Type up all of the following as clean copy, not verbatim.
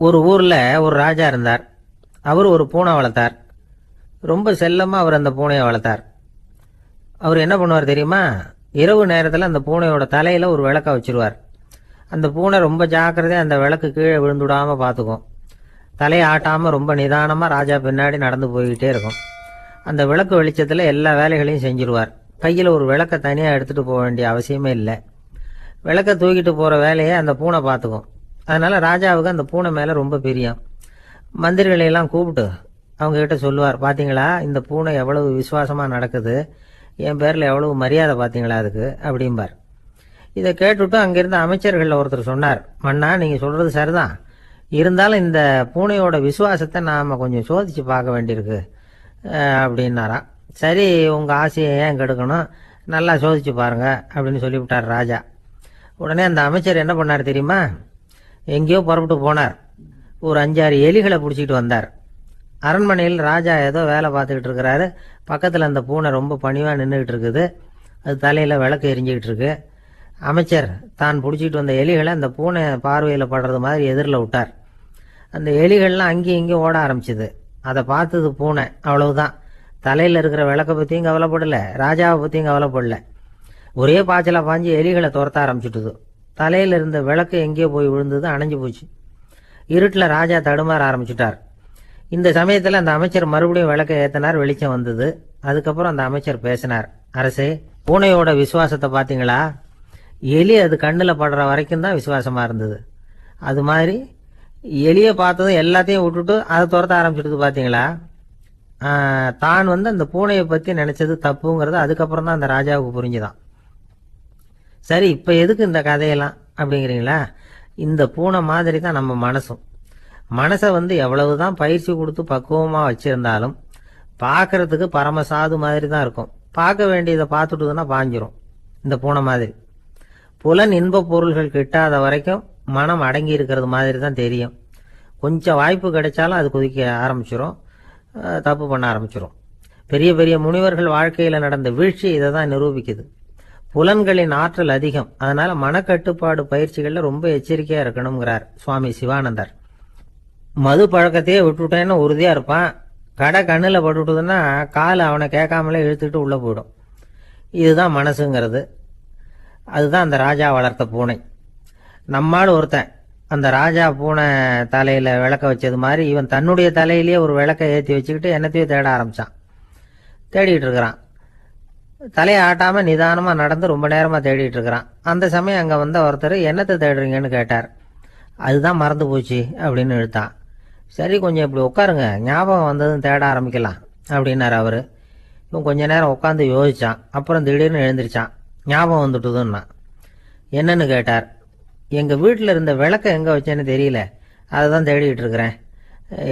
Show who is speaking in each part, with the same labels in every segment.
Speaker 1: ஒரு ஊர்ல ஒரு ராஜா இருந்தார். அவர் ஒரு பூனை வளர்த்தார். ரொம்ப செல்லமா அவர் அந்த பூனையை வளர்த்தார். அவர் என்ன பண்ணுவார் தெரியுமா? இரவு நேரத்தில் அந்த பூனையோட தலையில ஒரு விளக்க வச்சிருவார். அந்த பூனை ரொம்ப ஜாக்கிரதையா அந்த விளக்கு கீழே விழுந்துடாம பார்த்துக்கும். தலையை ஆட்டாம ரொம்ப நிதானமா ராஜா பின்னாடி நடந்து போய்கிட்டே இருக்கும். அந்த விளக்கு வெளிச்சத்துல எல்லா வேலைகளையும் செஞ்சிருவார். கையில ஒரு விளக்க தனியா எடுத்துட்டு போக வேண்டிய அவசியமே இல்லை. விளக்க தூக்கிட்டு போற வேலையை அந்த பூனை பார்த்துக்கும். அதனால ராஜாவுக்கு அந்த பூனை மேல ரொம்ப பிரியம். மந்திரிகளை எல்லாம் கூப்பிட்டு அவங்க கிட்ட சொல்லுவார், பாத்தீங்களா இந்த பூனை எவ்வளவு விசுவாசமா நடக்குது, என் பேர்ல எவ்வளவு மரியாதை பாத்தீங்களா அதுக்கு அப்படிம்பார். இதை கேட்டுவிட்டு அங்கிருந்த அமைச்சர்கள் ஒருத்தர் சொன்னார், மன்னா நீங்க சொல்றது சரிதான், இருந்தாலும் இந்த பூனையோட விசுவாசத்தை நாம கொஞ்சம் சோதிச்சு பார்க்க வேண்டியிருக்கு அப்படின்னாராம். சரி, உங்க ஆசையை ஏன் கெடுக்கணும், நல்லா சோதிச்சு பாருங்க அப்படின்னு சொல்லிவிட்டார் ராஜா. உடனே அந்த அமைச்சர் என்ன பண்ணார் தெரியுமா? எங்கேயோ புறப்பட்டு போனார். ஒரு 5-6 எலிகளை பிடிச்சிட்டு வந்தார். அரண்மனையில் ராஜா ஏதோ வேலை பார்த்துக்கிட்டு இருக்கிறாரு. பக்கத்தில் அந்த பூனை ரொம்ப பணிவாக நின்றுக்கிட்டு இருக்குது. அது தலையில் விளக்கு எரிஞ்சிக்கிட்டு இருக்கு. அமைச்சர் தான் பிடிச்சிட்டு வந்த எலிகளை அந்த பூனை பார்வையில் படுறது மாதிரி எதிரில் விட்டார். அந்த எலிகள்லாம் அங்கேயும் இங்கேயும் ஓட ஆரம்பிச்சுது. அதை பார்த்தது பூனை. அவ்வளவுதான். தலையில் இருக்கிற விளக்கை பற்றியும் கவலைப்படலை, ராஜாவை பற்றியும் கவலைப்படல. ஒரே பாய்ச்சலாக பாஞ்சு எலிகளை துரத்த ஆரம்பிச்சுட்டுது. தலையில் இருந்த விளக்கு எங்கேயோ போய் விழுந்தது, அணைஞ்சு போச்சு. இருட்டில் ராஜா தடுமாற ஆரம்பிச்சுட்டார். இந்த சமயத்தில் அந்த அமைச்சர் மறுபடியும் விளக்கை ஏற்றினார். வெளிச்சம் வந்தது. அதுக்கப்புறம் அந்த அமைச்சர் பேசினார், அரசே, பூனையோட விசுவாசத்தை பார்த்தீங்களா? எலி அது கண்ணில் படுற வரைக்கும் தான் விசுவாசமாக இருந்தது. அது மாதிரி எலியை பார்த்ததும் எல்லாத்தையும் விட்டுட்டு அதை துரத்த ஆரம்பிச்சுட்டு பார்த்தீங்களா? தான் அந்த பூனையை பற்றி நினைச்சது தப்புங்கிறது அதுக்கப்புறம் தான் அந்த ராஜாவுக்கு புரிஞ்சுதான். சரி, இப்போ எதுக்கு இந்த கதையெல்லாம் அப்படிங்கிறீங்களா? இந்த பூனை மாதிரி தான் நம்ம மனசும். மனசை எவ்வளவுதான் பயிற்சி கொடுத்து பக்குவமாக வச்சிருந்தாலும் பார்க்கறதுக்கு பரமசாது மாதிரி தான் இருக்கும். பார்க்க வேண்டியதை பார்த்துட்டுதுன்னா பாஞ்சிரும். இந்த பூனை மாதிரி புலன் இன்ப பொருள்கள் கிட்டாத வரைக்கும் மனம் அடங்கி இருக்கிறது மாதிரி தான் தெரியும். கொஞ்சம் வாய்ப்பு கிடைச்சாலும் அது குதிக்க ஆரம்பிச்சிடும், தப்பு பண்ண ஆரம்பிச்சிடும். பெரிய பெரிய முனிவர்கள் வாழ்க்கையில் நடந்த வீழ்ச்சி இதை தான் நிரூபிக்குது. புலன்களின் ஆற்றல் அதிகம். அதனால மனக்கட்டுப்பாடு பயிற்சிகள்ல ரொம்ப எச்சரிக்கையா இருக்கணுங்கிறார் சுவாமி சிவானந்தர். மது பழக்கத்தையே விட்டுட்டேன்னு உறுதியா இருப்பான். கடை கண்ணில் பட்டுவிட்டதுன்னா கால் அவனை கேட்காமலே இழுத்துட்டு உள்ள போயிடும். இதுதான் மனசுங்கிறது. அதுதான் அந்த ராஜா வளர்த்த பூனை. நம்மால் ஒருத்தன் அந்த ராஜா பூனை தலையில விளக்க வச்சது மாதிரி இவன் தன்னுடைய தலையிலேயே ஒரு விளக்கை ஏற்றி வச்சுக்கிட்டு என்னத்தையும் தேட ஆரம்பிச்சான். தேடிட்டு இருக்கிறான். தலையை ஆட்டாம நிதானமா நடந்து ரொம்ப நேரமா தேடிட்டு இருக்கிறான். அந்த சமயம் அங்க வந்த ஒருத்தர், என்னத்தை தேடுறீங்கன்னு கேட்டார். அதுதான் மறந்து போச்சு அப்படின்னு இழுத்தான். சரி, கொஞ்சம் இப்படி உட்காருங்க, ஞாபகம் வந்ததும் தேட ஆரம்பிக்கலாம் அப்படின்னாரு அவரு. இவன் கொஞ்ச நேரம் உட்காந்து யோசிச்சான். அப்புறம் திடீர்னு எழுந்திரிச்சான். ஞாபகம் வந்துட்டுதுன்னா. என்னன்னு கேட்டார். எங்க வீட்டில் இருந்த விளக்க எங்க வச்சேன்னு தெரியல, அதை தான் தேடிட்டு இருக்கிறேன்,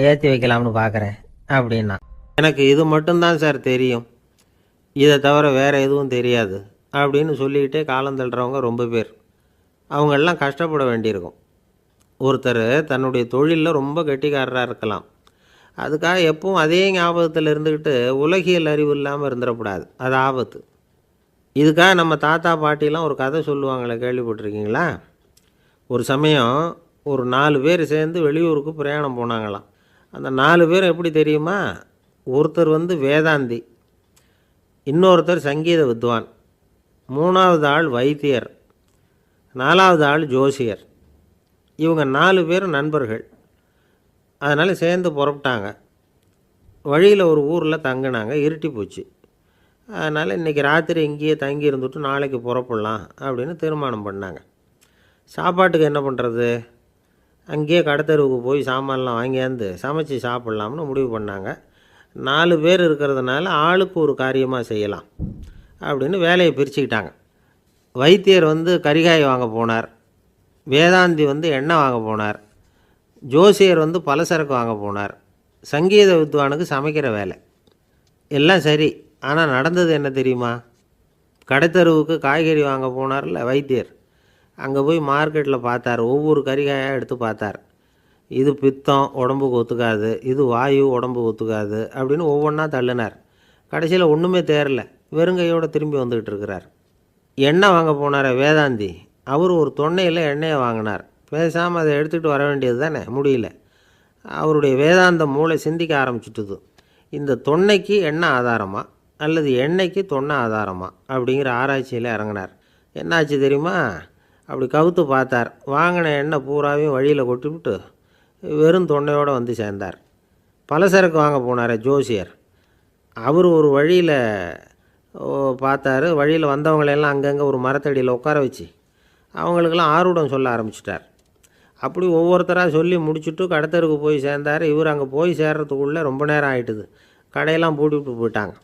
Speaker 1: ஏற்றி வைக்கலாம்னு பார்க்குறேன் அப்படின்னா. எனக்கு இது மட்டும்தான் சார் தெரியும், இதை தவிர வேறு எதுவும் தெரியாது அப்படின்னு சொல்லிக்கிட்டே காலம் தள்ளுறவங்க ரொம்ப பேர். அவங்கெல்லாம் கஷ்டப்பட வேண்டியிருக்கும். ஒருத்தர் தன்னுடைய தொழிலில் ரொம்ப கெட்டிக்காரராக இருக்கலாம். அதுக்காக எப்பவும் அதே ஞாபகத்தில் இருந்துக்கிட்டு உலகியல் அறிவு இல்லாமல் இருந்துடக்கூடாது. அது ஆபத்து. இதுக்காக நம்ம தாத்தா பாட்டிலாம் ஒரு கதை சொல்லுவாங்களே, கேள்விப்பட்டிருக்கீங்களா? ஒரு சமயம் ஒரு 4 பேர் சேர்ந்து வெளியூருக்கு பிரயாணம் போனாங்களாம். அந்த 4 பேர் எப்படி தெரியுமா? ஒருத்தர் வேதாந்தி, இன்னொருத்தர் சங்கீத வித்வான், 3வது ஆள் வைத்தியர், 4வது ஆள் ஜோசியர். இவங்க 4 பேரும் நண்பர்கள். அதனால் சேர்ந்து புறப்பட்டாங்க. வழியில் ஒரு ஊரில் தங்கினாங்க. இருட்டி போச்சு. அதனால் இன்றைக்கி ராத்திரி இங்கேயே தங்கி இருந்துட்டு நாளைக்கு புறப்படலாம் அப்படின்னு தீர்மானம் பண்ணாங்க. சாப்பாட்டுக்கு என்ன பண்ணுறது? அங்கேயே கடத்தெருவுக்கு போய் சாமான்லாம் வாங்கியாந்து சமைச்சு சாப்பிட்லாம்னு முடிவு பண்ணாங்க. 4 பேர் இருக்கிறதுனால ஆளுக்கு ஒரு காரியமாக செய்யலாம் அப்படின்னு வேலையை பிரிச்சுக்கிட்டாங்க. வைத்தியர் கரிகாய் வாங்க போனார். வேதாந்தி எண்ணெய் வாங்க போனார். ஜோசியர் பலசரக்கு வாங்க போனார். சங்கீத வித்வானுக்கு சமைக்கிற வேலை. எல்லாம் சரி. ஆனால் நடந்தது என்ன தெரியுமா? கடைத்தெருவுக்கு காய்கறி வாங்க போனார்ல வைத்தியர், அங்கே போய் மார்க்கெட்டில் பார்த்தார். ஒவ்வொரு கரிகாயாக எடுத்து பார்த்தார். இது பித்தம், உடம்புக்கு ஒத்துக்காது, இது வாயு, உடம்புக்கு ஒத்துக்காது அப்படின்னு ஒவ்வொன்றா தள்ளினார். கடைசியில் ஒன்றுமே தேரல. வெறுங்கையோடு திரும்பி வந்துக்கிட்டு இருக்கிறார். எண்ணெய் வாங்க போனார் வேதாந்தி. அவர் ஒரு தொன்னையில் எண்ணெயை வாங்கினார். பேசாமல் அதை எடுத்துகிட்டு வர வேண்டியது தானே, முடியல. அவருடைய வேதாந்த மூளை சிந்திக்க ஆரம்பிச்சுட்டுது. இந்த தொன்னைக்கு எண்ணெய் ஆதாரமா அல்லது எண்ணெய்க்கு தொன்னை ஆதாரமா அப்படிங்கிற ஆராய்ச்சியில் இறங்கினார். என்னாச்சு தெரியுமா? அப்படி கவுத்து பார்த்தார். வாங்கின எண்ணெய் பூராவையும் வழியில் கொட்டிவிட்டு வெறும் தொன்னையோடு வந்து சேர்ந்தார். பலசரக்கு வாங்க போனார் ஜோசியர். அவர் ஒரு வழியில் பார்த்தாரு. வழியில் வந்தவங்களெல்லாம் அங்கங்கே ஒரு மரத்தடியில் உட்கார வச்சு அவங்களுக்கெல்லாம் ஆர்வம் சொல்ல ஆரம்பிச்சிட்டார். அப்படி ஒவ்வொருத்தராக சொல்லி முடிச்சுட்டு கடத்தருக்கு போய் சேர்ந்தார். இவர் அங்கே போய் சேர்றதுக்குள்ளே ரொம்ப நேரம் ஆகிட்டுது. கடையெல்லாம் பூட்டிவிட்டு போயிட்டாங்க.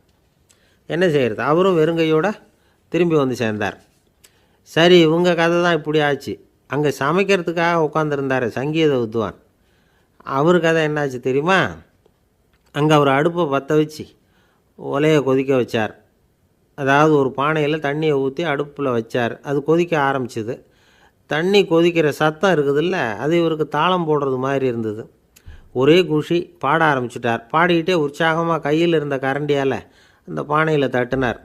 Speaker 1: என்ன செய்கிறது? அவரும் வெறுங்கையோடு திரும்பி வந்து சேர்ந்தார். சரி, இவங்க கதை தான் இப்படி ஆச்சு. அங்கே சமைக்கிறதுக்காக உட்காந்துருந்தார் சங்கீத வித்வான். அவர் கதை என்னாச்சு தெரியுமா? அங்கே அவர் அடுப்பை பற்ற வச்சு ஒலையை கொதிக்க வச்சார். அதாவது ஒரு பானையில் தண்ணியை ஊற்றி அடுப்பில் வச்சார். அது கொதிக்க ஆரம்பிச்சிது. தண்ணி கொதிக்கிற சத்தம் இருக்குதுல்ல, அது இவருக்கு தாளம் போடுறது மாதிரி இருந்தது. ஒரே குஷி, பாட ஆரம்பிச்சிட்டார். பாடிக்கிட்டே உற்சாகமாக கையில் இருந்த கரண்டியால் அந்த பானையில் தட்டினார்,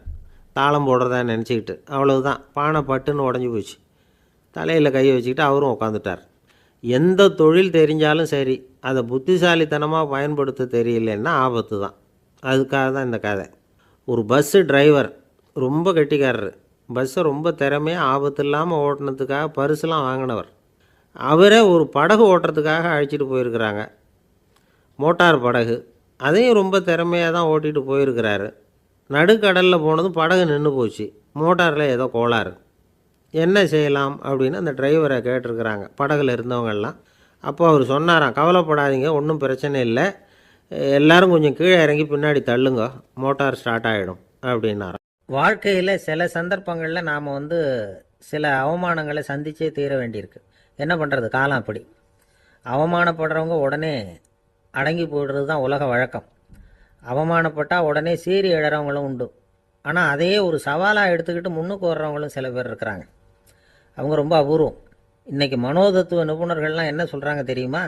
Speaker 1: தாளம் போடுறதா நினச்சிக்கிட்டு. அவ்வளவுதான், பானை பட்டுன்னு உடஞ்சி போச்சு. தலையில் கையை வச்சுக்கிட்டு அவரும் உட்காந்துட்டார். எந்த தொழில் தெரிஞ்சாலும் சரி, அதை புத்திசாலித்தனமாக பயன்படுத்த தெரியலன்னா ஆபத்து தான். அதுக்காக தான் இந்த கதை. ஒரு பஸ்ஸு டிரைவர் ரொம்ப கெட்டிக்காரர். பஸ்ஸை ரொம்ப திறமையாக ஆபத்து இல்லாமல் ஓட்டினதுக்காக பரிசுலாம் வாங்கினவர். அவரே ஒரு படகு ஓட்டுறதுக்காக அழைச்சிட்டு போயிருக்கிறாங்க, மோட்டார் படகு. அதையும் ரொம்ப திறமையாக தான் ஓட்டிகிட்டு போயிருக்கிறாரு. நடுக்கடலில் போனதும் படகு நின்று போச்சு. மோட்டாரில் ஏதோ கோளாறு. என்ன செய்யலாம் அப்படின்னு அந்த டிரைவரை கேட்டிருக்கிறாங்க படகுல இருந்தவங்கெல்லாம். அப்போ அவர் சொன்னாராம், கவலைப்படாதீங்க, ஒன்றும் பிரச்சனை இல்லை, எல்லோரும் கொஞ்சம் கீழே இறங்கி பின்னாடி தள்ளுங்க, மோட்டார் ஸ்டார்ட் ஆகிடும் அப்படின்னாராம். வாழ்க்கையில் சில சந்தர்ப்பங்களில் நாம் சில அவமானங்களை சந்தித்தே தீர வேண்டியிருக்கு. என்ன பண்ணுறது, காலம் அப்படி. அவமானப்படுறவங்க உடனே அடங்கி போய்டுறது தான் உலக வழக்கம். அவமானப்பட்டால் உடனே சீறி எழறவங்களும் உண்டு. ஆனால் அதையே ஒரு சவாலாக எடுத்துக்கிட்டு முன்னுக்கு வர்றவங்களும் சில பேர் இருக்கிறாங்க. அவங்க ரொம்ப அபூர்வம். இன்றைக்கி மனோதத்துவ நிபுணர்கள்லாம் என்ன சொல்கிறாங்க தெரியுமா?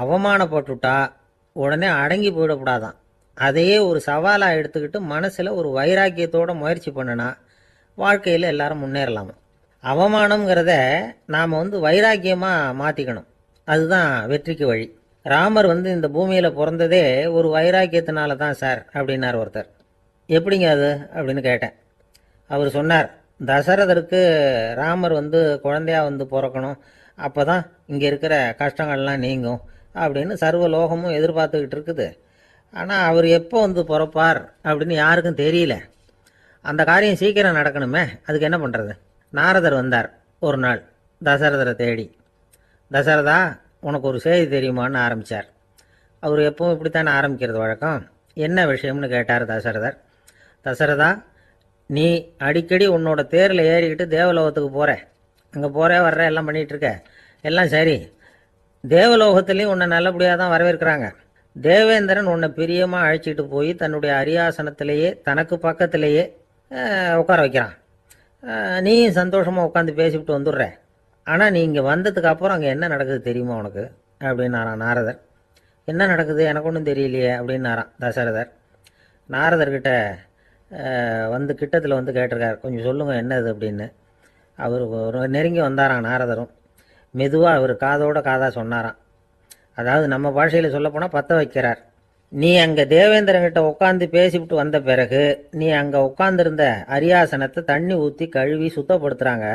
Speaker 1: அவமானப்பட்டுட்டா உடனே அடங்கி போயிடக்கூடாதான். அதையே ஒரு சவாலாக எடுத்துக்கிட்டு மனசில் ஒரு வைராக்கியத்தோடு முயற்சி பண்ணினா வாழ்க்கையில் எல்லாரும் முன்னேறலாமா. அவமானங்கிறத நாம் வைராக்கியமாக மாற்றிக்கணும். அதுதான் வெற்றிக்கு வழி. ராமர் இந்த பூமியில் பிறந்ததே ஒரு வைராக்கியத்தினால தான் சார் அப்படின்னார் ஒருத்தர். எப்படிங்க அது அப்படின்னு கேட்டேன். அவர் சொன்னார், தசரதருக்கு ராமர் குழந்தையாக பிறக்கணும், அப்போ தான் இங்கே இருக்கிற கஷ்டங்கள்லாம் நீங்கும் அப்படின்னு சர்வ லோகமும் எதிர்பார்த்துக்கிட்டு இருக்குது. ஆனால் அவர் எப்போ பிறப்பார் அப்படின்னு யாருக்கும் தெரியல. அந்த காரியம் சீக்கிரம் நடக்கணுமே, அதுக்கு என்ன பண்ணுறது? நாரதர் வந்தார் ஒரு நாள் தசரதரை தேடி. தசரதா, உனக்கு ஒரு செய்தி தெரியுமான்னு ஆரம்பித்தார். அவர் எப்பவும் இப்படித்தானே ஆரம்பிக்கிறது வழக்கம். என்ன விஷயம்னு கேட்டார் தசரதர். தசரதா, நீ அடிக்கடி உன்னோட தேரில் ஏறிக்கிட்டு தேவலோகத்துக்கு போகிற, அங்கே போகிற வர்ற எல்லாம் பண்ணிகிட்ருக்க, எல்லாம் சரி. தேவலோகத்துலேயும் உன்னை நல்லபடியாக தான் வரவேற்கிறாங்க. தேவேந்திரன் உன்னை பிரியமாக அழைச்சிட்டு போய் தன்னுடைய அரியாசனத்திலேயே தனக்கு பக்கத்திலேயே உட்கார வைக்கிறான். நீயும் சந்தோஷமாக உட்காந்து பேசிவிட்டு வந்துடுற. ஆனால் நீ இங்கே வந்ததுக்கு அப்புறம் அங்கே என்ன நடக்குது தெரியுமா உனக்கு அப்படின்னாரான் நாரதர். என்ன நடக்குது எனக்கு ஒன்றும் தெரியலையே அப்படின்னாரான் தசரதர். நாரதர்கிட்ட கிட்டத்தில் கேட்டிருக்கார், கொஞ்சம் சொல்லுங்கள் என்னது அப்படின்னு. அவர் ஒரு நெருங்கி வந்தாராம் நாரதரும். மெதுவாக அவர் காதோட காதாக சொன்னாராம். அதாவது நம்ம பாஷையில் சொல்லப்போனால் பற்ற வைக்கிறார். நீ அங்கே தேவேந்திரங்கிட்ட உட்காந்து பேசிவிட்டு வந்த பிறகு நீ அங்கே உட்காந்துருந்த அரியாசனத்தை தண்ணி ஊற்றி கழுவி சுத்தப்படுத்துகிறாங்க.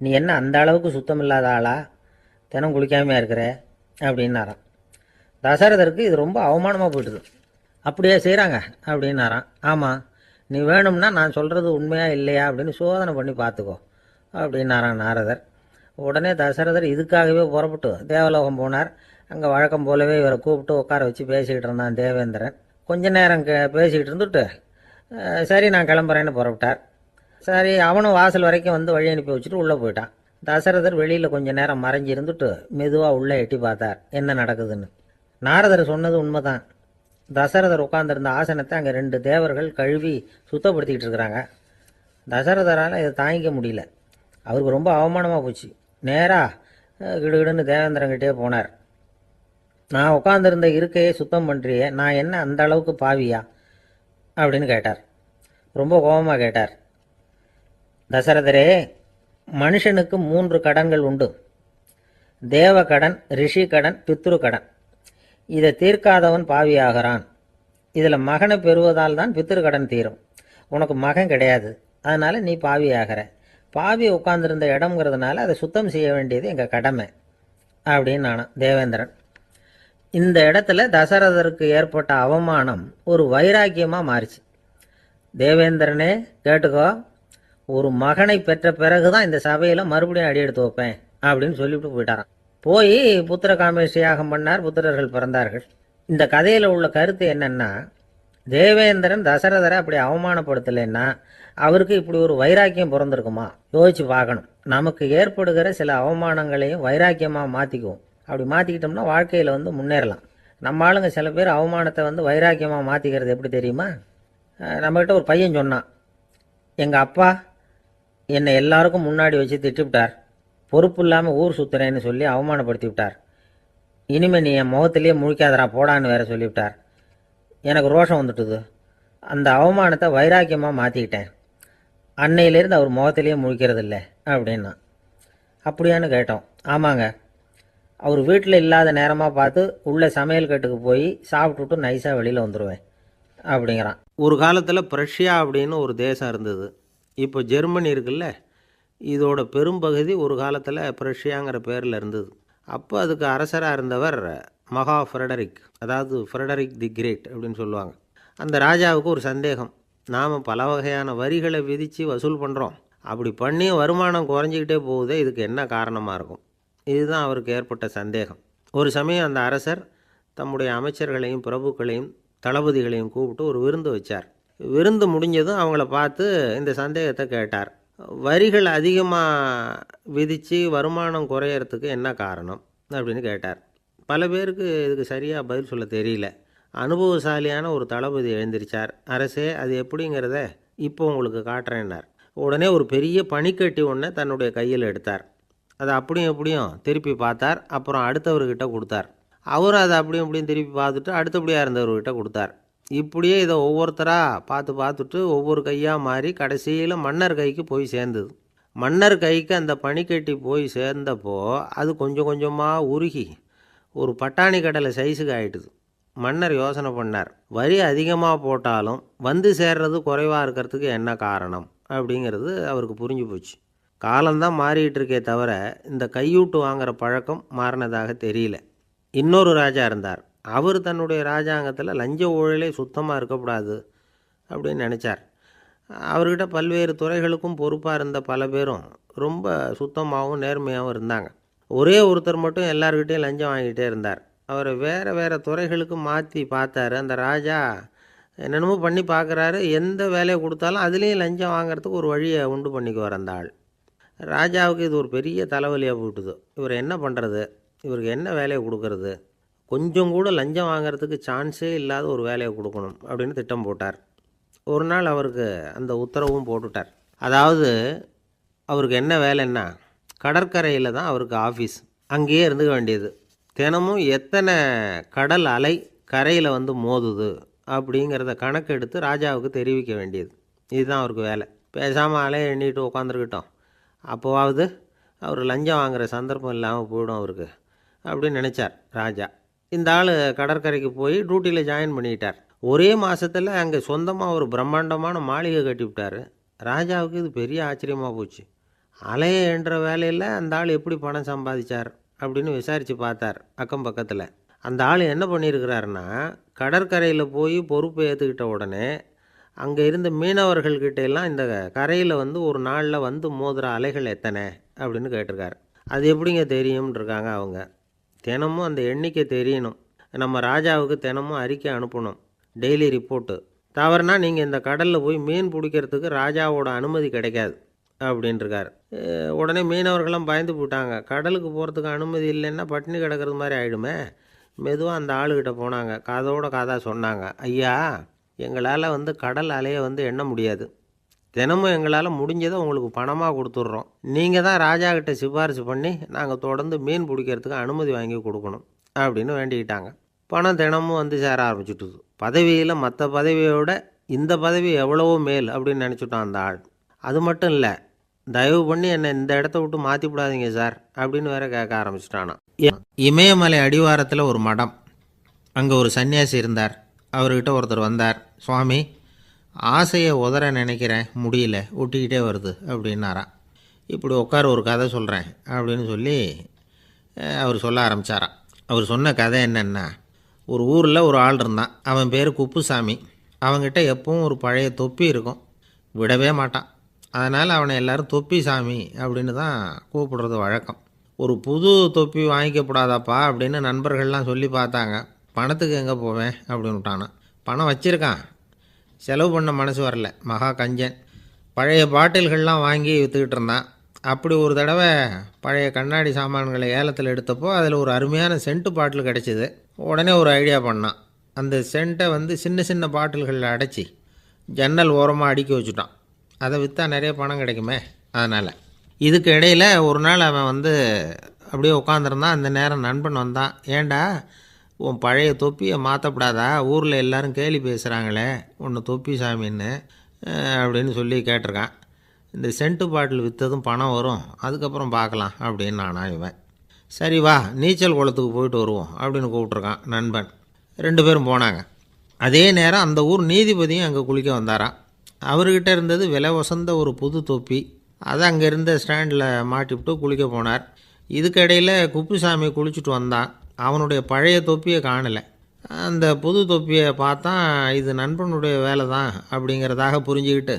Speaker 1: நீ என்ன அந்த அளவுக்கு சுத்தம் இல்லாத ஆளா, தினம் குளிக்காமையாக இருக்கிற அப்படின்னாராம். தசரதருக்கு இது ரொம்ப அவமானமாக போயிட்டுது. அப்படியே செய்கிறாங்க அப்படின்னாராம். ஆமாம், நீ வேணும்னா நான் சொல்கிறது உண்மையா இல்லையா அப்படின்னு சோதனை பண்ணி பார்த்துக்கோ அப்படின்னாரான் நாரதர். உடனே தசரதர் இதுக்காகவே புறப்பட்டு தேவலோகம் போனார். அங்கே வழக்கம் போலவே இவரை கூப்பிட்டு உட்கார வச்சு பேசிக்கிட்டு இருந்தான் தேவேந்திரன். கொஞ்ச நேரம் பேசிக்கிட்டு இருந்துட்டு சரி நான் கிளம்புறேன்னு புறப்பட்டார். சரி, அவனும் வாசல் வரைக்கும் வழி அனுப்பி வச்சுட்டு உள்ளே போயிட்டான். தசரதர் வெளியில் கொஞ்சம் நேரம் மறைஞ்சி இருந்துட்டு மெதுவாக உள்ளே எட்டி பார்த்தார் என்ன நடக்குதுன்னு. நாரதர் சொன்னது உண்மைதான். தசரதர் உட்காந்துருந்த ஆசனத்தை அங்கே 2 தேவர்கள் கழுவி சுத்தப்படுத்திக்கிட்டு இருக்கிறாங்க. தசரதரால் இதை தாங்கிக்க முடியல. அவருக்கு ரொம்ப அவமானமாக போச்சு. நேராக கிடுகிடுன்னு தேவேந்திரங்கிட்டே போனார். நான் உட்காந்துருந்த இருக்கையே சுத்தம் பண்ணுறியே, நான் என்ன அந்த அளவுக்கு பாவியா அப்படின்னு கேட்டார். ரொம்ப கோபமாக கேட்டார். தசரதரே, மனுஷனுக்கு 3 கடன்கள் உண்டு. தேவகடன், ரிஷி கடன், பித்ரு கடன். இதை தீர்க்காதவன் பாவியாகிறான். இதில் மகனை பெறுவதால் தான் பித்ரு கடன் தீரும். உனக்கு மகன் கிடையாது, அதனால் நீ பாவியாகிற. பாவி உட்கார்ந்துருந்த இடம்ங்கிறதுனால அதை சுத்தம் செய்ய வேண்டியது எங்கள் கடமை அப்படின்னு நானும் தேவேந்திரன். இந்த இடத்துல தசரதருக்கு ஏற்பட்ட அவமானம் ஒரு வைராக்கியமாக மாறிச்சு. தேவேந்திரனே கேட்டுக்கோ, ஒரு மகனை பெற்ற பிறகு தான் இந்த சபையில் மறுபடியும் அடி எடுத்து வைப்பேன் அப்படின்னு சொல்லிவிட்டு போயிட்டாரான். போய் புத்திர காமேஷ் யாகம் பண்ணார், புத்திரர்கள் பிறந்தார்கள். இந்த கதையில் உள்ள கருத்து என்னன்னா, தேவேந்திரன் தசரதரை அப்படி அவமானப்படுத்தலைன்னா அவருக்கு இப்படி ஒரு வைராக்கியம் பிறந்திருக்குமா? யோசிச்சு பார்க்கணும். நமக்கு ஏற்படுகிற சில அவமானங்களையும் வைராக்கியமாக மாற்றிக்குவோம். அப்படி மாற்றிக்கிட்டோம்னா வாழ்க்கையில் முன்னேறலாம். நம்ம ஆளுங்க சில பேர் அவமானத்தை வைராக்கியமாக மாற்றிக்கிறது எப்படி தெரியுமா? நம்மகிட்ட ஒரு பையன் சொன்னான், எங்கள் அப்பா என்னை எல்லாருக்கும் முன்னாடி வச்சு திட்டுவிட்டார், பொறுப்பு இல்லாமல் ஊர் சுற்றுறேன்னு சொல்லி அவமானப்படுத்தி விட்டார். இனிமேல் நீ என் முகத்திலேயே முழிக்காதரா போடான்னு வேற சொல்லிவிட்டார். எனக்கு ரோஷம் வந்துட்டுது. அந்த அவமானத்தை வைராக்கியமாக மாற்றிக்கிட்டேன். அன்னையிலேருந்து அவர் முகத்திலேயே முழிக்கிறது இல்லை அப்படின்னா. அப்படியான்னு கேட்டோம். ஆமாங்க, அவர் வீட்டில் இல்லாத நேரமாக பார்த்து உள்ள சமையல் கட்டுக்கு போய் சாப்பிட்டுட்டு நைஸாக வெளியில் வந்துடுவேன் அப்படிங்கிறான். ஒரு காலத்தில் பிரஷ்யா அப்படின்னு ஒரு தேசம் இருந்தது. இப்போ ஜெர்மனி இருக்குல்ல, இதோட பெரும்பகுதி ஒரு காலத்தில் பிரஷ்யாங்கிற பேரில் இருந்தது. அப்போ அதுக்கு அரசராக இருந்தவர் மகா ஃப்ரெடரிக், அதாவது ஃப்ரெடரிக் தி கிரேட் அப்படின்னு சொல்லுவாங்க. அந்த ராஜாவுக்கு ஒரு சந்தேகம், நாம் பல வகையான வரிகளை விதித்து வசூல் பண்ணுறோம், அப்படி பண்ணி வருமானம் குறைஞ்சிக்கிட்டே போகுதே, இதுக்கு என்ன காரணமாக இருக்கும்? இதுதான் அவருக்கு ஏற்பட்ட சந்தேகம். ஒரு சமயம் அந்த அரசர் தம்முடைய அமைச்சர்களையும் பிரபுக்களையும் தளபதிகளையும் கூப்பிட்டு ஒரு விருந்து வச்சார். விருந்து முடிஞ்சதும் அவங்கள பார்த்து இந்த சந்தேகத்தை கேட்டார். வரிகள் அதிகமாக விதித்து வருமானம் குறையறதுக்கு என்ன காரணம் அப்படின்னு கேட்டார். பல பேருக்கு இதுக்கு சரியாக பதில் சொல்ல தெரியல. அனுபவசாலியான ஒரு தளபதி எழுந்திருச்சார். அரசே, அது எப்படிங்கிறத இப்போ உங்களுக்கு காட்டுறேன்னார். உடனே ஒரு பெரிய பனிக்கட்டி ஒன்றை தன்னுடைய கையில் எடுத்தார். அதை அப்படியும் எப்படியும் திருப்பி பார்த்தார். அப்புறம் அடுத்தவர்கிட்ட கொடுத்தார். அவரும் அதை அப்படியும் இப்படியும் திருப்பி பார்த்துட்டு அடுத்தபடியாக இருந்தவர்கிட்ட கொடுத்தார். இப்படியே இதை ஒவ்வொருத்தராக பார்த்துட்டு ஒவ்வொரு கையாக மாறி கடைசியில் மன்னர் கைக்கு போய் சேர்ந்தது. மன்னர் கைக்கு அந்த பனிக்கட்டி போய் சேர்ந்தப்போ அது கொஞ்சம் கொஞ்சமாக உருகி ஒரு பட்டாணி கடலை சைஸுக்கு ஆகிட்டுது. மன்னர் யோசனை பண்ணார், வரி அதிகமாக போட்டாலும் வந்து சேர்றது குறைவாக இருக்கிறதுக்கு என்ன காரணம் அப்படிங்கிறது அவருக்கு புரிஞ்சு போச்சு. காலம்தான் மாறிட்டு இருக்கே தவிர இந்த கையூட்டு வாங்குகிற பழக்கம் மாறினதாக தெரியல. இன்னொரு ராஜா இருந்தார். அவர் தன்னுடைய ராஜாங்கத்தில் லஞ்ச ஊழலே சுத்தமாக இருக்கக்கூடாது அப்படின்னு நினச்சார். அவர்கிட்ட பல்வேறு துறைகளுக்கும் பொறுப்பாக இருந்த பல பேரும் ரொம்ப சுத்தமாகவும் நேர்மையாகவும் இருந்தாங்க. ஒரே ஒருத்தர் மட்டும் எல்லார்கிட்டையும் லஞ்சம் வாங்கிட்டே இருந்தார். அவரை வேறு வேறு துறைகளுக்கு மாற்றி பார்த்தாரு. அந்த ராஜா என்னென்னமோ பண்ணி பார்க்குறாரு. எந்த வேலையை கொடுத்தாலும் அதுலேயும் லஞ்சம் வாங்கிறதுக்கு ஒரு வழியை உண்டு பண்ணிக்குவார் அந்த ஆள். ராஜாவுக்கு இது ஒரு பெரிய தலைவலியாக போட்டுது. இவர் என்ன பண்ணுறது, இவருக்கு என்ன வேலையை கொடுக்கறது, கொஞ்சம் கூட லஞ்சம் வாங்கிறதுக்கு சான்ஸே இல்லாத ஒரு வேலையை கொடுக்கணும் அப்படின்னு திட்டம் போட்டார். ஒரு நாள் அவருக்கு அந்த உத்தரவும் போட்டுட்டார். அதாவது அவருக்கு என்ன வேலைன்னா, கடற்கரையில் தான் அவருக்கு ஆஃபீஸ். அங்கேயே இருந்துக்க வேண்டியது. தினமும் எத்தனை கடல் அலை கரையில் மோதுது அப்படிங்கிறத கணக்கெடுத்து ராஜாவுக்கு தெரிவிக்க வேண்டியது. இதுதான் அவருக்கு வேலை. பேசாமல் அலையை எண்ணிட்டு உட்காந்துருக்கிட்டோம், அப்போவாவது அவர் லஞ்சம் வாங்குகிற சந்தர்ப்பம் இல்லாமல் போயிடும் அவருக்கு அப்படின்னு நினச்சார் ராஜா. இந்த ஆள் கடற்கரைக்கு போய் டியூட்டியில் ஜாயின் பண்ணிக்கிட்டார். ஒரே மாதத்தில் அங்கே சொந்தமாக ஒரு பிரம்மாண்டமான மாளிகை கட்டிவிட்டார். ராஜாவுக்கு இது பெரிய ஆச்சரியமாக போச்சு. அலையை என்ற வேலையில் அந்த ஆள் எப்படி பணம் சம்பாதிச்சார் அப்படின்னு விசாரித்து பார்த்தார் அக்கம் பக்கத்தில். அந்த ஆள் என்ன பண்ணியிருக்கிறாருன்னா, கடற்கரையில் போய் பொறுப்பு ஏற்றுக்கிட்ட உடனே அங்கே இருந்த மீனவர்கள்கிட்ட எல்லாம் இந்த கரையில் ஒரு நாளில் மோதுகிற அலைகள் எத்தனை அப்படின்னு கேட்டிருக்காரு. அது எப்படிங்க தெரியும்னு இருக்காங்க அவங்க. தினமும் அந்த எண்ணிக்கை தெரியணும். நம்ம ராஜாவுக்கு தினமும் அறிக்கை அனுப்பணும், டெய்லி ரிப்போர்ட்டு. தவறுனா நீங்கள் இந்த கடலில் போய் மீன் பிடிக்கிறதுக்கு ராஜாவோட அனுமதி கிடைக்காது அப்படின்ட்டுருக்காரு. உடனே மீனவர்கள்லாம் பயந்து போட்டாங்க. கடலுக்கு போகிறதுக்கு அனுமதி இல்லைன்னா பட்டினி கிடக்கிறது மாதிரி ஆகிடுமே. மெதுவாக அந்த ஆளுகிட்ட போனாங்க, காதோட காதாக சொன்னாங்க, ஐயா, எங்களால் கடல் அலையை எண்ண முடியாது. தினமும் எங்களால் முடிஞ்சதை உங்களுக்கு பணமாக கொடுத்துட்றோம். நீங்கள் தான் ராஜா கிட்ட சிபாரிசு பண்ணி நாங்கள் தொடர்ந்து மீன் பிடிக்கிறதுக்கு அனுமதி வாங்கி கொடுக்கணும் அப்படின்னு வேண்டிக்கிட்டாங்க. பணம் தினமும் சேர ஆரம்பிச்சுட்டுது. பதவியில் மற்ற பதவியோட இந்த பதவி எவ்வளவோ மேல் அப்படின்னு நினச்சிட்டான் அந்த ஆள். அது மட்டும் இல்லை, தயவு பண்ணி என்னை இந்த இடத்த விட்டு மாற்றி விடாதீங்க சார் அப்படின்னு வேற கேட்க ஆரம்பிச்சிட்டானான். இமயமலை அடிவாரத்தில் ஒரு மடம், அங்கே ஒரு சன்னியாசி இருந்தார். அவர்கிட்ட ஒருத்தர் வந்தார். சுவாமி, ஆசையை உதற நினைக்கிறேன், முடியல, ஒட்டிக்கிட்டே வருது அப்படின்னாராம். இப்படி உட்கார, ஒரு கதை சொல்கிறேன் அப்படின்னு சொல்லி அவர் சொல்ல ஆரம்பித்தாராம். அவர் சொன்ன கதை என்னென்னா, ஒரு ஊரில் ஒரு ஆள் இருந்தான். அவன் பேர் குப்புசாமி. அவன்கிட்ட எப்பவும் ஒரு பழைய தொப்பி இருக்கும், விடவே மாட்டான். அதனால் அவனை எல்லோரும் தொப்பி சாமி அப்படின்னு தான் கூப்பிடுறது வழக்கம். ஒரு புது தொப்பி வாங்கிக்கப்படாதாப்பா அப்படின்னு நண்பர்கள்லாம் சொல்லி பார்த்தாங்க. பணத்துக்கு எங்கே போவேன் அப்படின்னு விட்டானான். பணம் வச்சுருக்கான், செலவு பண்ண மனசு வரல, மகா கஞ்சன். பழைய பாட்டில்கள்லாம் வாங்கி விற்றுக்கிட்டு இருந்தான். அப்படி ஒரு தடவை பழைய கண்ணாடி சாமான்களை ஏலத்தில் எடுத்தப்போ அதில் ஒரு அருமையான சென்ட்டு பாட்டில் கிடச்சிது. உடனே ஒரு ஐடியா பண்ணான். அந்த சென்ட்டை சின்ன சின்ன பாட்டில்களில் அடைச்சி ஜன்னல் ஓரமாக அடுக்கி வச்சுட்டான். அதை விற்றா நிறைய பணம் கிடைக்குமே. அதனால் இதுக்கு இடையில் ஒரு நாள் அவன் அப்படியே உட்காந்துருந்தான். அந்த நேரம் நண்பன் வந்தான். ஏண்டா, உன் பழைய தொப்பியை மாற்றப்படாதா? ஊரில் எல்லோரும் கேலி பேசுகிறாங்களே ஒன்று தொப்பி சாமின்னு அப்படின்னு சொல்லி கேட்டிருக்கான். இந்த சென்ட்டு பாட்டில் விற்றதும் பணம் வரும், அதுக்கப்புறம் பார்க்கலாம் அப்படின்னு நானா இவன். சரி வா, நீச்சல் குளத்துக்கு போயிட்டு வருவோம் அப்படின்னு கூப்பிட்ருக்கான் நண்பன். 2 பேரும் போனாங்க. அதே நேரம் அந்த ஊர் நீதிபதியும் அங்கே குளிக்க வந்தாராம். அவர்கிட்ட இருந்தது விலை வசந்த ஒரு புது தொப்பி. அதை அங்கே இருந்த ஸ்டாண்டில் மாட்டிவிட்டு குளிக்க போனார். இதுக்கிடையில் குப்புசாமி குளிச்சுட்டு வந்தான். அவனுடைய பழைய தொப்பியை காணலை. அந்த புது தொப்பியை பார்த்தா இது நண்பனுடைய வேலை தான் அப்படிங்கிறதாக புரிஞ்சுக்கிட்டு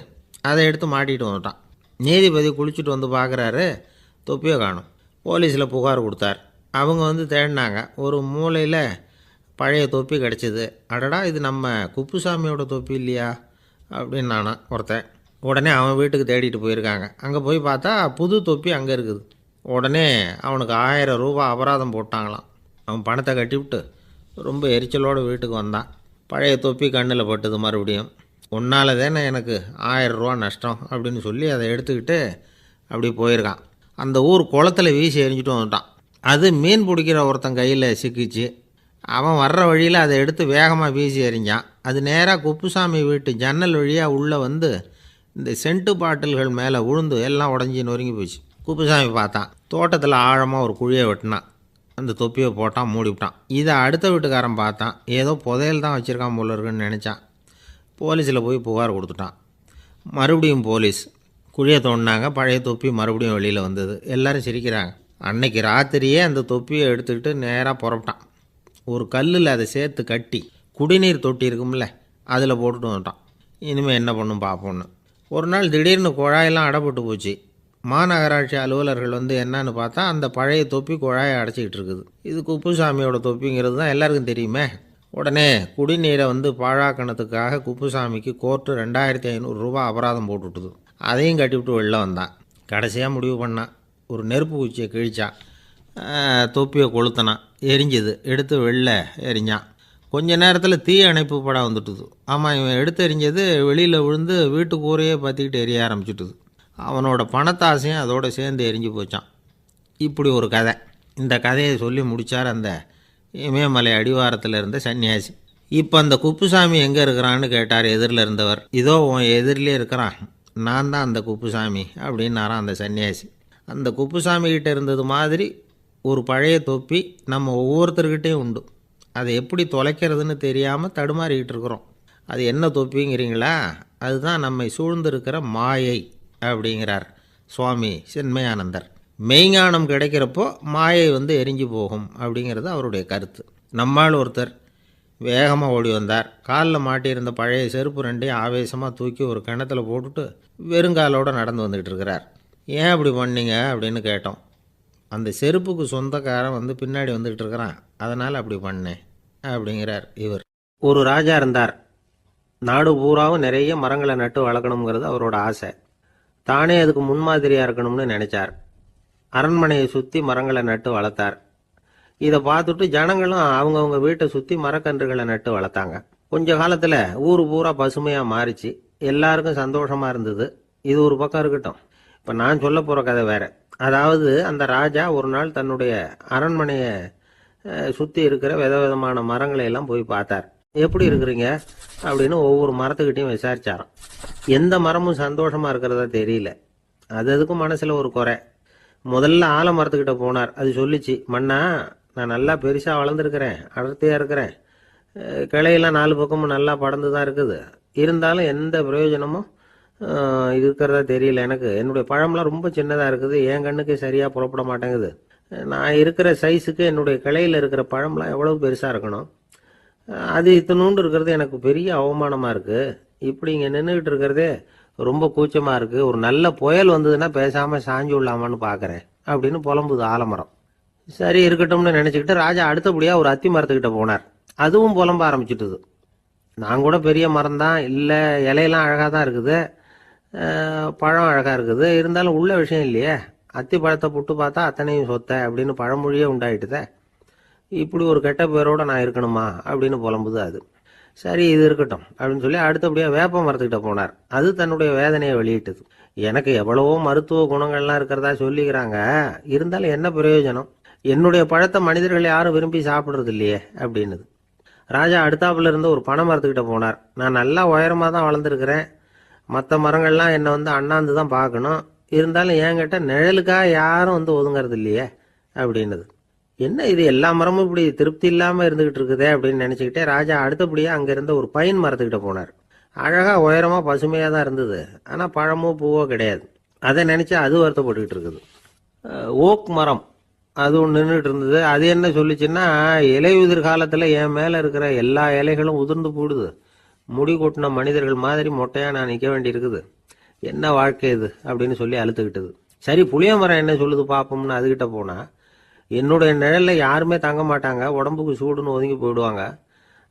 Speaker 1: அதை எடுத்து மாட்டிகிட்டு வந்துட்டான். நீதிபதி குளிச்சுட்டு வந்து பார்க்குறாரு, தொப்பியை காணும். போலீஸில் புகார் கொடுத்தார். அவங்க தேடினாங்க. ஒரு மூலையில் பழைய தொப்பி கிடச்சிது. அடடா, இது நம்ம குப்புசாமியோட தொப்பி இல்லையா அப்படின்னு நானா ஒருத்தன். உடனே அவன் வீட்டுக்கு தேடிட்டு போயிருக்காங்க. அங்கே போய் பார்த்தா புது தொப்பி அங்கே இருக்குது. உடனே அவனுக்கு 1000 ரூபா அபராதம் போட்டாங்களாம். அவன் பணத்தை கட்டிவிட்டு ரொம்ப எரிச்சலோடு வீட்டுக்கு வந்தான். பழைய தொப்பி கண்ணில் பட்டுது. மறுபடியும், உன்னால் தானே எனக்கு 1000 ரூபா நஷ்டம் அப்படின்னு சொல்லி அதை எடுத்துக்கிட்டு அப்படி போயிருக்கான். அந்த ஊர் குளத்தில் வீசி எரிஞ்சிட்டு வந்துட்டான். அது மீன் பிடிக்கிற ஒருத்தன் கையில் சிக்கிச்சு. அவன் வர்ற வழியில் அதை எடுத்து வேகமாக வீசி எறிஞ்சான். அது நேராக குப்புசாமி வீட்டு ஜன்னல் வழியாக உள்ளே இந்த சென்ட்டு பாட்டில்கள் மேலே விழுந்து எல்லாம் உடஞ்சி நொறுங்கி போச்சு. குப்புசாமி பார்த்தான். தோட்டத்தில் ஆழமாக ஒரு குழியை வெட்டினான். அந்த தொப்பியை போட்டான், மூடிவிட்டான். இதை அடுத்த வீட்டுக்காரன் பார்த்தான். ஏதோ புதையல் தான் வச்சுருக்கான் போல இருக்குன்னு நினச்சான். போலீஸில் போய் புகார் கொடுத்துட்டான். மறுபடியும் போலீஸ் குழியை தோண்டினாங்க. பழைய தொப்பி மறுபடியும் வெளியில் வந்தது. எல்லோரும் சிரிக்கிறாங்க. அன்னைக்கு ராத்திரியே அந்த தொப்பியை எடுத்துக்கிட்டு நேராக புறப்பட்டான். ஒரு கல்லில் அதை சேர்த்து கட்டி குடிநீர் தொட்டி இருக்கும்ல, அதில் போட்டுட்டு வந்துட்டான். இனிமேல் என்ன பண்ணும் பார்ப்போன்னு. ஒரு நாள் திடீர்னு குழாயெல்லாம் அடைப்பட்டு போச்சு. மாநகராட்சி அலுவலர்கள் என்னன்னு பார்த்தா அந்த பழைய தொப்பி குழாயை அடைச்சிக்கிட்டு இருக்குது. இது குப்புசாமியோட தொப்பிங்கிறது தான் எல்லாருக்கும் தெரியுமே. உடனே குடிநீரை பாழாக்கணத்துக்காக குப்புசாமிக்கு கோர்ட்டு 2500 ரூபா அபராதம் போட்டுவிட்டுது. அதையும் கட்டிவிட்டு வெளில வந்தான். கடைசியாக முடிவு பண்ணான். ஒரு நெருப்பு குச்சியை கிழிச்சான். தொப்பியை கொளுத்தினான். எரிஞ்சுது. எடுத்து வெளில எரிஞ்சான். கொஞ்ச நேரத்தில் தீ அணைப்பு படம் வந்துட்டுது. ஆமாம், இவன் எடுத்து எரிஞ்சது வெளியில் விழுந்து வீட்டு கூரையே பற்றிக்கிட்டு எரிய ஆரம்பிச்சுட்டுது. அவனோட பணத்தாசையும் அதோடு சேர்ந்து எரிஞ்சு போச்சான். இப்படி ஒரு கதை. இந்த கதையை சொல்லி முடித்தார் அந்த இமயமலை அடிவாரத்தில் இருந்த சன்னியாசி. இப்போ அந்த குப்புசாமி எங்கே இருக்கிறான்னு கேட்டார் எதிரில் இருந்தவர். இதோ உன் எதிரிலே இருக்கிறான், நான் தான் அந்த குப்புசாமி அப்படின்னாரான் அந்த சன்னியாசி. அந்த குப்புசாமி கிட்டே இருந்தது மாதிரி ஒரு பழைய தொப்பி நம்ம ஒவ்வொருத்தர்கிட்டையும் உண்டு. அதை எப்படி தொலைக்கிறதுன்னு தெரியாமல் தடுமாறிக்கிட்டு இருக்கிறோம். அது என்ன தொப்பிங்கிறீங்களா? அதுதான் நம்மை சூழ்ந்திருக்கிற மாயை அப்படிங்கிறார் சுவாமி சின்மயானந்தர். மெய்ஞானம் கிடைக்கிறப்போ மாயை எரிஞ்சு போகும் அப்படிங்கிறது அவருடைய கருத்து. நம்மால் ஒருத்தர் வேகமாக ஓடி வந்தார். காலில் மாட்டியிருந்த பழைய செருப்பு 2ஐயும் ஆவேசமாக தூக்கி ஒரு கிணத்துல போட்டுட்டு வெறுங்காலோடு நடந்து வந்துக்கிட்டு இருக்கிறார். ஏன் அப்படி பண்ணீங்க அப்படின்னு கேட்டோம். அந்த செருப்புக்கு சொந்தக்காரன் பின்னாடி வந்துக்கிட்டு இருக்கிறான், அதனால் அப்படி பண்ணேன் அப்படிங்கிறார் இவர். ஒரு ராஜா இருந்தார். நாடு பூராவும் நிறைய மரங்களை நட்டு வளர்க்கணுங்கிறது அவரோட ஆசை. தானே அதுக்கு முன்மாதிரியாக இருக்கணும்னு நினைச்சார். அரண்மனையை சுற்றி மரங்களை நட்டு வளர்த்தார். இதை பார்த்துட்டு ஜனங்களும் அவங்கவுங்க வீட்டை சுற்றி மரக்கன்றுகளை நட்டு வளர்த்தாங்க. கொஞ்ச காலத்தில் ஊர் பூரா பசுமையாக மாறிச்சு. எல்லாருக்கும் சந்தோஷமாக இருந்தது. இது ஒரு பக்கம் இருக்கட்டும். இப்போ நான் சொல்ல போகிற கதை வேறு. அதாவது அந்த ராஜா ஒரு நாள் தன்னுடைய அரண்மனையை சுற்றி இருக்கிற விதவிதமான மரங்களை எல்லாம் போய் பார்த்தார். எப்படி இருக்கிறீங்க அப்படின்னு ஒவ்வொரு மரத்துக்கிட்டையும் விசாரிச்சாராம். எந்த மரமும் சந்தோஷமாக இருக்கிறதா தெரியல. அது அதுக்கும் மனசில் ஒரு குறை. முதல்ல ஆலமரத்துக்கிட்ட போனார். அது சொல்லிச்சு, மண்ணா, நான் நல்லா பெருசாக வளர்ந்துருக்கிறேன், அடர்த்தியாக இருக்கிறேன், கிளையெல்லாம் 4 பக்கமும் நல்லா படர்ந்து தான் இருக்குது, இருந்தாலும் எந்த பிரயோஜனமும் இருக்கிறதா தெரியல எனக்கு. என்னுடைய பழம்லாம் ரொம்ப சின்னதாக இருக்குது, என் கண்ணுக்கு சரியாக புறப்பட மாட்டேங்குது. நான் இருக்கிற சைஸுக்கு என்னுடைய கிளையில் இருக்கிற பழம்லாம் எவ்வளவு பெருசாக இருக்கணும், அது இத்தினூண்டு இருக்கிறது எனக்கு பெரிய அவமானமாக இருக்குது. இப்படி இங்கே நின்றுக்கிட்டு இருக்கிறதே ரொம்ப கூச்சமாக இருக்குது. ஒரு நல்ல புயல் வந்ததுன்னா பேசாமல் சாஞ்சு விடலாமான்னு பார்க்குறேன் அப்படின்னு புலம்புது ஆலமரம். சரி இருக்கட்டும்னு நினச்சிக்கிட்டு ராஜா அடுத்தபடியாக ஒரு அத்தி மரத்துக்கிட்ட போனார். அதுவும் புலம்ப ஆரம்பிச்சிட்டுது. நான் கூட பெரிய மரம் தான், இல்லை இலையெல்லாம் அழகாக தான் இருக்குது, பழம் அழகாக இருக்குது, இருந்தாலும் உள்ள விஷயம் இல்லையே, அத்தி பழத்தை புட்டு பார்த்தா அத்தனையும் சொத்தை அப்படின்னு பழமொழியே உண்டாயிட்டுதே. இப்படி ஒரு கெட்ட பேரோட நான் இருக்கணுமா அப்படின்னு புலம்புது அது. சரி இது இருக்கட்டும் அப்படின்னு சொல்லி அடுத்தபடியாக வேப்ப மரத்துக்கிட்ட போனார். அது தன்னுடைய வேதனையை வெளியிட்டது. எனக்கு எவ்வளவோ மருத்துவ குணங்கள்லாம் இருக்கிறதா சொல்லிக்கிறாங்க, இருந்தாலும் என்ன பிரயோஜனம், என்னுடைய பழத்தை மனிதர்கள் யாரும் விரும்பி சாப்பிட்றது இல்லையே அப்படின்னுது. ராஜா அடுத்தாப்புல இருந்து ஒரு பனை மரத்துக்கிட்ட போனார். நான் நல்லா உயரமாக தான் வளர்ந்துருக்கிறேன், மற்ற மரங்கள்லாம் என்னை அண்ணாந்து தான் பார்க்கணும், இருந்தாலும் என்கிட்ட நிழலுக்காக யாரும் ஒதுங்கிறது இல்லையே அப்படின்னுது. என்ன இது எல்லா மரமும் இப்படி திருப்தி இல்லாமல் இருந்துகிட்டு இருக்குதே அப்படின்னு நினச்சிக்கிட்டே ராஜா அடுத்தபடியாக அங்கே இருந்த ஒரு பைன் மரத்துக்கிட்ட போனார். அழகாக உயரமாக பசுமையாக தான் இருந்தது, ஆனால் பழமோ பூவோ கிடையாது. அதை நினச்சா அது வருத்தப்பட்டுக்கிட்டு இருக்குது. ஓக் மரம் அது ஒன்று நின்றுட்டு இருந்தது. அது என்ன சொல்லிச்சுன்னா, இலையுதிர் காலத்தில் என் மேலே இருக்கிற எல்லா இலைகளும் உதிர்ந்து போடுது, முடி கொட்டின மனிதர்கள் மாதிரி மொட்டையாக நான் நிற்க வேண்டியிருக்குது, என்ன வாழ்க்கை இது அப்படின்னு சொல்லி அழுத்துக்கிட்டது. சரி புளிய மரம் என்ன சொல்லுது பார்ப்போம்னு அதுகிட்ட போனால், என்னுடைய நிழலில் யாருமே தங்க மாட்டாங்க, உடம்புக்கு சூடுன்னு ஒதுங்கி போயிடுவாங்க,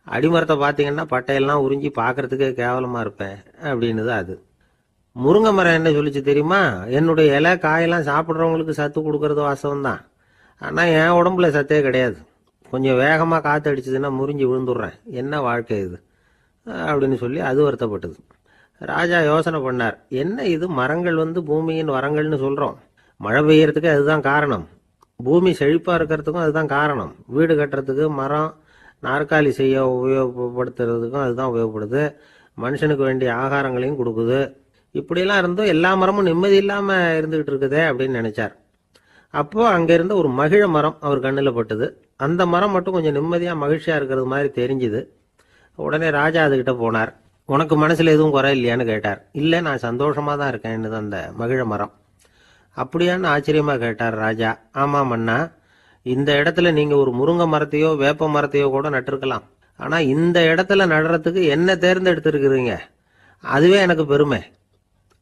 Speaker 1: அடிமரத்தை பார்த்தீங்கன்னா பட்டையெல்லாம் உறிஞ்சி பார்க்கறதுக்கே கேவலமாக இருப்பேன் அப்படின்னுது அது. முருங்கை மரம் என்ன சொல்லிச்சு தெரியுமா, என்னுடைய இலை காயெல்லாம் சாப்பிட்றவங்களுக்கு சத்து கொடுக்கறது வாசவம் தான், ஆனால் என் உடம்புல சத்தே கிடையாது, கொஞ்சம் வேகமாக காற்று அடிச்சதுன்னா முறிஞ்சி விழுந்துடுறேன், என்ன வாழ்க்கை இது அப்படின்னு சொல்லி அது வருத்தப்பட்டது. ராஜா யோசனை பண்ணார், என்ன இது மரங்கள் பூமியின் வரங்கள்னு சொல்கிறோம், மழை பெய்யறதுக்கு அதுதான் காரணம், பூமி செழிப்பாக இருக்கிறதுக்கும் அதுதான் காரணம், வீடு கட்டுறதுக்கு மரம், நாற்காலி செய்ய உபயோகப்படுத்துறதுக்கும் அதுதான் உபயோகப்படுது, மனுஷனுக்கு வேண்டிய ஆகாரங்களையும் கொடுக்குது, இப்படியெல்லாம் இருந்தும் எல்லா மரமும் நிம்மதி இல்லாமல் இருந்துகிட்டு இருக்குதே அப்படின்னு நினைச்சார். அப்போ அங்கே இருந்த ஒரு மகிழ மரம் அவர் கண்ணில் பட்டுது. அந்த மரம் மட்டும் கொஞ்சம் நிம்மதியாக மகிழ்ச்சியாக இருக்கிறது மாதிரி தெரிஞ்சுது. உடனே ராஜா அதுகிட்ட போனார். உனக்கு மனசில் எதுவும் குறை இல்லையான்னு கேட்டார். இல்லை நான் சந்தோஷமாக தான் இருக்கேன்னு அந்த மகிழ மரம். அப்படியான்னு ஆச்சரியமாக கேட்டார் ராஜா. ஆமாம் மன்னா, இந்த இடத்துல நீங்கள் ஒரு முருங்கை மரத்தையோ வேப்ப மரத்தையோ கூட நட்டிருக்கலாம், ஆனால் இந்த இடத்துல நடுறதுக்கு என்ன தேர்ந்தெடுத்திருக்கிறீங்க, அதுவே எனக்கு பெருமை,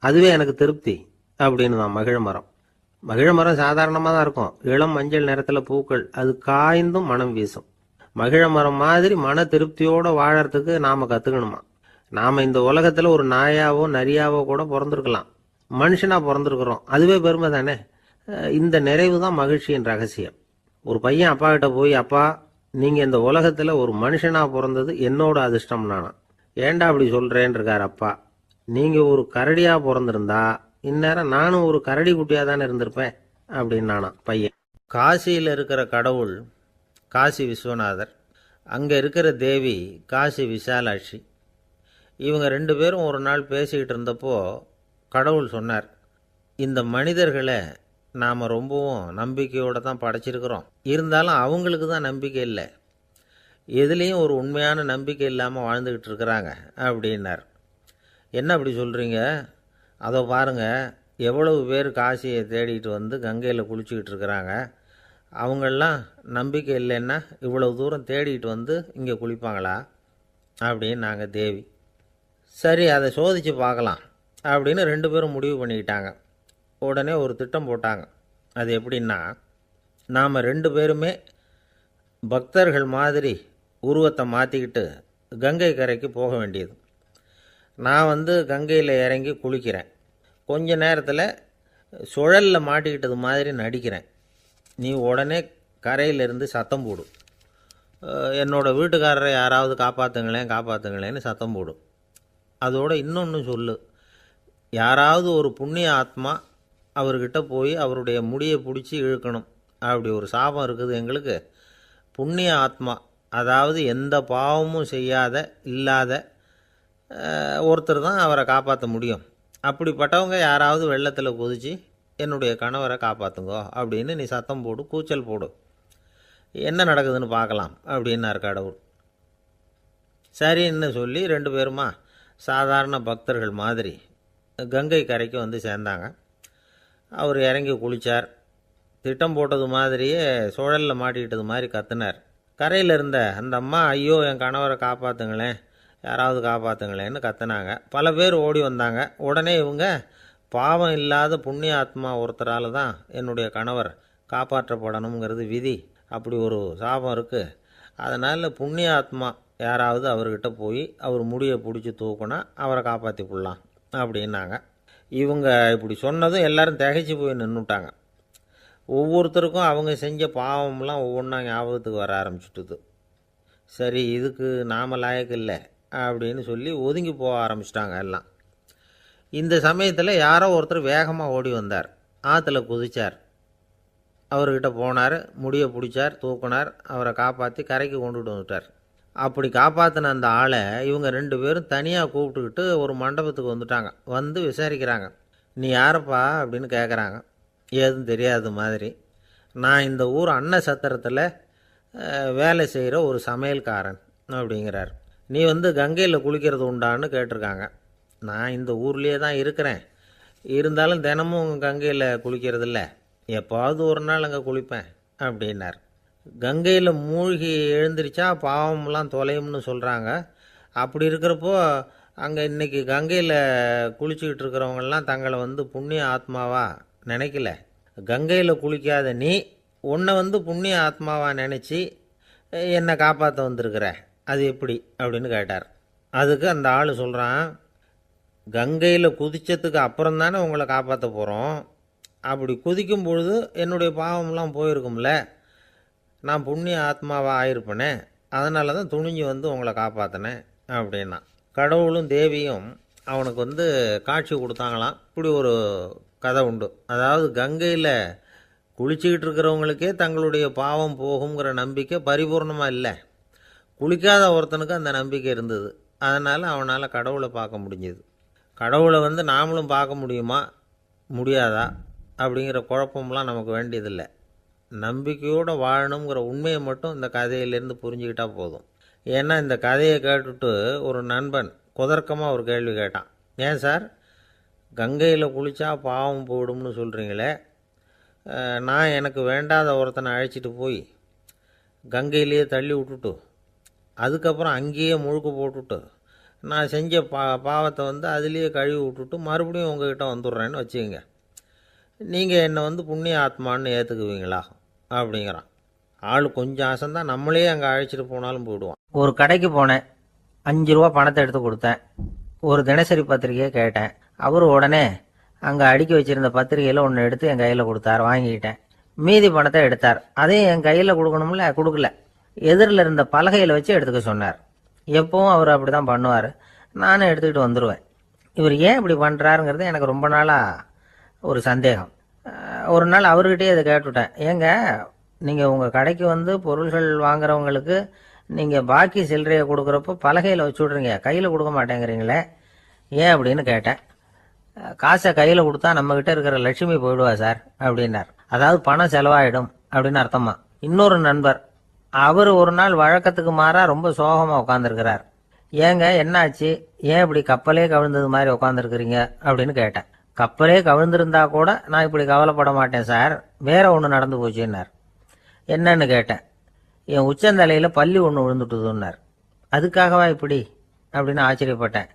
Speaker 1: அதுவே எனக்கு திருப்தி அப்படின்னு தான் மகிழ மரம். மகிழ மரம் சாதாரணமாக தான் இருக்கும், இளம் மஞ்சள் நிறத்தில் பூக்கள், அது காய்ந்தும் மனம் வீசும். மகிழ மரம் மாதிரி மன திருப்தியோடு வாழறதுக்கு நாம் கற்றுக்கணுமா. நாம் இந்த உலகத்தில் ஒரு நாயாவோ நரியாவோ கூட பிறந்திருக்கலாம், மனுஷனாக பிறந்திருக்கிறோம், அதுவே பெருமை தானே. இந்த நிறைவு தான் மகிழ்ச்சியின் ரகசியம். ஒரு பையன் அப்பா கிட்ட போய், அப்பா நீங்கள் இந்த உலகத்தில் ஒரு மனுஷனாக பிறந்தது என்னோட அதிர்ஷ்டம் நானா. ஏண்டா அப்படி சொல்கிறேன்னு இருக்கார் அப்பா. நீங்கள் ஒரு கரடியாக பிறந்திருந்தா இந்நேரம் நானும் ஒரு கரடி குட்டியாக தானே இருந்திருப்பேன் அப்படின்னு நானா பையன். காசியில் இருக்கிற கடவுள் காசி விஸ்வநாதர், அங்கே இருக்கிற தேவி காசி விசாலாட்சி. இவங்க 2 பேரும் ஒரு நாள் பேசிக்கிட்டு இருந்தப்போ கடவுள் சொன்னார், இந்த மனிதர்களை நாம் ரொம்பவும் நம்பிக்கையோடு தான் படைச்சிருக்கிறோம், இருந்தாலும் அவங்களுக்கு தான் நம்பிக்கை இல்லை, எதுலேயும் ஒரு உண்மையான நம்பிக்கை இல்லாமல் வாழ்ந்துக்கிட்டு இருக்கிறாங்க அப்படின்னார். என்ன அப்படி சொல்கிறீங்க, அதோ பாருங்கள் எவ்வளவு பேர் காசியை தேடிட்டு கங்கையில் குளிச்சுக்கிட்டு இருக்கிறாங்க, அவங்களெலாம் நம்பிக்கை இல்லைன்னா இவ்வளவு தூரம் தேடிட்டு இங்கே குளிப்பாங்களா அப்படின்னு நாங்கள் தேவி. சரி அதை சோதித்து பார்க்கலாம் அப்படின்னு 2 பேரும் முடிவு பண்ணிக்கிட்டாங்க. உடனே ஒரு திட்டம் போட்டாங்க. அது எப்படின்னா, நாம் 2 பேருமே பக்தர்கள் மாதிரி உருவத்தை மாற்றிக்கிட்டு கங்கை கரைக்கு போக வேண்டியது. நான் கங்கையில் இறங்கி குளிக்கிறேன், கொஞ்ச நேரத்தில் சுழலில் மாட்டிக்கிட்டது மாதிரி நடிக்கிறேன், நீ உடனே கரையிலிருந்து சத்தம் போடும், என்னோடய வீட்டுக்காரரை யாராவது காப்பாற்றுங்களேன்னு சத்தம் போடும். அதோடு இன்னொன்று சொல்லு, யாராவது ஒரு புண்ணிய ஆத்மா அவர்கிட்ட போய் அவருடைய முடியை பிடிச்சி இழுக்கணும், அப்படி ஒரு சாபம் இருக்குது எங்களுக்கு. புண்ணிய ஆத்மா, அதாவது எந்த பாவமும் செய்யாத இல்லாத ஒருத்தர் தான் அவரை காப்பாற்ற முடியும்,
Speaker 2: அப்படிப்பட்டவங்க யாராவது வெள்ளத்தில் குதிச்சு என்னுடைய கணவரை காப்பாற்றுங்கோ அப்படின்னு நீ சத்தம் போடு, கூச்சல் போடு, என்ன நடக்குதுன்னு பார்க்கலாம் அப்படின்னார் கடவுள். சரின்னு சொல்லி 2 பேருமா சாதாரண பக்தர்கள் மாதிரி கங்கை கரைக்கு வந்து சேர்ந்தாங்க. அவர் இறங்கி குளித்தார். திட்டம் போட்டது மாதிரியே சுழலில் மாட்டிக்கிட்டது மாதிரி கத்துனார். கரையில் இருந்த அந்த அம்மா, ஐயோ என் கணவரை காப்பாற்றுங்களேன், யாராவது காப்பாற்றுங்களேன்னு கத்துனாங்க. பல பேர் ஓடி வந்தாங்க. உடனே இவங்க, பாவம் இல்லாத புண்ணிய ஆத்மா ஒருத்தரால் தான் என்னுடைய கணவர் காப்பாற்றப்படணுங்கிறது விதி, அப்படி ஒரு சாபம் இருக்குது, அதனால் புண்ணிய ஆத்மா யாராவது அவர்கிட்ட போய் அவர் முடியை பிடிச்சி தூக்குனா அவரை காப்பாற்றிக்கொள்ளலாம் அப்படின்னாங்க. இவங்க இப்படி சொன்னதும் எல்லாரும் திகைச்சு போய் நின்றுட்டாங்க. ஒவ்வொருத்தருக்கும் அவங்க செஞ்ச பாவம்லாம் ஒவ்வொன்றா ஞாபகத்துக்கு வர ஆரம்பிச்சுட்டுது. சரி, இதுக்கு நாம லாயக்கு இல்லை அப்படின்னு சொல்லி ஒதுங்கி போக ஆரம்பிச்சிட்டாங்க எல்லாம். இந்த சமயத்தில் யாரோ ஒருத்தர் வேகமாக ஓடி வந்தார். ஆற்றுல குதிச்சார். அவர்கிட்ட போனார், முடியை பிடிச்சார், தூக்குனார், அவரை காப்பாற்றி கரைக்கு கொண்டுட்டு வந்துட்டார். அப்படி காப்பாற்றின அந்த ஆளை இவங்க 2 பேரும் தனியாக கூப்பிட்டுக்கிட்டு ஒரு மண்டபத்துக்கு வந்துட்டாங்க. வந்து விசாரிக்கிறாங்க. நீ யாரப்பா அப்படின்னு கேட்குறாங்க. ஏதும் தெரியாத மாதிரி. நான் இந்த ஊர் அன்ன சத்திரத்தில் வேலை செய்கிற ஒரு சமையல்காரன் அப்படிங்கிறார். நீ வந்து கங்கையில் குளிக்கிறது உண்டான்னு கேட்டிருக்காங்க. நான் இந்த ஊர்லேயே தான் இருக்கிறேன், இருந்தாலும் தினமும் கங்கையில் குளிக்கிறதில்ல, எப்பாவது ஒரு நாள் அங்கே குளிப்பேன் அப்படின்னார். கங்கையில் மூழ்கி எழுந்திரிச்சா பாவம்லாம் தொலையும்னு சொல்கிறாங்க. அப்படி இருக்கிறப்போ அங்கே இன்றைக்கி கங்கையில் குளிச்சுக்கிட்டு இருக்கிறவங்கெல்லாம் தங்களை வந்து புண்ணிய ஆத்மாவா நினைக்கல. கங்கையில் குளிக்காத நீ உன்னை வந்து புண்ணிய ஆத்மாவா நினச்சி என்னை காப்பாற்ற வந்திருக்கிற, அது எப்படி அப்படின்னு கேட்டார். அதுக்கு அந்த ஆள் சொல்கிறான், கங்கையில் குதித்ததுக்கு அப்புறம் தானே உங்களை காப்பாற்ற போகிறோம். அப்படி குதிக்கும் பொழுது என்னுடைய பாவம்லாம் போயிருக்கும்ல, நான் புண்ணிய ஆத்மாவாக ஆயிருப்பேனே, அதனால தான் துணிஞ்சு வந்து உங்களை காப்பாற்றினேன் அப்படின்னா. கடவுளும் தேவியும் அவனுக்கு வந்து காட்சி கொடுத்தாங்களாம். இப்படி ஒரு கதை உண்டு. அதாவது கங்கையில் குளிச்சுக்கிட்டு இருக்கிறவங்களுக்கே தங்களுடைய பாவம் போகுங்கிற நம்பிக்கை பரிபூர்ணமாக இல்லை. குளிக்காத ஒருத்தனுக்கு அந்த நம்பிக்கை இருந்தது. அதனால் அவனால் கடவுளை பார்க்க முடிஞ்சது. கடவுளை வந்து நாமளும் பார்க்க முடியுமா முடியாதா அப்படிங்கிற குழப்பம்லாம் நமக்கு வேண்டியதில்லை. நம்பிக்கையோடு வாழணுங்கிற உண்மையை மட்டும் இந்த கதையிலேருந்து புரிஞ்சுக்கிட்டால் போதும். ஏன்னா இந்த கதையை கேட்டுட்டு ஒரு நண்பன் குதர்க்கமாக ஒரு கேள்வி கேட்டான். ஏன் சார், கங்கையில் குளித்தா பாவம் போயிடும்னு சொல்கிறீங்களே, நான் எனக்கு வேண்டாத ஒருத்தனை அழைச்சிட்டு போய் கங்கையிலேயே தள்ளி விட்டுட்டு அதுக்கப்புறம் அங்கேயே முழுக்க போட்டுட்டு நான் செஞ்ச பாவத்தை வந்து அதுலேயே கழுவி விட்டுட்டு மறுபடியும் உங்ககிட்ட வந்துடுறேன்னு வச்சுக்கோங்க, நீங்கள் என்னை வந்து புண்ணிய ஆத்மான்னு ஏற்றுக்குவீங்களா அப்படிங்கிறான். ஆள் கொஞ்சம் ஆசைந்தான், நம்மளே அங்கே அழைச்சிட்டு போனாலும் போயிடுவான்.
Speaker 1: ஒரு கடைக்கு போனேன், 5 ரூபா பணத்தை எடுத்து கொடுத்தேன். ஒரு தினசரி பத்திரிகையை கேட்டேன். அவர் உடனே அங்கே அடுக்கி வச்சிருந்த பத்திரிகையில் ஒன்று எடுத்து என் கையில் கொடுத்தார். வாங்கிக்கிட்டேன். மீதி பணத்தை எடுத்தார். அதையும் என் கையில் கொடுக்கணும்ல, கொடுக்கல. எதிரில் இருந்த பலகையில் வச்சு எடுத்துக்க சொன்னார். எப்பவும் அவர் அப்படி தான் பண்ணுவார். நானும் எடுத்துக்கிட்டு வந்துடுவேன். இவர் ஏன் இப்படி பண்ணுறாருங்கிறது எனக்கு ரொம்ப நாளாக ஒரு சந்தேகம். ஒரு நாள் அவர்கிட்டயே இதை கேட்டுவிட்டேன். ஏங்க, நீங்கள் உங்கள் கடைக்கு வந்து பொருள்கள் வாங்குறவங்களுக்கு நீங்கள் பாக்கி சில்லறையை கொடுக்குறப்போ பலகையில் வச்சு விட்றீங்க, கையில் கொடுக்க மாட்டேங்கிறீங்களே, ஏன் அப்படின்னு கேட்டேன். காசை கையில் கொடுத்தா நம்மக்கிட்ட இருக்கிற லட்சுமி போயிடுவா சார் அப்படின்னார். அதாவது பணம் செலவாயிடும் அப்படின்னு அர்த்தமா. இன்னொரு நண்பர், அவர் ஒரு நாள் வழக்கத்துக்கு மாறாக ரொம்ப சோகமாக உட்காந்துருக்கிறார். ஏங்க என்னாச்சு, ஏன் இப்படி கப்பலே கவிழ்ந்தது மாதிரி உட்காந்துருக்குறீங்க அப்படின்னு கேட்டேன். கப்பலே கவிழ்ந்திருந்தா கூட நான் இப்படி கவலைப்பட மாட்டேன் சார், வேற ஒன்று நடந்து போச்சுன்னார். என்னன்னு கேட்டேன். என் உச்சந்தலையில் பல்லி ஒன்று விழுந்துட்டுதுன்னார். அதுக்காகவா இப்படி அப்படின்னு ஆச்சரியப்பட்டேன்.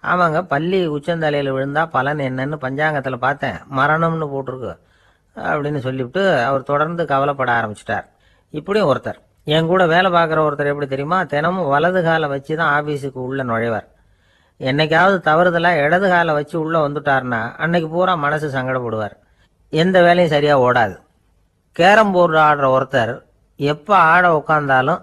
Speaker 1: ஆமாங்க, பல்லி உச்சந்தலையில் விழுந்தா பலன் என்னன்னு பஞ்சாங்கத்தில் பார்த்தேன், மரணம்னு போட்டிருக்கு அப்படின்னு சொல்லிவிட்டு அவர் தொடர்ந்து கவலைப்பட ஆரம்பிச்சிட்டார். இப்படியும் ஒருத்தர், என் கூட வேலை பார்க்குற ஒருத்தர் எப்படி தெரியுமா, தினமும் வலது காலை வச்சு தான் ஆஃபீஸுக்கு உள்ளே நுழைவார். என்னைக்காவது தவறுதலாக இடது காலை வச்சு உள்ளே வந்துட்டார்னா அன்னைக்கு பூரா மனசு சங்கடப்படுவார். எந்த வேலையும் சரியாக ஓடாது. கேரம் போர்டு ஆடுற ஒருத்தர் எப்போ ஆட உட்காந்தாலும்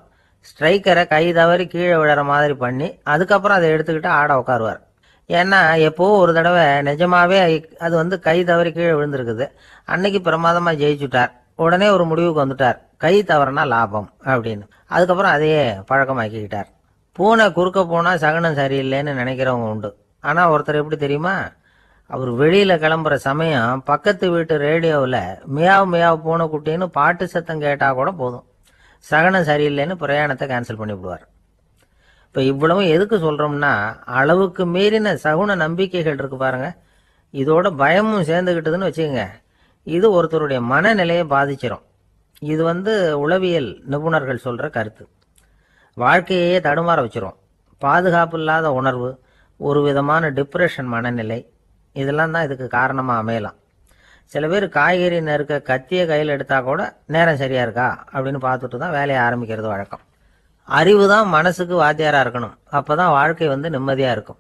Speaker 1: ஸ்ட்ரைக்கரை கை தவறி கீழே விழுற மாதிரி பண்ணி அதுக்கப்புறம் அதை எடுத்துக்கிட்டு ஆட உட்காருவார். ஏன்னா எப்போ ஒரு தடவை நிஜமாவே அது வந்து கை தவறி கீழே விழுந்திருக்குது. அன்னைக்கு பிரமாதமாக ஜெயிச்சுட்டார். உடனே ஒரு முடிவுக்கு வந்துட்டார், கை தவறுனா லாபம் அப்படின்னு. அதுக்கப்புறம் அதையே பழக்கமாக்கிக்கிட்டார். பூனை குறுக்க போனால் சகனம் சரியில்லைன்னு நினைக்கிறவங்க உண்டு. ஆனால் ஒருத்தர் எப்படி தெரியுமா, அவர் வெளியில் கிளம்புற சமயம் பக்கத்து வீட்டு ரேடியோவில் மியாவ் மியாவ் பூனைக்குட்டின்னு பாட்டு சத்தம் கேட்டால் கூட போதும், சகனம் சரியில்லைன்னு பிரயாணத்தை கேன்சல் பண்ணிவிடுவார். இப்போ இவ்வளவும் எதுக்கு சொல்கிறோம்னா, அளவுக்கு மீறின சகுன நம்பிக்கைகள் இருக்கு பாருங்க, இதோட பயமும் சேர்ந்துக்கிட்டதுன்னு வச்சுக்கோங்க, இது ஒருத்தருடைய மனநிலையை பாதிச்சிடும். இது உளவியல் நிபுணர்கள் சொல்கிற கருத்து. வாழ்க்கையே தடுமாற வச்சிரும். பாதுகாப்பு இல்லாத உணர்வு, ஒரு விதமான டிப்ரெஷன் மனநிலை, இதெல்லாம் தான் இதுக்கு காரணமாக அமையலாம். சில பேர் காய்கறி நறுக்க கத்தியை கையில் எடுத்தால் கூட நேரம் சரியாக இருக்கா அப்படின்னு பார்த்துட்டு தான் வேலையை ஆரம்பிக்கிறது வழக்கம். அறிவு தான் மனசுக்கு வாத்தியாராக இருக்கணும், அப்போ தான் வாழ்க்கை நிம்மதியாக இருக்கும்.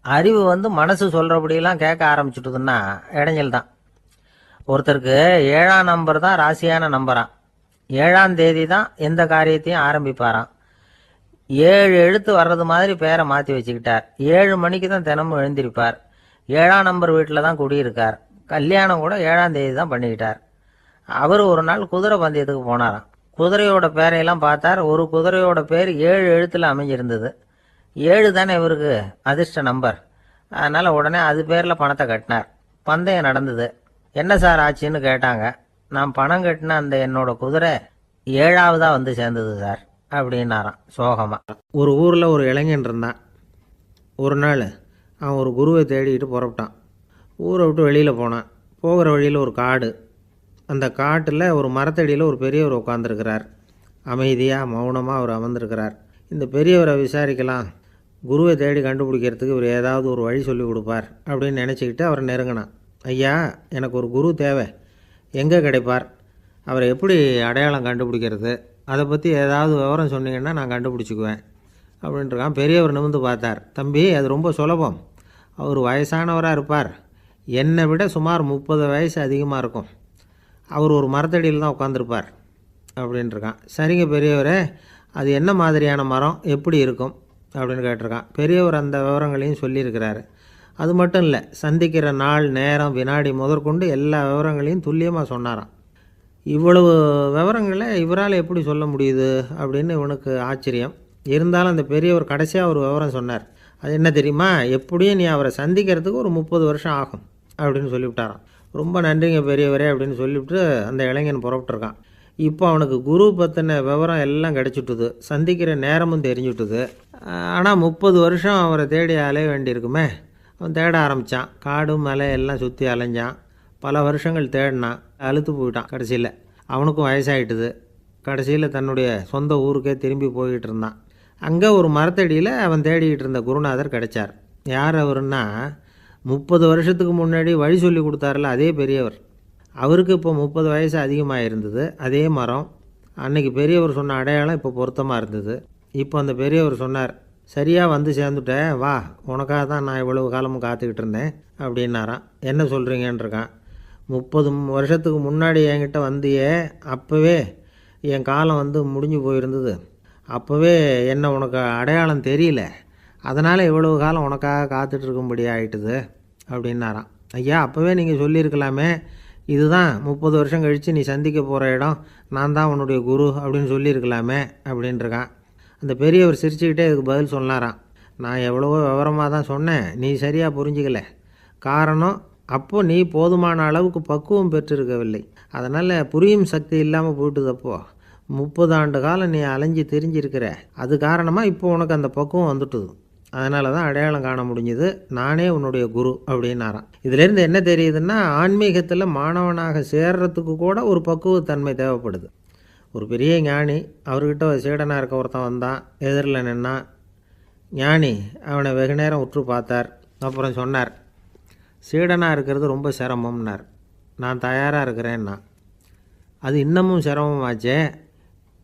Speaker 1: அறிவு மனசு சொல்கிறபடியெல்லாம் கேட்க ஆரம்பிச்சுட்டுதுன்னா இடைஞ்சல் தான். ஒருத்தருக்கு 7ஆம் நம்பர் தான் ராசியான நம்பராம். 7ஆம் தேதி தான் எந்த காரியத்தையும் ஆரம்பிப்பாராம். 7 எழுத்து வர்றது மாதிரி பேரை மாற்றி வச்சுக்கிட்டார். 7 மணிக்கு தான் தினமும் எழுந்திருப்பார். 7ஆம் நம்பர் வீட்டில் தான் குடியிருக்கார். கல்யாணம் கூட 7ஆம் தேதி தான் பண்ணிக்கிட்டார். அவர் ஒரு நாள் குதிரை பந்தயத்துக்கு போனாராம். குதிரையோட பேரையெல்லாம் பார்த்தார். ஒரு குதிரையோட பேர் 7 எழுத்தில் அமைஞ்சிருந்தது. 7 தானே இவருக்கு அதிர்ஷ்ட நம்பர். அதனால் உடனே அது பேரில் பணத்தை கட்டினார். பந்தயம் நடந்தது. என்ன சார் ஆச்சுன்னு கேட்டாங்க. நான் பணம் கட்டின அந்த என்னோட குதிரை 7ஆவதாக சேர்ந்தது சார் அப்படின்னாராம் சோகமா. ஒரு ஊரில் ஒரு இளைஞன் இருந்தான். ஒரு நாள் அவன் ஒரு குருவை தேடிக்கிட்டு புறப்பட்டான். ஊரை விட்டு வெளியில் போனான். போகிற வழியில் ஒரு காடு. அந்த காட்டில் ஒரு மரத்தடியில் ஒரு பெரியவர் உட்காந்துருக்கிறார். அமைதியாக மௌனமாக அவர் அமர்ந்திருக்கிறார். இந்த பெரியவரை விசாரிக்கலாம், குருவை தேடி கண்டுபிடிக்கிறதுக்கு இவர் ஏதாவது ஒரு வழி சொல்லி கொடுப்பார் அப்படின்னு நினச்சிக்கிட்டு அவரை நெருங்கினான். ஐயா, எனக்கு ஒரு குரு தேவை, எங்கே கிடைப்பார், அவரை எப்படி அடையாளம் கண்டுபிடிக்கிறது, அதை பற்றி ஏதாவது விவரம் சொன்னீங்கன்னா நான் கண்டுபிடிச்சிக்குவேன் அப்படின்ட்டுருக்கான். பெரியவர் நிமிர்ந்து பார்த்தார். தம்பி, அது ரொம்ப சுலபம். அவர் வயசானவராக இருப்பார். என்னை விட சுமார் 30 வயசு அதிகமாக இருக்கும். அவர் ஒரு மரத்தடியில் தான் உட்காந்துருப்பார் அப்படின்ட்டுருக்கான். சரிங்க பெரியவரே, அது என்ன மாதிரியான மரம், எப்படி இருக்கும் அப்படின்னு கேட்டிருக்கான். பெரியவர் அந்த விவரங்களையும் சொல்லியிருக்கிறாரு. அது மட்டும் இல்லை, சந்திக்கிற நாள், நேரம், வினாடி முதற்கொண்டு எல்லா விவரங்களையும் துல்லியமாக சொன்னாராம். இவ்வளவு விவரங்களை இவரால் எப்படி சொல்ல முடியுது அப்படின்னு இவனுக்கு ஆச்சரியம். இருந்தாலும் அந்த பெரியவர் கடைசியாக ஒரு விவரம் சொன்னார். அது என்ன தெரியுமா, எப்படியும் நீ அவரை சந்திக்கிறதுக்கு ஒரு 30 வருஷம் ஆகும் அப்படின்னு சொல்லிவிட்டாராம். ரொம்ப நன்றிங்க பெரியவரே அப்படின்னு சொல்லிவிட்டு அந்த இளைஞன் புறப்பட்டுருக்கான். இப்போ அவனுக்கு குரு பற்றின விவரம் எல்லாம் கிடச்சிட்டுது, சந்திக்கிற நேரமும் தெரிஞ்சுட்டுது. ஆனால் 30 வருஷம் அவரை தேடி அலைய வேண்டியிருக்குமே. அவன் தேட ஆரம்பித்தான். காடு மலை எல்லாம் சுற்றி அலைஞ்சான். பல வருஷங்கள் தேடினான். அழுத்து போயிட்டான். கடைசியில் அவனுக்கும் வயசாகிட்டுது. கடைசியில் தன்னுடைய சொந்த ஊருக்கே திரும்பி போய்கிட்டு இருந்தான். அங்கே ஒரு மரத்தடியில் அவன் தேடிக்கிட்டு இருந்த குருநாதர் கிடைச்சார். யார் அவருன்னா, 30 வருஷத்துக்கு முன்னாடி வழி சொல்லி கொடுத்தாரில்ல அதே பெரியவர். அவருக்கு இப்போ 30 வயசு அதிகமாக இருந்தது. அதே மரம். அன்னைக்கு பெரியவர் சொன்ன அடையாளம் இப்போ பொருத்தமாக இருந்தது. இப்போ அந்த பெரியவர் சொன்னார், சரியாக சேர்ந்துட்டேன், வா, உனக்காக தான் நான் இவ்வளவு காலமும் காத்துக்கிட்டு இருந்தேன் அப்படின்னாராம். என்ன சொல்கிறீங்கன்றிருக்கான். 30 வருஷத்துக்கு முன்னாடி என்கிட்ட வந்தியே, அப்போவே என் காலம் முடிஞ்சு போயிருந்தது. அப்போவே என்ன உனக்கு அடையாளம் தெரியல, அதனால் இவ்வளவு காலம் உனக்காக காத்துட்ருக்கும்படி ஆகிட்டுது அப்படின்னாராம். ஐயா, அப்போவே நீங்கள் சொல்லியிருக்கலாமே, இதுதான் 30 வருஷம் கழித்து நீ சந்திக்க போகிற இடம், நான் தான் உன்னுடைய குரு அப்படின்னு சொல்லியிருக்கலாமே அப்படின்ட்டுருக்கான். அந்த பெரியவர் சிரிச்சுக்கிட்டே இதுக்கு பதில் சொன்னாராம். நான் எவ்வளவோ விவரமாக தான் சொன்னேன், நீ சரியாக புரிஞ்சிக்கல. காரணம், அப்போது நீ போதுமான அளவுக்கு பக்குவம் பெற்றிருக்கவில்லை. அதனால் புரியும் சக்தி இல்லாமல் போயிட்டுதப்போ 30 ஆண்டு காலம் நீ அலைஞ்சி தெரிஞ்சிருக்கிற. அது காரணமாக இப்போ உனக்கு அந்த பக்குவம் வந்துட்டுது. அதனால தான் அடையாளம் காண முடிஞ்சுது. நானே உன்னுடைய குரு அப்படின்னாராம். இதிலேருந்து என்ன தெரியுதுன்னா, ஆன்மீகத்தில் மாணவனாக சேர்றதுக்கு கூட ஒரு பக்குவத்தன்மை தேவைப்படுது. ஒரு பெரிய ஞானி, அவர்கிட்ட சீடனாக இருக்க ஒருத்தன் வந்தான். எதிரில் நின்னான். ஞானி அவனை வெகு நேரம் உற்று பார்த்தார். அப்புறம் சொன்னார், சீடனாக இருக்கிறது ரொம்ப சிரமம்னார். நான் தயாராக இருக்கிறேன்னா. அது இன்னமும் சிரமமாச்சே,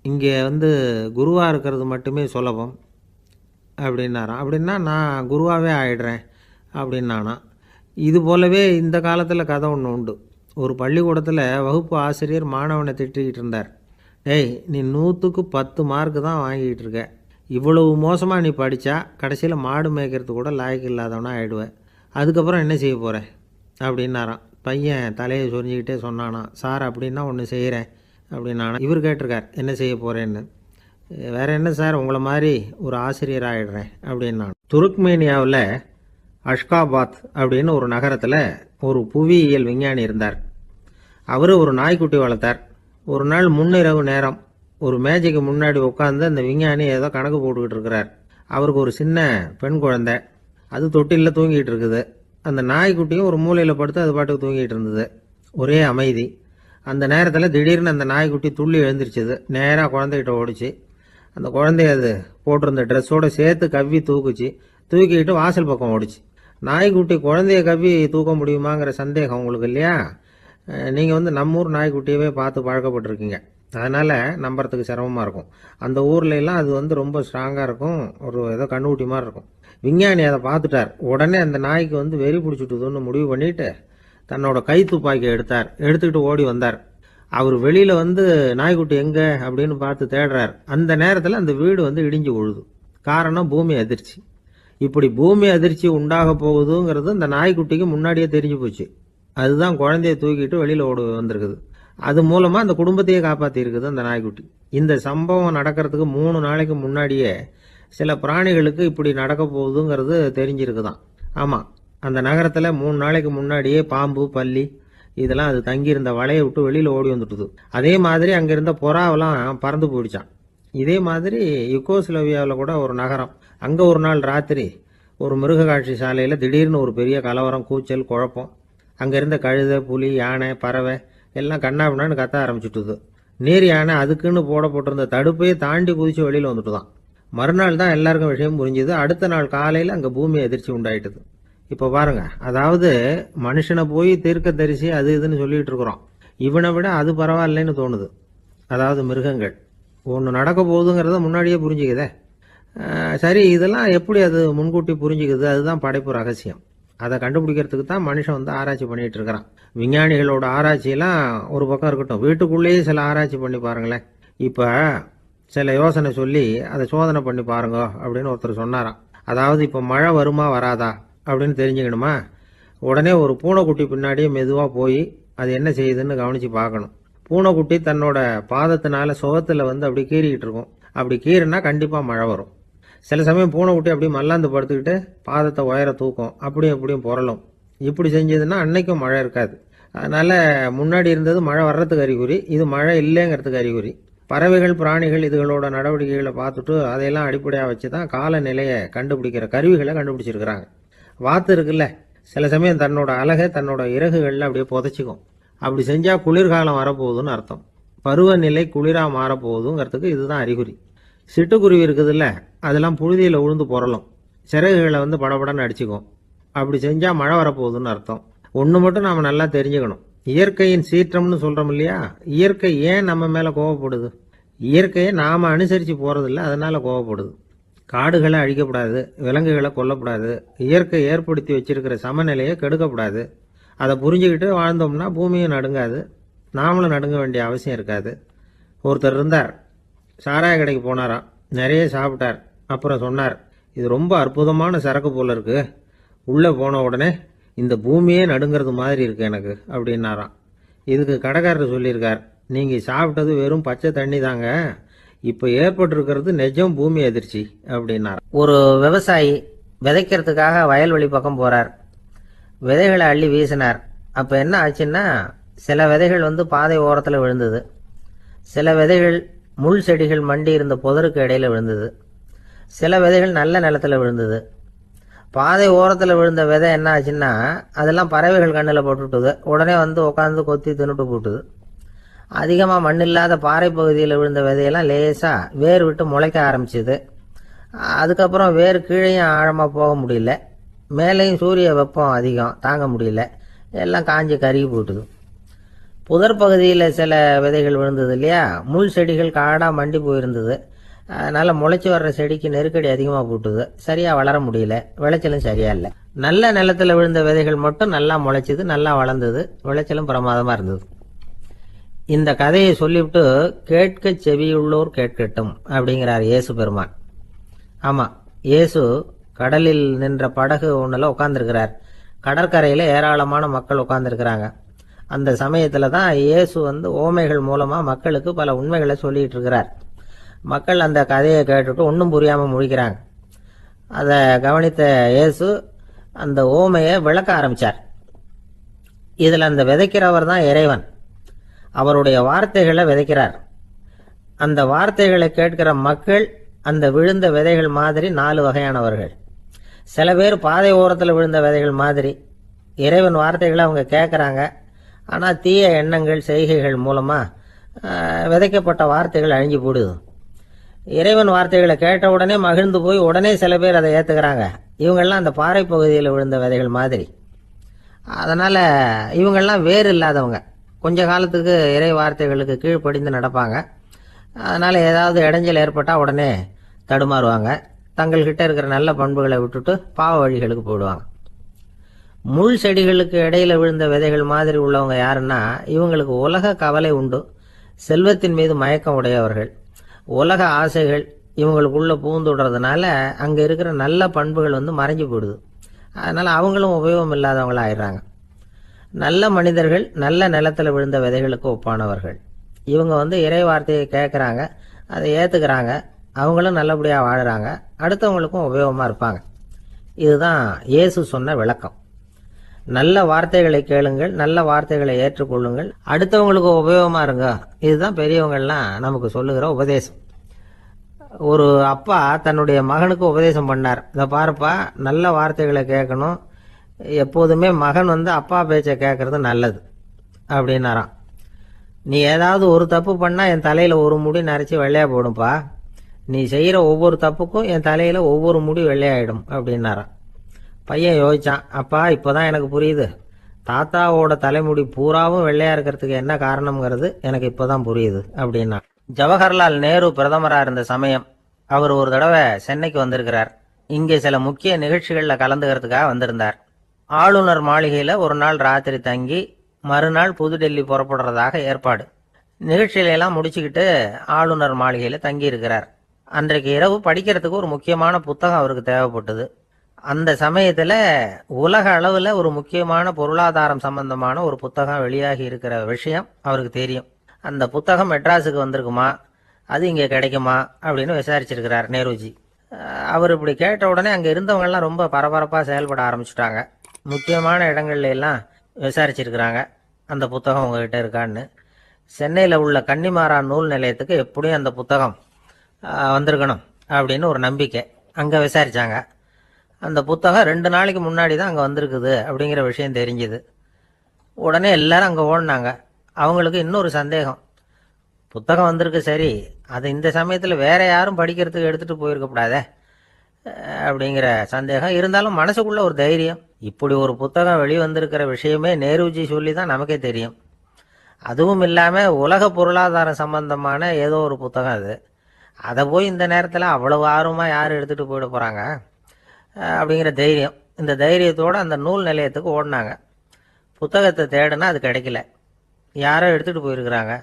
Speaker 1: இங்கே குருவாக இருக்கிறது மட்டுமே சுலபம் அப்படின்னாராம். அப்படின்னா நான் குருவாகவே ஆகிடுறேன் அப்படின்னானா. இது போலவே இந்த காலத்தில் கதை ஒன்று உண்டு. ஒரு பள்ளிக்கூடத்தில் வகுப்பு ஆசிரியர் மாணவனை திட்டிக்கிட்டு இருந்தார். டேய், நீ 100க்கு 10 மார்க்கு தான் வாங்கிக்கிட்டு இருக்க. இவ்வளவு மோசமாக நீ படித்தா கடைசியில் மாடு மேய்க்கிறது கூட லாய்க்கு இல்லாதவனா ஆகிடுவேன். அதுக்கப்புறம் என்ன செய்ய போகிறேன் அப்படின்னாராம். பையன் தலையை சொரிஞ்சிக்கிட்டே சொன்னானா, சார் அப்படின்னா ஒன்று செய்கிறேன் அப்படின்னானா. இவர் கேட்டிருக்கார், என்ன செய்ய போகிறேன்னு. வேறு என்ன சார், உங்களை மாதிரி ஒரு ஆசிரியர் ஆகிடுறேன் அப்படின்னான். துருக்மேனியாவில் அஷ்காபாத் அப்படின்னு ஒரு நகரத்தில் ஒரு புவியியல் விஞ்ஞானி இருந்தார். அவர் ஒரு நாய்க்குட்டி வளர்த்தார். ஒரு நாள் முன்னிரவு நேரம் ஒரு மேஜைக்கு முன்னாடி உட்காந்து அந்த விஞ்ஞானி ஏதோ கணக்கு போட்டுக்கிட்டு இருக்கிறார். அவருக்கு ஒரு சின்ன பெண் குழந்தை, அது தொட்டிலில் தூங்கிட்டு இருக்குது. அந்த நாய்க்குட்டியும் ஒரு மூலையில் படுத்து அது பாட்டுக்கு தூங்கிட்டு இருந்தது. ஒரே அமைதி. அந்த நேரத்தில் திடீர்னு அந்த நாய்க்குட்டி துள்ளி எழுந்திரிச்சது. நேராக குழந்தைகிட்ட ஓடிச்சு. அந்த குழந்தைய அது போட்டிருந்த ட்ரெஸ்ஸோடு சேர்த்து கவ்வி தூக்குச்சு. தூக்கிக்கிட்டு வாசல் பக்கம் ஓடிச்சு. நாய்க்குட்டி குழந்தைய கவ்வி தூக்க முடியுமாங்கிற சந்தேகம் உங்களுக்கு இல்லையா? நீங்கள் நம்ம ஊர் நாய்க்குட்டியவே பார்த்து பழக்கப்பட்டிருக்கீங்க. அதனால் நம்புறதுக்கு சிரமமாக இருக்கும். அந்த ஊர்ல எல்லாம் அது ரொம்ப ஸ்ட்ராங்காக இருக்கும். ஒரு ஏதோ கண்ணுக்குட்டி மாதிரி இருக்கும். விஞ்ஞானி அதை பார்த்துட்டார். உடனே அந்த நாய்க்கு வெறி பிடிச்சிட்டுதுன்னு முடிவு பண்ணிட்டு தன்னோட கை துப்பாக்கி எடுத்துக்கிட்டு ஓடி வந்தார். அவர் வெளியில் நாய்க்குட்டி எங்கே அப்படின்னு பார்த்து தேடுறார். அந்த நேரத்தில் அந்த வீடு இடிஞ்சு விழுது. காரணம் பூமி அதிர்ச்சி. இப்படி பூமி அதிர்ச்சி உண்டாக போகுதுங்கிறது அந்த நாய்க்குட்டிக்கு முன்னாடியே தெரிஞ்சு போச்சு. அதுதான் குழந்தைய தூக்கிட்டு வெளியில் ஓடி வந்திருக்குது. அது மூலமாக அந்த குடும்பத்தையே காப்பாற்றி இருக்குது அந்த நாய்க்குட்டி. இந்த சம்பவம் நடக்கிறதுக்கு 3 நாளைக்கு முன்னாடியே சில பிராணிகளுக்கு இப்படி நடக்க போகுதுங்கிறது தெரிஞ்சிருக்குதான். ஆமாம், அந்த நகரத்தில் 3 நாளைக்கு முன்னாடியே பாம்பு, பல்லி இதெல்லாம் அது தங்கியிருந்த வலையை விட்டு வெளியில் ஓடி வந்துட்டுது. அதே மாதிரி அங்கே இருந்த புறாவெல்லாம் பறந்து போயிடுச்சான். இதே மாதிரி யுகோஸ்லோவியாவில் கூட ஒரு நகரம், அங்கே ஒரு நாள் ராத்திரி ஒரு மிருக காட்சி சாலையில் திடீர்னு ஒரு பெரிய கலவரம், கூச்சல், குழப்பம். அங்கே இருந்த கழுதை, புலி, யானை, பறவை எல்லாம் கண்ணாபின்னான்னு கத்த ஆரம்பிச்சுட்டுது. நீர் யானை அதுக்குன்னு போடப்பட்டிருந்த தடுப்பையே தாண்டி குதிச்சு வெளியில் வந்துட்டு தான். மறுநாள் தான் எல்லாருக்கும் விஷயம் புரிஞ்சுது. அடுத்த நாள் காலையில் அங்கே பூமி அதிர்ச்சி உண்டாயிட்டுது. இப்போ பாருங்க, அதாவது மனுஷனை போய் தீர்க்க தரிசி அது இதுன்னு சொல்லிட்டு இருக்கிறோம். இவனை விட அது பரவாயில்லைன்னு தோணுது. அதாவது மிருகங்கள் ஒன்று நடக்க போகுதுங்கிறத முன்னாடியே புரிஞ்சுக்குதே. சரி, இதெல்லாம் எப்படி அது முன்கூட்டி புரிஞ்சுக்குது? அதுதான் படைப்பு ரகசியம். அதை கண்டுபிடிக்கிறதுக்கு தான் மனுஷன் ஆராய்ச்சி பண்ணிட்டு இருக்கிறான். விஞ்ஞானிகளோட ஆராய்ச்சியெல்லாம் ஒரு பக்கம் இருக்கட்டும், வீட்டுக்குள்ளேயே சில ஆராய்ச்சி பண்ணி பாருங்களேன். இப்போ சில யோசனை சொல்லி அதை சோதனை பண்ணி பாருங்க அப்படின்னு ஒருத்தர் சொன்னாராம். அதாவது இப்போ மழை வருமா வராதா அப்படின்னு தெரிஞ்சுக்கணுமா, உடனே ஒரு பூனைக்குட்டி பின்னாடியே மெதுவாக போய் அது என்ன செய்யுதுன்னு கவனித்து பார்க்கணும். பூனைக்குட்டி தன்னோட பாதத்தினால சுகத்தில் அப்படி கீறிக்கிட்டு இருக்கும். அப்படி கீறினா கண்டிப்பாக மழை வரும். சில சமயம் பூனைக்குட்டி அப்படி மல்லாந்து படுத்துக்கிட்டு பாதத்தை உயர தூக்கும், அப்படியும் புரளும். இப்படி செஞ்சதுன்னா அன்னைக்கும் மழை இருக்காது. அதனால் முன்னாடி இருந்தது மழை வர்றதுக்கு அறிகுறி, இது மழை இல்லைங்கிறதுக்கு அறிகுறி. பறவைகள், பிராணிகள் இதுகளோட நடவடிக்கைகளை பார்த்துட்டு அதையெல்லாம் அடிப்படையாக வச்சு தான் காலநிலையை கண்டுபிடிக்கிற கருவிகளை கண்டுபிடிச்சிருக்கிறாங்க. வாத்து இருக்குல்ல, சில சமயம் தன்னோட அழகை தன்னோட இறகுகளில் அப்படியே புதைச்சிக்கும். அப்படி செஞ்சால் குளிர்காலம் வரப்போகுதுன்னு அர்த்தம். பருவநிலை குளிராக மாறப்போகுதுங்கிறதுக்கு இதுதான் அறிகுறி. சிட்டுக்குருவி இருக்குதுல்ல, அதெல்லாம் புழுதியில் உழுந்து புரளும். சிறகுகளை படபடன்னு அடிச்சுக்கும். அப்படி செஞ்சால் மழை வரப்போகுதுன்னு அர்த்தம். ஒன்று மட்டும் நாம் நல்லா தெரிஞ்சுக்கணும். இயற்கையின் சீற்றம்னு சொல்கிறோம் இல்லையா, இயற்கை ஏன் நம்ம மேலே கோவப்படுது? இயற்கையை நாம் அனுசரித்து போகிறதில்ல, அதனால் கோவப்படுது. காடுகளை அழிக்கப்படாது, விலங்குகளை கொல்லக்கூடாது, இயற்கை ஏற்படுத்தி வச்சிருக்கிற சமநிலையை கெடுக்கக்கூடாது. அதை புரிஞ்சுக்கிட்டு வாழ்ந்தோம்னா பூமியும் நடுங்காது, நாமளும் நடுங்க வேண்டிய அவசியம் இருக்காது. ஒருத்தர் இருந்தார், சாராய கடைக்கு போனாராம். நிறைய சாப்பிட்டார். அப்புறம் சொன்னார், இது ரொம்ப அற்புதமான சரக்கு போல இருக்கு. உள்ளே போன உடனே இந்த பூமியே நடுங்கிறது மாதிரி இருக்கு எனக்கு அப்படின்னாராம். இதுக்கு கடைக்காரர் சொல்லியிருக்கார், நீங்கள் சாப்பிட்டது வெறும் பச்சை தண்ணி தாங்க, இப்போ ஏற்பட்டிருக்கிறது நிஜம் பூமி அதிர்ச்சி அப்படின்னாராம்.
Speaker 2: ஒரு விவசாயி விதைக்கிறதுக்காக வயல்வெளி பக்கம் போகிறார். விதைகளை அள்ளி வீசினார். அப்போ என்ன ஆச்சுன்னா, சில விதைகள் பாதை ஓரத்தில் விழுந்தது. சில விதைகள் முள் செடிகள் மண்டி இருந்த புதருக்கு இடையில விழுந்தது. சில விதைகள் நல்ல நிலத்தில் விழுந்தது. பாதை ஓரத்தில் விழுந்த விதை என்ன ஆச்சுன்னா, அதெல்லாம் பறவைகள் கண்ணில் போட்டுவிட்டுது. உடனே உட்காந்து கொத்தி தின்னுட்டு போட்டுது. அதிகமாக மண் இல்லாத பாறை பகுதியில் விழுந்த விதையெல்லாம் லேசாக வேர் விட்டு முளைக்க ஆரம்பிச்சிது. அதுக்கப்புறம் வேர் கீழேயும் ஆழமாக போக முடியல, மேலேயும் சூரிய வெப்பம் அதிகம் தாங்க முடியல, எல்லாம் காஞ்சி கருகி போட்டுது. புதர் பகுதியில் சில விதைகள் விழுந்தது இல்லையா, முள் செடிகள் காடாக மண்டி போயிருந்தது. அதனால் முளைச்சி வர்ற செடிக்கு நெருக்கடி அதிகமாக போட்டுது, சரியாக வளர முடியல, விளைச்சலும் சரியா இல்லை. நல்ல நிலத்தில் விழுந்த விதைகள் மட்டும் நல்லா முளைச்சிது, நல்லா வளர்ந்தது, விளைச்சலும் பிரமாதமாக இருந்தது. இந்த கதையை சொல்லிவிட்டு கேட்க செவியுள்ளோர் கேட்கட்டும் அப்படிங்கிறார் இயேசு பெருமான். ஆமாம், இயேசு கடலில் நின்ற படகு ஒன்றில் உட்காந்துருக்கிறார். கடற்கரையில் ஏராளமான மக்கள் உட்காந்துருக்கிறாங்க. அந்த சமயத்தில் தான் இயேசு ஓமைகள் மூலமாக மக்களுக்கு பல உண்மைகளை சொல்லிகிட்டு இருக்கிறார். மக்கள் அந்த கதையை கேட்டுட்டு ஒன்றும் புரியாமல் முழிக்கிறாங்க. அதை கவனித்த இயேசு
Speaker 1: அந்த ஓமையை விளக்க ஆரம்பித்தார். இதில் அந்த விதைக்கிறவர் தான் இறைவன். அவருடைய வார்த்தைகளை விதைக்கிறார். அந்த வார்த்தைகளை கேட்கிற மக்கள் அந்த விழுந்த விதைகள் மாதிரி 4 வகையானவர்கள். சில பேர் பாதை ஓரத்தில் விழுந்த விதைகள் மாதிரி. இறைவன் வார்த்தைகளை அவங்க கேட்குறாங்க. ஆனால் தீய எண்ணங்கள் செய்கைகள் மூலமாக விதைக்கப்பட்ட வார்த்தைகள் அழிஞ்சு போடுது. இறைவன் வார்த்தைகளை கேட்ட உடனே மகிழ்ந்து போய் உடனே சில பேர் அதை ஏற்றுக்கிறாங்க. இவங்கெல்லாம் அந்த பாறை பகுதியில் விழுந்த விதைகள் மாதிரி. அதனால் இவங்கெல்லாம் வேறு இல்லாதவங்க. கொஞ்ச காலத்துக்கு இறை வார்த்தைகளுக்கு கீழ்ப்படிந்து நடப்பாங்க. அதனால் ஏதாவது இடைஞ்சல் ஏற்பட்டால் உடனே தடுமாறுவாங்க. தங்கள்கிட்ட இருக்கிற நல்ல பண்புகளை விட்டுட்டு பாவ வழிகளுக்கு போயிடுவாங்க. முள் செடிகளுக்கு இடையில விழுந்த விதைகள் மாதிரி உள்ளவங்க யாருன்னா, இவங்களுக்கு உலக கவலை உண்டு, செல்வத்தின் மீது மயக்கம் உடையவர்கள். உலக ஆசைகள் இவங்களுக்குள்ள பூந்துடுறதுனால அங்கே இருக்கிற நல்ல பண்புகள் மறைஞ்சு போயிடுது. அதனால் அவங்களும் உபயோகம் இல்லாதவங்களா ஆயிடுறாங்க. நல்ல மனிதர்கள் நல்ல நிலத்தில் விழுந்த விதைகளுக்கு ஒப்பானவர்கள். இவங்க இறை வார்த்தையை கேட்குறாங்க, அதை ஏற்றுக்கிறாங்க, அவங்களும் நல்லபடியாக வாழுறாங்க, அடுத்தவங்களுக்கும் உபயோகமாக இருப்பாங்க. இதுதான் இயேசு சொன்ன விளக்கம். நல்ல வார்த்தைகளை கேளுங்கள், நல்ல வார்த்தைகளை ஏற்றுக்கொள்ளுங்கள், அடுத்தவங்களுக்கு உபயோகமாக இருங்க. இதுதான் பெரியவங்கள்லாம் நமக்கு சொல்லுகிற உபதேசம். ஒரு அப்பா தன்னுடைய மகனுக்கு உபதேசம் பண்ணார். இதை பாருப்பா, நல்ல வார்த்தைகளை கேட்கணும், எப்போதுமே மகன் அப்பா பேச்சை கேட்கறது நல்லது அப்படின்னாராம். நீ ஏதாவது ஒரு தப்பு பண்ணால் என் தலையில் ஒரு முடி நரைச்சி வெள்ளையா போடும்பா, நீ செய்கிற ஒவ்வொரு தப்புக்கும் என் தலையில் ஒவ்வொரு முடி வெள்ளையாயிடும் அப்படின்னாராம். பையன் யோசிச்சான், அப்பா இப்போதான் எனக்கு புரியுது, தாத்தாவோட தலைமுடி பூராவும் வெள்ளையா இருக்கிறதுக்கு என்ன காரணம்ங்கிறது எனக்கு இப்போதான் புரியுது அப்படின்னா. ஜவஹர்லால் நேரு பிரதமராக இருந்த சமயம் அவர் ஒரு தடவை சென்னைக்கு வந்திருக்கிறார். இங்கே சில முக்கிய நிகழ்ச்சிகளில் கலந்துக்கிறதுக்காக வந்திருந்தார். ஆளுநர் மாளிகையில் ஒரு நாள் ராத்திரி தங்கி மறுநாள் புதுடெல்லி புறப்படுறதாக ஏற்பாடு. நிகழ்ச்சியிலெல்லாம் முடிச்சுக்கிட்டு ஆளுநர் மாளிகையில் தங்கி இருக்கிறார். அன்றைக்கு இரவு படிக்கிறதுக்கு ஒரு முக்கியமான புத்தகம் அவருக்கு தேவைப்பட்டது. அந்த சமயத்தில் உலக அளவில் ஒரு முக்கியமான பொருளாதாரம் சம்பந்தமான ஒரு புத்தகம் வெளியாகி இருக்கிற விஷயம் அவருக்கு தெரியும். அந்த புத்தகம் மெட்ராஸுக்கு வந்திருக்குமா, அது இங்கே கிடைக்குமா அப்படின்னு விசாரிச்சிருக்கிறார் நேருஜி. அவர் இப்படி கேட்ட உடனே அங்கே இருந்தவங்கெல்லாம் ரொம்ப பரபரப்பாக செயல்பட ஆரம்பிச்சுட்டாங்க. முக்கியமான இடங்கள்ல எல்லாம் விசாரிச்சிருக்கிறாங்க, அந்த புத்தகம் உங்ககிட்ட இருக்கான்னு. சென்னையில் உள்ள கன்னிமாரா நூல் நிலையத்துக்கு எப்படியும் அந்த புத்தகம் வந்திருக்கணும் அப்படின்னு ஒரு நம்பிக்கை. அங்கே விசாரித்தாங்க. அந்த புத்தகம் 2 நாளைக்கு முன்னாடி தான் அங்கே வந்திருக்குது அப்படிங்கிற விஷயம் தெரிஞ்சுது. உடனே எல்லாரும் அங்கே ஓடினாங்க. அவங்களுக்கு இன்னொரு சந்தேகம், புத்தகம் வந்திருக்கு சரி, அது இந்த சமயத்தில் வேற யாரும் படிக்கிறதுக்கு எடுத்துகிட்டு போயிருக்கக்கூடாதே அப்படிங்கிற சந்தேகம் இருந்தாலும் மனசுக்குள்ள ஒரு தைரியம். இப்படி ஒரு புத்தகம் வெளிவந்திருக்கிற விஷயமே நேருஜி சொல்லி தான் நமக்கே தெரியும். அதுவும் இல்லாமல் உலக பொருளாதாரம் சம்பந்தமான ஏதோ ஒரு புத்தகம் அது. அதை போய் இந்த நேரத்தில் அவ்வளவு ஆர்வமாக யார் எடுத்துகிட்டு போயிட போகிறாங்க அப்படிங்கிற தைரியம். இந்த தைரியத்தோடு அந்த நூல் நிலையத்துக்கு ஓடினாங்க. புத்தகத்தை தேடினா அது கிடைக்கல, யாரோ எடுத்துகிட்டு போயிருக்கிறாங்க.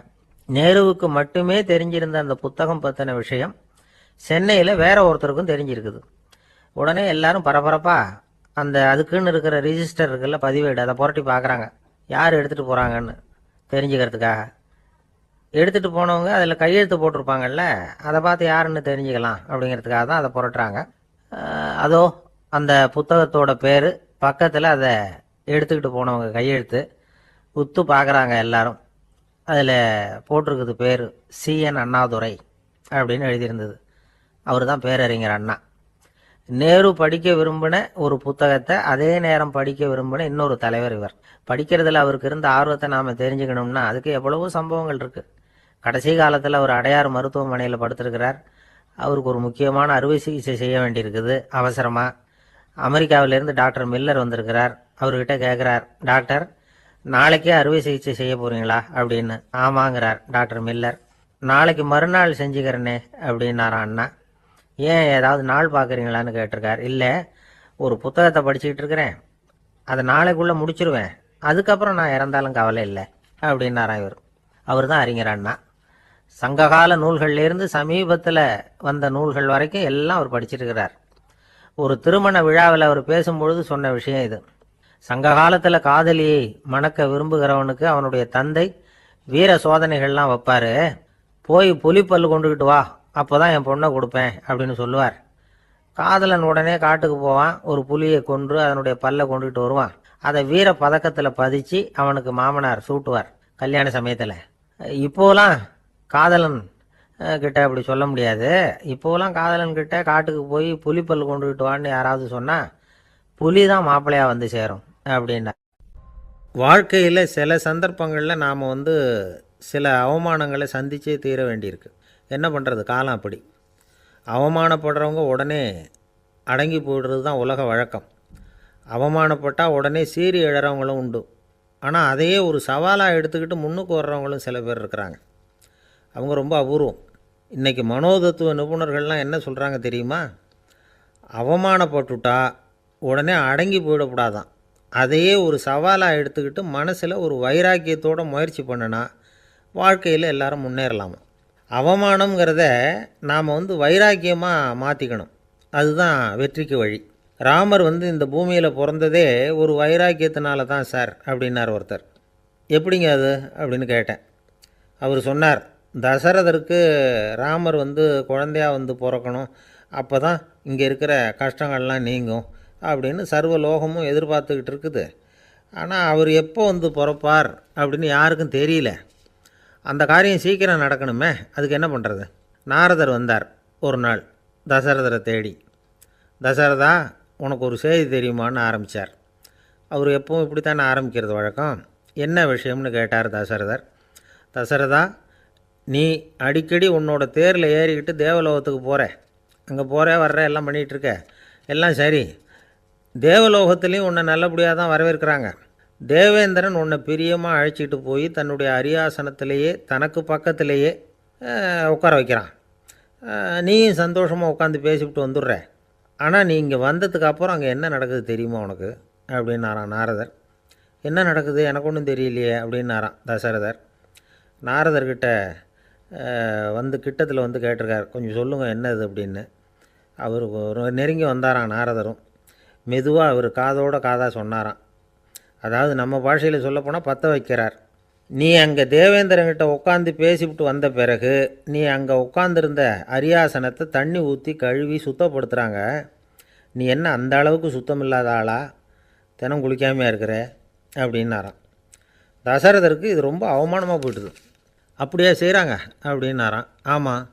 Speaker 1: நேருவுக்கு மட்டுமே தெரிஞ்சிருந்த அந்த புத்தகம் பற்றின விஷயம் சென்னையில் வேற ஒருத்தருக்கும் தெரிஞ்சிருக்குது. உடனே எல்லாரும் பரபரப்பா அந்த அதுக்குன்னு இருக்கிற ரிஜிஸ்டர் இருக்குல்ல, பதிவேடு, அதை புரட்டி பார்க்குறாங்க யார் எடுத்துகிட்டு போகிறாங்கன்னு தெரிஞ்சுக்கிறதுக்காக. எடுத்துகிட்டு போனவங்க அதில் கையெழுத்து போட்டிருப்பாங்கல்ல, அதை பார்த்து யாருன்னு தெரிஞ்சுக்கலாம் அப்படிங்கிறதுக்காக தான் அதை புரட்டுறாங்க. அதோ அந்த புத்தகத்தோட பேர் பக்கத்தில் அதை எடுத்துக்கிட்டு போனவங்க கையெழுத்து உத்து பார்க்குறாங்க எல்லாரும். அதில் போட்டிருக்குது பேர் CN அண்ணாதுரை அப்படின்னு எழுதியிருந்தது. அவர் தான் பேரறிஞர் அண்ணா. நேரு படிக்க விரும்பின ஒரு புத்தகத்தை அதே நேரம் படிக்க விரும்பின இன்னொரு தலைவர் இவர். படிக்கிறதுல அவருக்கு இருந்த ஆர்வத்தை நாம் தெரிஞ்சுக்கணும்னா அதுக்கு எவ்வளவோ சம்பவங்கள் இருக்குது. கடைசி காலத்தில் அவர் அடையார் மருத்துவமனையில் படுத்திருக்கிறார். அவருக்கு ஒரு முக்கியமான அறுவை சிகிச்சை செய்ய வேண்டியிருக்குது அவசரமாக. அமெரிக்காவிலேருந்து டாக்டர் மில்லர் வந்திருக்கிறார். அவர்கிட்ட கேட்குறார், டாக்டர் நாளைக்கே அறுவை சிகிச்சை செய்ய போகிறீங்களா அப்படின்னு. ஆமாங்கிறார் டாக்டர் மில்லர். நாளைக்கு மறுநாள் செஞ்சுக்கிறேனே அப்படின்னாரான் அண்ணா. ஏன் ஏதாவது நாள் பார்க்குறீங்களான்னு கேட்டிருக்கார். இல்லை, ஒரு புத்தகத்தை படிச்சுக்கிட்டு இருக்கிறேன், அதை நாளைக்குள்ளே முடிச்சிருவேன், அதுக்கப்புறம் நான் இறந்தாலும் கவலை இல்லை அப்படின்னாரான் இவர். அவர் தான் அறிஞர் அண்ணா. சங்ககால நூல்கள்லேருந்து சமீபத்தில் வந்த நூல்கள் வரைக்கும் எல்லாம் அவர் படிச்சிருக்கிறார். ஒரு திருமண விழாவில் அவர் பேசும்பொழுது சொன்ன விஷயம் இது. சங்க காலத்தில் காதலியை மணக்க விரும்புகிறவனுக்கு அவனுடைய தந்தை வீர சோதனைகள்லாம் வைப்பார். போய் புலிப்பல் கொண்டுக்கிட்டு வா, அப்போ தான் என் பொண்ணை கொடுப்பேன் அப்படின்னு சொல்லுவார். காதலன் உடனே காட்டுக்கு போவான், ஒரு புலியை கொன்று அதனுடைய பல்லை கொண்டுகிட்டு வருவான். அதை வீர பதக்கத்தில் பதிச்சு அவனுக்கு மாமனார் சூட்டுவார் கல்யாண சமயத்தில். இப்போலாம் காதலன் கிட்ட அப்படி சொல்ல முடியாது. இப்போலாம் காதலன் கிட்ட காட்டுக்கு போய் புலிப்பல் கொண்டுகிட்டு வான்னு யாராவது சொன்னால் புலி தான் மாப்பிள்ளையாக வந்து சேரும் அப்படின்னா.
Speaker 2: வாழ்க்கையில் சில சந்தர்ப்பங்களில் நாம் சில அவமானங்களை சந்திச்சே தீர வேண்டியிருக்கு. என்ன பண்ணுறது, காலம் அப்படி. அவமானப்படுறவங்க உடனே அடங்கி போயிடுறது தான் உலக வழக்கம். அவமானப்பட்டால் உடனே சீறி எழறவங்களும் உண்டு. ஆனால் அதையே ஒரு சவாலாக எடுத்துக்கிட்டு முன்னுக்கு வர்றவங்களும் சில பேர் இருக்கிறாங்க. அவங்க ரொம்ப அபூர்வம். இன்றைக்கி மனோதத்துவ நிபுணர்கள்லாம் என்ன சொல்கிறாங்க தெரியுமா? அவமானப்பட்டுட்டா உடனே அடங்கி போயிடக்கூடாதான். அதையே ஒரு சவாலாக எடுத்துக்கிட்டு மனசில் ஒரு வைராக்கியத்தோடு முயற்சி பண்ணினா வாழ்க்கையில் எல்லாரும் முன்னேறலாமா. அவமானங்கிறத நாம் வைராக்கியமாக மாற்றிக்கணும். அதுதான் வெற்றிக்கு வழி. ராமர் இந்த பூமியில் பிறந்ததே ஒரு வைராக்கியத்தினால தான் சார் அப்படின்னார் ஒருத்தர். எப்படிங்க அது அப்படின்னு கேட்டேன். அவர் சொன்னார், தசரதருக்கு ராமர் குழந்தையாக பிறக்கணும், அப்போ தான் இங்கே இருக்கிற கஷ்டங்கள்லாம் நீங்கும் அப்படின்னு சர்வ லோகமும் எதிர்பார்த்துக்கிட்டு இருக்குது. ஆனால் அவர் எப்போ பிறப்பார் அப்படின்னு யாருக்கும் தெரியல. அந்த காரியம் சீக்கிரம் நடக்கணுமே, அதுக்கு என்ன பண்ணுறது? நாரதர் வந்தார் ஒரு நாள் தசரதரை தேடி. தசரதா, உனக்கு ஒரு செய்தி தெரியுமான்னு ஆரம்பித்தார். அவர் எப்பவும் இப்படித்தானே ஆரம்பிக்கிறது வழக்கம். என்ன விஷயம்னு கேட்டார் தசரதர். தசரதா, நீ அடிக்கடி உன்னோட தேரில் ஏறிக்கிட்டு தேவலோகத்துக்கு போகிற, அங்கே போகிற வர்ற எல்லாம் பண்ணிகிட்ருக்க, எல்லாம் சரி. தேவலோகத்துலேயும் உன்னை நல்லபடியாக தான் வரவேற்கிறாங்க. தேவேந்திரன் உன்னை பிரியமாக அழைச்சிட்டு போய் தன்னுடைய அரியாசனத்திலேயே தனக்கு பக்கத்திலேயே உட்கார வைக்கிறான். நீயும் சந்தோஷமாக உட்காந்து பேசிவிட்டு வந்துடுற. ஆனால் நீ இங்கே வந்ததுக்கு அப்புறம் அங்கே என்ன நடக்குது தெரியுமா உனக்கு அப்படின்னாரான் நாரதர். என்ன நடக்குது எனக்கு ஒன்றும் தெரியலையே அப்படின்னாரான் தசரதர். நாரதர்கிட்ட கிட்டத்தில் கேட்டிருக்கார், கொஞ்சம் சொல்லுங்கள் என்னது அப்படின்னு. அவர் நெருங்கி வந்தாரான் நாரதரும். மெதுவாக அவர் காதோட காதாக சொன்னாராம். அதாவது நம்ம பாஷையில் சொல்லப்போனால் பற்ற வைக்கிறார். நீ அங்கே தேவேந்திரங்கிட்ட உட்காந்து பேசிவிட்டு வந்த பிறகு நீ அங்கே உட்காந்துருந்த அரியாசனத்தை தண்ணி ஊற்றி கழுவி சுத்தப்படுத்துகிறாங்க. நீ என்ன அந்த அளவுக்கு சுத்தம் இல்லாத ஆளா? தினம் குளிக்காமையாக இருக்கிற அப்படின்னாராம். தசரதருக்கு இது ரொம்ப அவமானமாக போயிட்டுது. அப்படியே செய்கிறாங்க அப்படின்னாராம். ஆமாம்,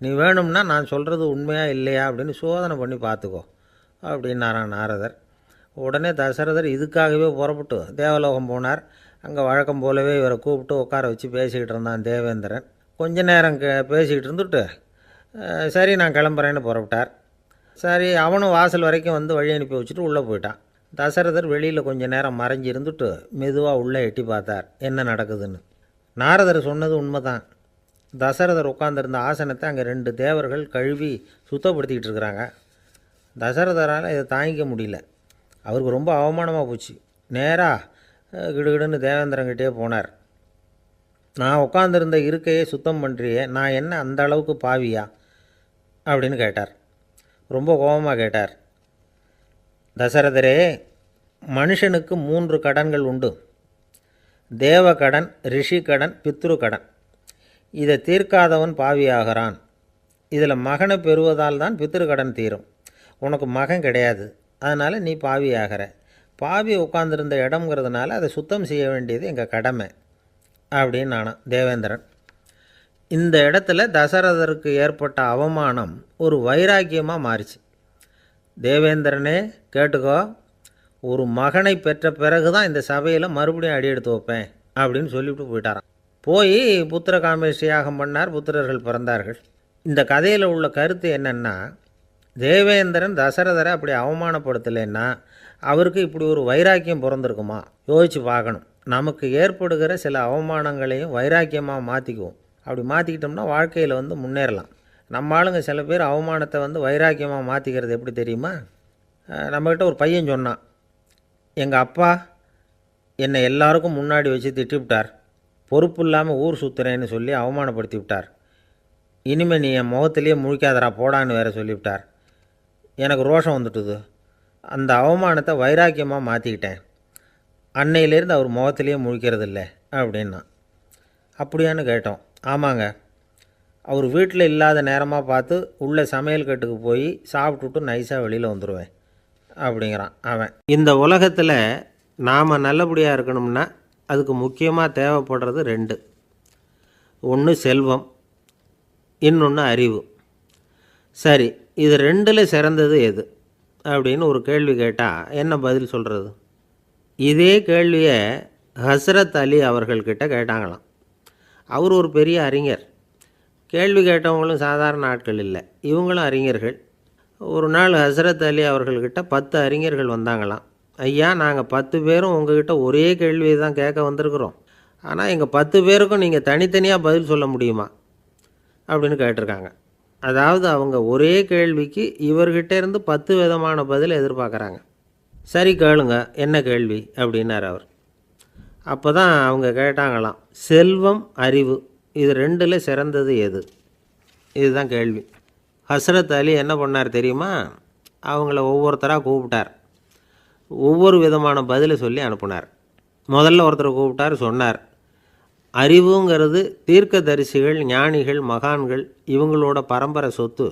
Speaker 2: நீ வேணும்னா நான் சொல்கிறது உண்மையா இல்லையா அப்படின்னு சோதனை பண்ணி பார்த்துக்கோ அப்படின்னாரான் நாரதர். உடனே தசரதர் இதுக்காகவே புறப்பட்டு தேவலோகம் போனார். அங்கே வழக்கம் போலவே இவரை கூப்பிட்டு உட்கார வச்சு பேசிக்கிட்டு இருந்தான் தேவேந்திரன். கொஞ்ச நேரம் பேசிக்கிட்டு இருந்துட்டு சரி நான் கிளம்புறேன்னு புறப்பட்டார். சரி, அவனும் வாசல் வரைக்கும் வழி அனுப்பி வச்சுட்டு உள்ளே போயிட்டான். தசரதர் வெளியில் கொஞ்சம் நேரம் மறைஞ்சி இருந்துட்டு மெதுவாக உள்ளே எட்டி பார்த்தார் என்ன நடக்குதுன்னு. நாரதர் சொன்னது உண்மைதான். தசரதர் உட்காந்துருந்த ஆசனத்தை அங்கே 2 தேவர்கள் கழுவி சுத்தப்படுத்திக்கிட்டு இருக்கிறாங்க. தசரதரால் இதை தாங்கிக்க முடியல. அவருக்கு ரொம்ப அவமானமாக போச்சு. நேராக கிடுகிடுன்னு தேவேந்திரங்கிட்டே போனார். நான் உட்காந்துருந்த இருக்கையே சுத்தம் பண்ணுறியே, நான் என்ன அந்த அளவுக்கு பாவியா அப்படின்னு கேட்டார். ரொம்ப கோபமாக கேட்டார். தசரதரே, மனுஷனுக்கு 3 கடன்கள் உண்டு. தேவகடன், ரிஷி கடன், பித்ரு கடன். இதை தீர்க்காதவன் பாவியாகிறான். இதில் மகனை பெறுவதால் தான் பித்ருக்கடன் தீரும். உனக்கு மகன் கிடையாது, அதனால் நீ பாவியாகிற. பாவி உட்காந்துருந்த இடம்ங்கிறதுனால அதை சுத்தம் செய்ய வேண்டியது எங்கள் கடமை அப்படின்னு நானும் தேவேந்திரன். இந்த இடத்துல தசரதருக்கு ஏற்பட்ட அவமானம் ஒரு வைராக்கியமாக மாறிச்சு. தேவேந்திரனே கேட்டுக்கோ, ஒரு மகனை பெற்ற பிறகு தான் இந்த சபையில் மறுபடியும் அடி எடுத்து வைப்பேன் அப்படின்னு சொல்லிவிட்டு போயிட்டாராம். போய் புத்திர காமேஷ்டி யாகம் பண்ணார். புத்திரர்கள் பிறந்தார்கள். இந்த கதையில் உள்ள கருத்து என்னென்னா, தேவேந்திரன் தசரதரை அப்படி அவமானப்படுத்தலைன்னா அவருக்கு இப்படி ஒரு வைராக்கியம் பிறந்திருக்குமா? யோசித்து பார்க்கணும். நமக்கு ஏற்படுகிற சில அவமானங்களையும் வைராக்கியமாக மாற்றிக்குவோம். அப்படி மாற்றிக்கிட்டோம்னா வாழ்க்கையில் முன்னேறலாம். நம்ம ஆளுங்க சில பேர் அவமானத்தை வைராக்கியமாக மாற்றிக்கிறது எப்படி தெரியுமா? நம்மக்கிட்ட ஒரு பையன் சொன்னான், எங்கள் அப்பா என்னை எல்லாருக்கும் முன்னாடி வச்சு திட்டிவிட்டார், பொறுப்பு இல்லாமல் ஊர் சுற்றுறேன்னு சொல்லி அவமானப்படுத்தி விட்டார். இனிமேல் நீ என் முகத்திலேயே முழிக்காதரா போடான்னு வேறு சொல்லிவிட்டார். எனக்கு ரோஷம் வந்துட்டுது. அந்த அவமானத்தை வைராக்கியமாக மாற்றிக்கிட்டேன். அன்னையிலேருந்து அவர் முகத்திலேயே முழிக்கிறது இல்லை அப்படின்னா. அப்படியான்னு கேட்டோம். ஆமாங்க, அவர் வீட்டில் இல்லாத நேரமாக பார்த்து உள்ளே சமையல் கட்டுக்கு போய் சாப்பிட்டுட்டு நைஸாக வெளியில் வந்துடுவேன் அப்படிங்கிறான் அவன். இந்த உலகத்தில் நாம் நல்லபடியாக இருக்கணும்னா அதுக்கு முக்கியமாக தேவைப்படுறது ரெண்டு. ஒன்று செல்வம், இன்னொன்று அறிவு. சரி, இது ரெண்டில் சிறந்தது எது அப்படின்னு ஒரு கேள்வி கேட்டால் என்ன பதில் சொல்கிறது? இதே கேள்வியை ஹஸ்ரத் அலி அவர்கள்கிட்ட கேட்டாங்களாம். அவர் ஒரு பெரிய அறிஞர். கேள்வி கேட்டவங்களும் சாதாரண ஆட்கள் இல்லை, இவங்களும் அறிஞர்கள். ஒரு நாள் ஹஸ்ரத் அலி அவர்கள்கிட்ட 10 அறிஞர்கள் வந்தாங்களாம். ஐயா, நாங்கள் 10 பேரும் உங்ககிட்ட ஒரே கேள்வியை தான் கேட்க வந்திருக்கிறோம், ஆனால் எங்கள் 10 பேருக்கும் நீங்கள் தனித்தனியாக பதில் சொல்ல முடியுமா அப்படின்னு கேட்டிருக்காங்க. அதாவது அவங்க ஒரே கேள்விக்கு இவர்கிட்ட இருந்து 10 விதமான பதில் எதிர்பார்க்குறாங்க. சரி கேளுங்க, என்ன கேள்வி அப்படின்னார் அவர். அப்போ தான் அவங்க கேட்டாங்களாம், செல்வம் அறிவு இது ரெண்டில் சிறந்தது எது? இதுதான் கேள்வி. ஹஸ்ரத் அலி என்ன பண்ணார் தெரியுமா? அவங்கள ஒவ்வொருத்தராக கூப்பிட்டார், ஒவ்வொரு விதமான பதிலை சொல்லி அனுப்புனார். முதல்ல ஒருத்தரை கூப்பிட்டார், சொன்னார், அறிவுங்கிறது தீர்க்கதரிசிகள், ஞானிகள், மகான்கள் இவங்களோட பரம்பரை சொத்து.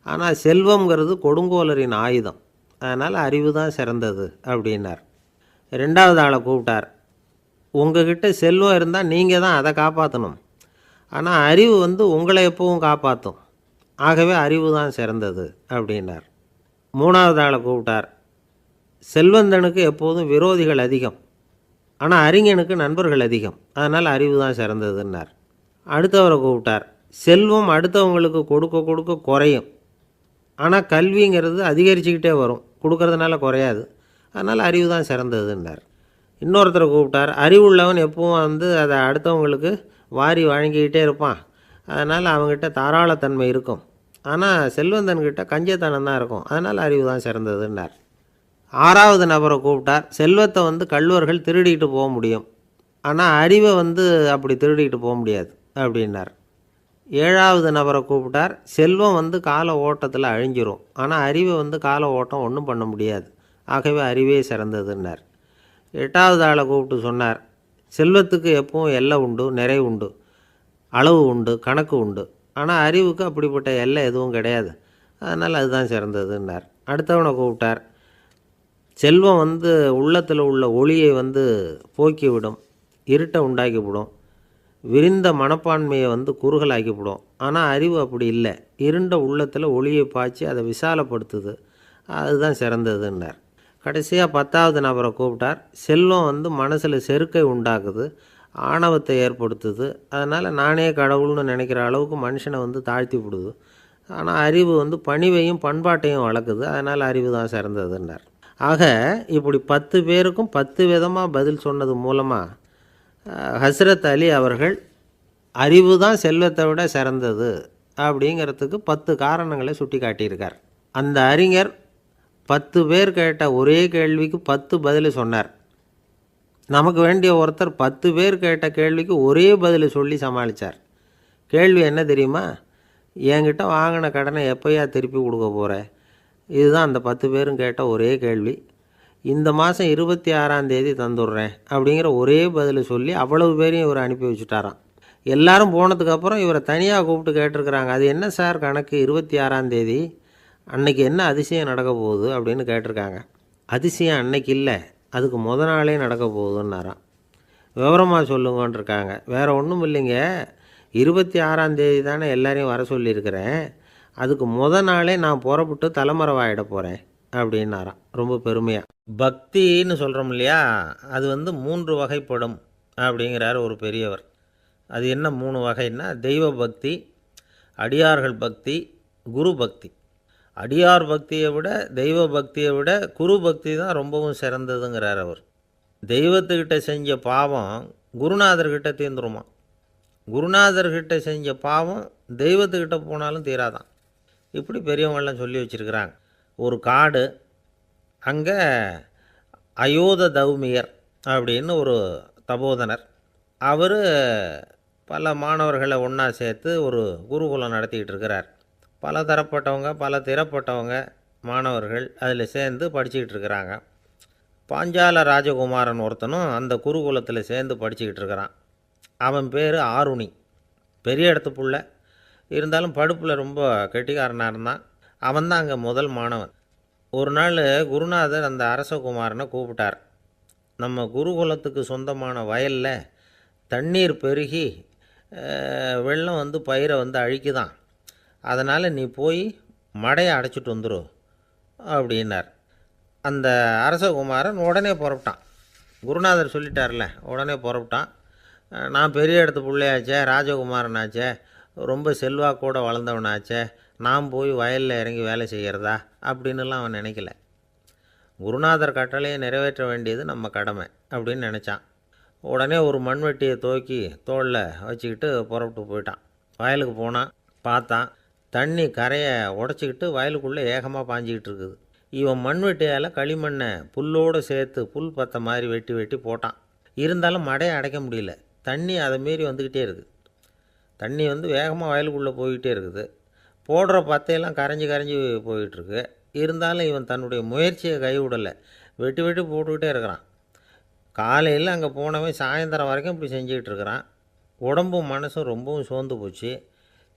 Speaker 2: ஆனால் செல்வங்கிறது கொடுங்கோலரின் ஆயுதம், அதனால் அறிவு தான் சிறந்தது அப்படின்னார். ரெண்டாவது ஆளை கூப்பிட்டார், உங்ககிட்ட செல்வம் இருந்தால் நீங்கள் தான் அதை காப்பாற்றணும், ஆனால் அறிவு உங்களை எப்பவும் காப்பாற்றும், ஆகவே அறிவு தான் சிறந்தது அப்படின்னார். மூணாவது ஆளை கூப்பிட்டார், செல்வந்தனுக்கு எப்போதும் விரோதிகள் அதிகம், ஆனால் அறிஞனுக்கு நண்பர்கள் அதிகம், அதனால் அறிவு தான் சிறந்ததுன்னார். அடுத்தவரை கூப்பிட்டார், செல்வம் அடுத்தவங்களுக்கு கொடுக்க கொடுக்க குறையும், ஆனால் கல்விங்கிறது அதிகரிச்சுக்கிட்டே வரும், கொடுக்கறதுனால குறையாது, அதனால் அறிவு தான் சிறந்ததுன்னார். இன்னொருத்தரை கூப்பிட்டார், அறிவுள்ளவன் எப்பவும் அதை அடுத்தவங்களுக்கு வாரி வழங்கிக்கிட்டே இருப்பான், அதனால் அவங்ககிட்ட தாராளத்தன்மை இருக்கும், ஆனால் செல்வந்தன்கிட்ட கஞ்சத்தனம் தான் இருக்கும், அதனால் அறிவு தான் சிறந்ததுன்னார். ஆறாவது நபரை கூப்பிட்டார், செல்வத்தை கள்வர்கள் திருடிட்டு போக முடியும், ஆனால் அறிவை அப்படி திருடிட்டு போக முடியாது அப்படின்னார். ஏழாவது நபரை கூப்பிட்டார், செல்வம் கால ஓட்டத்தில் அழிஞ்சிரும், ஆனால் அறிவை கால ஓட்டம் ஒன்றும் பண்ண முடியாது, ஆகவே அறிவே சிறந்ததுன்னார். எட்டாவது ஆளை கூப்பிட்டு சொன்னார், செல்வத்துக்கு எப்பவும் எல்லை உண்டு, நிறை உண்டு, அளவு உண்டு, கணக்கு உண்டு, ஆனால் அறிவுக்கு அப்படிப்பட்ட எல்லை எதுவும் கிடையாது, அதனால் அதுதான் சிறந்ததுன்னார். அடுத்தவனை கூப்பிட்டார், செல்வம் உள்ளத்தில் உள்ள ஒளியை போக்கிவிடும், இருட்டை உண்டாக்கிவிடும், விரிந்த மனப்பான்மையை குறுகலாக்கிவிடும், ஆனால் அறிவு அப்படி இல்லை, இருண்ட உள்ளத்தில் ஒளியை பாய்ச்சி அதை விசாலப்படுத்துது, அதுதான் சிறந்ததுன்னார். கடைசியாக 10வது நபரை கூப்பிட்டார், செல்வம் மனசில் செருக்கை உண்டாக்குது, ஆணவத்தை ஏற்படுத்துது, அதனால் நானே கடவுள்னு நினைக்கிற அளவுக்கு மனுஷனை தாழ்த்தி விடுது, ஆனால் அறிவு பணிவையும் பண்பாட்டையும் வளர்க்குது, அதனால் அறிவு தான் சிறந்ததுன்னார். ஆக இப்படி 10 பேருக்கும் 10 விதமாக பதில் சொன்னது மூலமாக ஹஸ்ரத் அலி அவர்கள் அறிவு தான் செல்வத்தை விட சிறந்தது அப்படிங்கிறதுக்கு 10 காரணங்களை சுட்டி காட்டியிருக்கார். அந்த அறிஞர் 10 பேர் கேட்ட ஒரே கேள்விக்கு 10 பதில் சொன்னார். நமக்கு வேண்டிய ஒருத்தர் 10 பேர் கேட்ட கேள்விக்கு ஒரே பதில் சொல்லி சமாளித்தார். கேள்வி என்ன தெரியுமா? என்கிட்ட வாங்கின கடனை எப்போயா திருப்பி கொடுக்க போகிற? இதுதான் அந்த 10 பேரும் கேட்ட ஒரே கேள்வி. இந்த மாதம் 26ஆம் தேதி தந்துடுறேன் அப்படிங்கிற ஒரே பதில் சொல்லி அவ்வளவு பேரையும் இவர் அனுப்பி வச்சுட்டாராம். எல்லாரும் போனதுக்கப்புறம் இவரை தனியாக கூப்பிட்டு கேட்டிருக்கிறாங்க, அது என்ன சார் கணக்கு 26ஆம் தேதி, அன்னைக்கு என்ன அதிசயம் நடக்க போகுது அப்படின்னு கேட்டிருக்காங்க. அதிசயம் அன்னைக்கு இல்லை, அதுக்கு நாளே நடக்க போகுதுன்னாராம். விவரமாக சொல்லுங்கன்றிருக்காங்க. வேறு ஒன்றும் இல்லைங்க, 26ஆம் தேதி தானே எல்லாரையும் வர சொல்லியிருக்கிறேன், அதுக்கு நாளே நான் புறப்பட்டு தலைமறைவாயிட போகிறேன் அப்படின்னாராம் ரொம்ப பெருமையாக. பக்தின்னு சொல்கிறோம் இல்லையா, அது 3 வகைப்படும் அப்படிங்கிறார் ஒரு பெரியவர். அது என்ன 3 வகைன்னா, தெய்வ பக்தி, அடியார்கள் பக்தி, குரு பக்தி. அடியார் பக்தியை விட தெய்வ பக்தியை விட குரு பக்தி தான் ரொம்பவும் சிறந்ததுங்கிறார் அவர். தெய்வத்துக்கிட்ட செஞ்ச பாவம் குருநாதர்கிட்ட தீர்ந்துருமா, குருநாதர்கிட்ட செஞ்ச பாவம் தெய்வத்துக்கிட்ட போனாலும் தீராதான். இப்படி பெரியவங்களாம் சொல்லி வச்சுருக்கிறாங்க. ஒரு காடு, அங்கே அயோத தௌமியர் அப்படின்னு ஒரு தபோதனர், அவர் பல மாணவர்களை ஒன்றா சேர்த்து ஒரு குருகுலம் நடத்திக்கிட்டு இருக்கிறார். பல தரப்பட்டவங்க பல திறப்பட்டவங்க மாணவர்கள் அதில் சேர்ந்து படிச்சுக்கிட்டு இருக்கிறாங்க. பாஞ்சால ராஜகுமாரன் ஒருத்தனும் அந்த குருகுலத்தில் சேர்ந்து படிச்சுக்கிட்டு இருக்கிறான். அவன் பேர் ஆருணி, பெரிய இடத்து புள்ள. இருந்தாலும் படிப்பில் ரொம்ப கெட்டிக்காரனாக இருந்தான். அவன் தான் அங்கே முதல் மாணவன். ஒரு நாள் குருநாதர் அந்த அரசகுமாரனை கூப்பிட்டார். நம்ம குருகுலத்துக்கு சொந்தமான வயலில் தண்ணீர் பெருகி வெள்ளம் வந்து பயிரை வந்து அழிக்குதான். அதனால் நீ போய் மடையை அடைச்சிட்டு வந்துரு அப்படின்னார். அந்த அரசகுமாரன் உடனே புறப்பட்டான். குருநாதர் சொல்லிட்டார்ல, உடனே புறப்பட்டான். நான் பெரிய இடத்து பிள்ளையாச்சே, ராஜகுமாரனாச்சே, ரொம்ப செல்வாக்கூட வளர்ந்தவனாச்சே, நான் போய் வயலில் இறங்கி வேலை செய்கிறதா அப்படின்னுலாம் அவன் நினைக்கல. குருநாதர் கட்டளையை நிறைவேற்ற வேண்டியது நம்ம கடமை அப்படின்னு நினச்சான். உடனே ஒரு மண்வெட்டியை தூக்கி தோளில் வச்சுக்கிட்டு புறப்பட்டு போயிட்டான். வயலுக்கு போனான். பார்த்தான், தண்ணி கரையை உடச்சிக்கிட்டு வயலுக்குள்ளே ஏகமாக பாஞ்சிக்கிட்டு இருக்குது. இவன் மண்வெட்டியால் களிமண்ணை புல்லோடு சேர்த்து புல் பற்ற மாதிரி வெட்டி வெட்டி போட்டான். இருந்தாலும் மடையை அடைக்க முடியல. தண்ணி அதை மீறி வந்துக்கிட்டே இருக்குது. தண்ணி வந்து வேகமாக வயலுக்குள்ளே போய்கிட்டே இருக்குது. போடுற பத்தையெல்லாம் கரைஞ்சி கரைஞ்சி போயிட்டுருக்கு. இருந்தாலும் இவன் தன்னுடைய முயற்சியை கைவிடலை. வெட்டி வெட்டி போட்டுக்கிட்டே இருக்கிறான். காலையில் அங்கே போனவன் சாயந்தரம் வரைக்கும் இப்படி செஞ்சுக்கிட்டு இருக்கிறான். உடம்பும் மனசும் ரொம்பவும் சோர்ந்து போச்சு.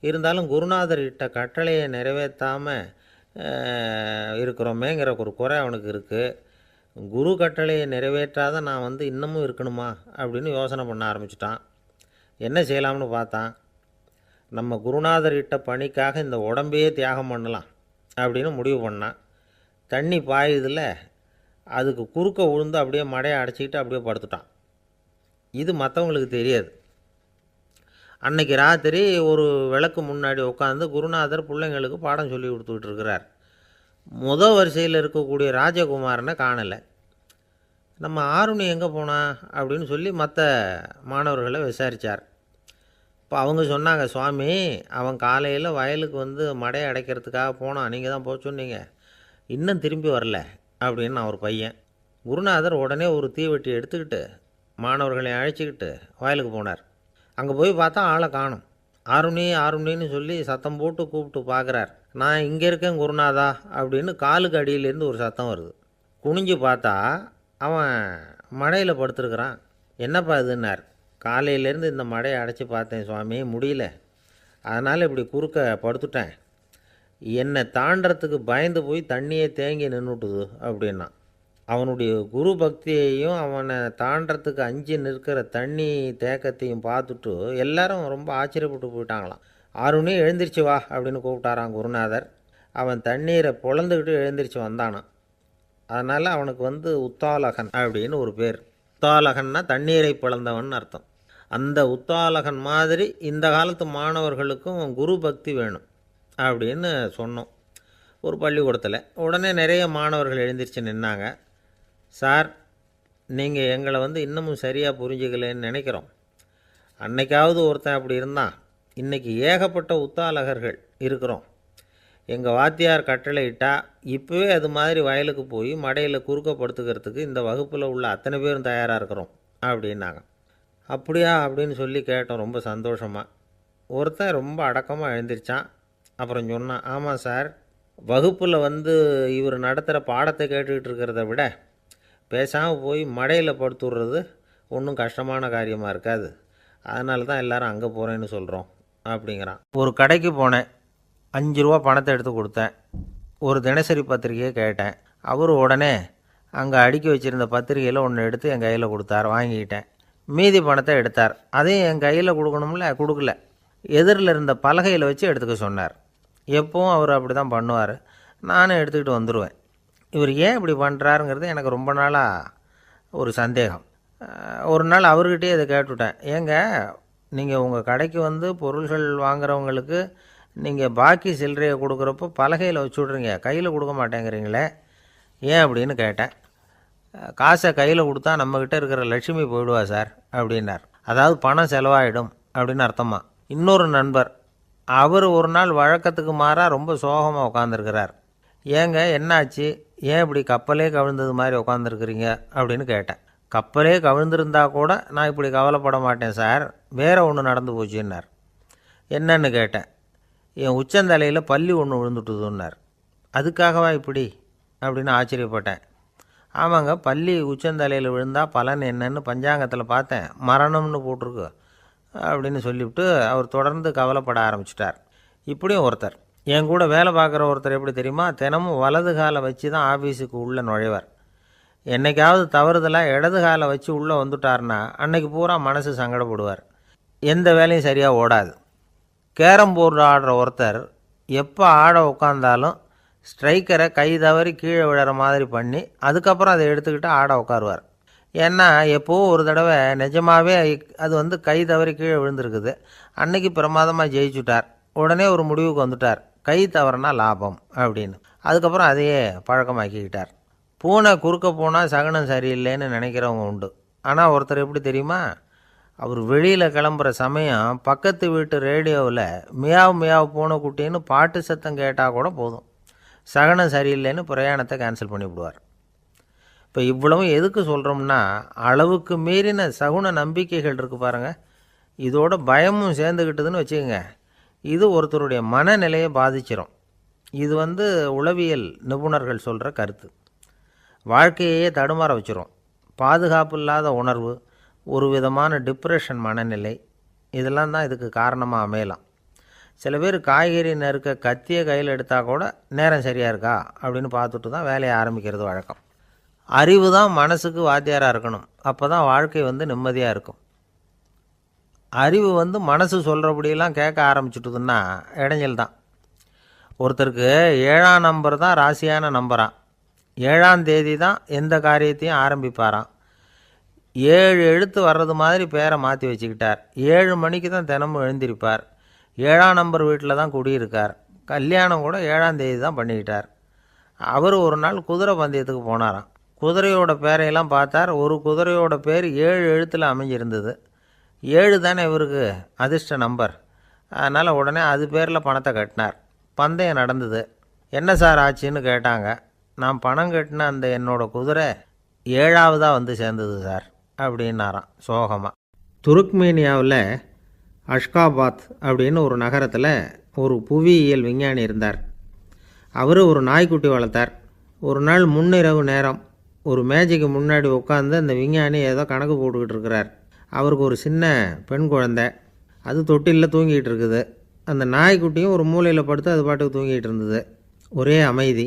Speaker 2: இருந்தாலும் குருநாதர் இட்ட கட்டளையை நிறைவேற்றாமல் இருக்கிறோமேங்கிற ஒரு குறை அவனுக்கு இருக்குது. குரு கட்டளையை நிறைவேற்றாத நான் வந்து இன்னமும் இருக்கணுமா அப்படின்னு யோசனை பண்ண ஆரம்பிச்சிட்டான். என்ன செய்யலாம்னு பார்த்தான். நம்ம குருநாதர் இட்ட பணிக்காக இந்த உடம்பையே தியாகம் பண்ணலாம் அப்படின்னு முடிவு பண்ணான். தண்ணி பாயுதில் அதுக்கு குறுக்க விழுந்து அப்படியே மடையை அடைச்சிக்கிட்டு அப்படியே படுத்துட்டான். இது மற்றவங்களுக்கு தெரியாது. அன்னைக்கு ராத்திரி ஒரு விளக்கு முன்னாடி உட்காந்து குருநாதர் பிள்ளைங்களுக்கு பாடம் சொல்லி கொடுத்துக்கிட்டு இருக்கிறார். முதல் வரிசையில் இருக்கக்கூடிய ராஜகுமாரனை காணலை. நம்ம ஆருணி எங்கே போனா அப்படின்னு சொல்லி மற்ற மாணவர்களை விசாரித்தார். இப்போ அவங்க சொன்னாங்க, சுவாமி அவன் காலையில் வயலுக்கு வந்து மடையை அடைக்கிறதுக்காக போனான், நீங்கள் தான் போக சொன்னீங்க, இன்னும் திரும்பி வரல அப்படின்னு அவர் பையன். குருநாதர் உடனே ஒரு தீவெட்டி எடுத்துக்கிட்டு மாணவர்களை அழைச்சிக்கிட்டு வயலுக்கு போனார். அங்கே போய் பார்த்தா ஆளை காணும். ஆருணி ஆருணின்னு சொல்லி சத்தம் போட்டு கூப்பிட்டு பார்க்குறார். நான் இங்கே இருக்கேன் குருநாதா அப்படின்னு காலுக்கு அடியிலேருந்து ஒரு சத்தம் வருது. குனிஞ்சு பார்த்தா அவன் மடையில் படுத்துருக்குறான். என்னப்பா இதுன்னார். காலையிலேருந்து இந்த மடையை அடைச்சி பார்த்தேன் சுவாமி, முடியல, அதனால் இப்படி குறுக்க படுத்துட்டேன். என்னை தாண்டறதுக்கு பயந்து போய் தண்ணியே தேங்கி நின்றுட்டுது அப்படின்னா. அவனுடைய குரு பக்தியையும் அவனை தாண்டறதுக்கு அஞ்சு நிற்கிற தண்ணி தேக்கத்தையும் பார்த்துட்டு எல்லாரும் ரொம்ப ஆச்சரியப்பட்டு போயிட்டாங்களாம். ஆருணி எழுந்திரிச்சு வா அப்படின்னு கூப்பிட்டாரான் குருநாதர். அவன் தண்ணீரை பொழந்துக்கிட்டு எழுந்திரிச்சு வந்தானான். அதனால் அவனுக்கு வந்து உத்தாலகன் அப்படின்னு ஒரு பேர். உத்தாலகன்னா தண்ணீரை பிளந்தவன் அர்த்தம். அந்த உத்தாலகன் மாதிரி இந்த காலத்து மாணவர்களுக்கும் குரு பக்தி வேணும் அப்படின்னு சொன்னோம் ஒரு பள்ளிக்கூடத்தில். உடனே நிறைய மாணவர்கள் எழுந்திரிச்சு நின்னாங்க. சார், நீங்கள் எங்களை வந்து இன்னமும் சரியாக புரிஞ்சுக்கலன்னு நினைக்கிறோம். அன்னைக்காவது ஒருத்தன் அப்படி இருந்தான், இன்றைக்கி ஏகப்பட்ட உத்தாலகர்கள் இருக்கிறோம். எங்கள் வாத்தியார் கட்டளை இட்டால் இப்போவே அது மாதிரி வயலுக்கு போய் மடையில் குறுக்கப்படுத்துக்கிறதுக்கு இந்த வகுப்பில் உள்ள அத்தனை பேரும் தயாராக இருக்கிறோம் அப்படின்னாங்க. அப்படியா அப்படின்னு சொல்லி கேட்டோம் ரொம்ப சந்தோஷமாக. ஒருத்தன் ரொம்ப அடக்கமாக எழுந்திரிச்சான். அப்புறம் சொன்னான், ஆமாம் சார், வகுப்பில் வந்து இவர் நடத்துகிற பாடத்தை கேட்டுக்கிட்டு இருக்கிறத விட பேசாமல் போய் மடையில் படுத்துடுறது ஒன்றும் கஷ்டமான காரியமாக இருக்காது, அதனால தான் எல்லோரும் அங்கே போகிறேன்னு சொல்கிறோம் அப்படிங்கிறான். ஒரு கடைக்கு போனேன், 5 ரூபா பணத்தை எடுத்து கொடுத்தேன். ஒரு தினசரி பத்திரிக்கையை கேட்டேன். அவர் உடனே அங்கே அடுக்கி வச்சுருந்த பத்திரிக்கையில் ஒன்று எடுத்து என் கையில் கொடுத்தார், வாங்கிக்கிட்டேன். மீதி பணத்தை எடுத்தார், அதையும் என் கையில் கொடுக்கணும்ல, கொடுக்கல. எதிரில் இருந்த பலகையில் வச்சு எடுத்துக்க சொன்னார். எப்பவும் அவர் அப்படி தான் பண்ணுவார். நானும் எடுத்துக்கிட்டு வந்துடுவேன். இவர் ஏன் இப்படி பண்ணுறாருங்கிறது எனக்கு ரொம்ப நாளாக ஒரு சந்தேகம். ஒரு நாள் அவர்கிட்டே இதை கேட்டுவிட்டேன். ஏங்க, நீங்கள் உங்கள் கடைக்கு வந்து பொருள்கள் வாங்குறவங்களுக்கு நீங்கள் பாக்கி சில்லறையை கொடுக்குறப்போ பலகையில் வச்சு விட்றீங்க, கையில் கொடுக்க மாட்டேங்கிறீங்களே, ஏன் அப்படின்னு கேட்டேன். காசை கையில் கொடுத்தா நம்மக்கிட்ட இருக்கிற லட்சுமி போயிடுவா சார் அப்படின்னார். அதாவது பணம் செலவாயிடும் அப்படின்னு அர்த்தமா. இன்னொரு நண்பர், அவர் ஒரு நாள் வழக்கத்துக்கு மாறாக ரொம்ப சோகமாக உட்காந்துருக்கிறார். ஏங்க என்னாச்சு, ஏன் இப்படி கப்பலே கவிழ்ந்தது மாதிரி உட்காந்துருக்குறீங்க அப்படின்னு கேட்டேன். கப்பலே கவிழ்ந்திருந்தா கூட நான் இப்படி கவலைப்பட மாட்டேன் சார், வேறு ஒன்று நடந்து போச்சுன்னார். என்னன்னு கேட்டேன். என் உச்சந்தலையில் பல்லி ஒன்று விழுந்துட்டுதுன்னார். அதுக்காகவா இப்படி அப்படின்னு ஆச்சரியப்பட்டேன். ஆமாங்க, பல்லி உச்சந்தலையில் விழுந்தால் பலன் என்னன்னு பஞ்சாங்கத்தில் பார்த்தேன், மரணம்னு போட்டிருக்கு அப்படின்னு சொல்லிவிட்டு அவர் தொடர்ந்து கவலைப்பட ஆரம்பிச்சிட்டார். இப்படியும் ஒருத்தர். என் கூட வேலை பார்க்குற ஒருத்தர் எப்படி தெரியுமா, தினமும் வலது காலை வச்சு தான் ஆஃபீஸுக்கு உள்ளே நுழைவார். என்னைக்காவது தவறுதலாக இடது காலை வச்சு உள்ளே வந்துட்டார்னா அன்னைக்கு பூரா மனசு சங்கடப்படுவார். எந்த வேலையும் சரியாக ஓடாது. கேரம் போர்டு ஆடுற ஒருத்தர் எப்போ ஆட உட்காந்தாலும் ஸ்ட்ரைக்கரை கை தவறி கீழே விழுற மாதிரி பண்ணி அதுக்கப்புறம் அதை எடுத்துக்கிட்டு ஆட உட்காருவார். ஏன்னா எப்போவும் ஒரு தடவை நிஜமாகவே அது கை தவறி கீழே விழுந்திருக்குது. அன்னைக்கு பிரமாதமாக ஜெயிச்சுட்டார். உடனே ஒரு முடிவுக்கு வந்துட்டார், கை தவறுனா லாபம் அப்படின்னு. அதுக்கப்புறம் அதையே பழக்கமாக்கிக்கிட்டார். பூனை குறுக்க போனால் சகனம் சரியில்லைன்னு நினைக்கிறவங்க உண்டு. ஆனால் ஒருத்தர் எப்படி தெரியுமா, அவர் வெளியில் கிளம்புற சமயம் பக்கத்து வீட்டு ரேடியோவில் மியாவ் மியாவ் பூனைக்குட்டின்னு பாட்டு சத்தம் கேட்டால் கூட போதும், சகனம் சரியில்லைன்னு பிரயாணத்தை கேன்சல் பண்ணிவிடுவார். இப்போ இவ்வளவும் எதுக்கு சொல்கிறோம்னா, அளவுக்கு மீறின சகுன நம்பிக்கைகள் இருக்குது பாருங்கள், இதோட பயமும் சேர்ந்துக்கிட்டதுன்னு வச்சுக்கோங்க, இது ஒருத்தருடைய மனநிலையை பாதிச்சிடும். இது உளவியல் நிபுணர்கள் சொல்கிற கருத்து. வாழ்க்கையே தடுமாற வச்சிரும். பாதுகாப்பு இல்லாத உணர்வு, ஒரு விதமான டிப்ரெஷன் மனநிலை, இதெல்லாம் தான் இதுக்கு காரணமாக அமையலாம். சில பேர் காய்கறி நறுக்க கத்தியை கையில் எடுத்தால் கூட நேரம் சரியாக இருக்கா அப்படின்னு பார்த்துட்டு தான் வேலையை ஆரம்பிக்கிறது வழக்கம். அறிவு தான் மனசுக்கு வாத்தியாராக இருக்கணும். அப்போ தான் வாழ்க்கை நிம்மதியாக இருக்கும். அறிவு மனசு சொல்கிறபடியெல்லாம் கேட்க ஆரம்பிச்சுட்டுதுன்னா இடைஞ்சல் தான். ஒருத்தருக்கு 7ஆம் நம்பர் தான் ராசியான நம்பரான். 7ஆம் தேதி தான் எந்த காரியத்தையும் ஆரம்பிப்பாராம். 7 எழுத்து வர்றது மாதிரி பேரை மாற்றி வச்சுக்கிட்டார். 7 மணிக்கு தான் தினமும் எழுந்திருப்பார். 7ஆம் நம்பர் வீட்டில் தான் குடியிருக்கார். கல்யாணம் கூட 7ஆம் தேதி தான் பண்ணிக்கிட்டார். அவர் ஒரு நாள் குதிரை பந்தயத்துக்கு போனாராம். குதிரையோட பேரையெல்லாம் பார்த்தார். ஒரு குதிரையோட பேர் 7 எழுத்தில் அமைஞ்சிருந்தது. 7 தானே இவருக்கு அதிர்ஷ்ட நம்பர். அதனால் உடனே அது பேரில் பணத்தை கட்டினார். பந்தயம் நடந்தது. என்ன சார் ஆச்சுன்னு கேட்டாங்க. நான் பணம் கட்டின அந்த என்னோட குதிரை 7ஆவதாக சேர்ந்தது சார் அப்படின்னாராம் சோகமாக. துருக்மேனியாவில் அஷ்காபாத் அப்படின்னு ஒரு நகரத்தில் ஒரு புவியியல் விஞ்ஞானி இருந்தார். அவர் ஒரு நாய்க்குட்டி வளர்த்தார். ஒரு நாள் முன்னிரவு நேரம் ஒரு மேஜைக்கு முன்னாடி உட்காந்து அந்த விஞ்ஞானி ஏதோ கணக்கு போட்டுக்கிட்டு இருக்கிறார். அவருக்கு ஒரு சின்ன பெண் குழந்தை, அது தொட்டிலில் தூங்கிட்டு இருக்குது. அந்த நாய்க்குட்டியும் ஒரு மூலையில் படுத்து அது பாட்டுக்கு தூங்கிட்டு இருந்தது. ஒரே அமைதி.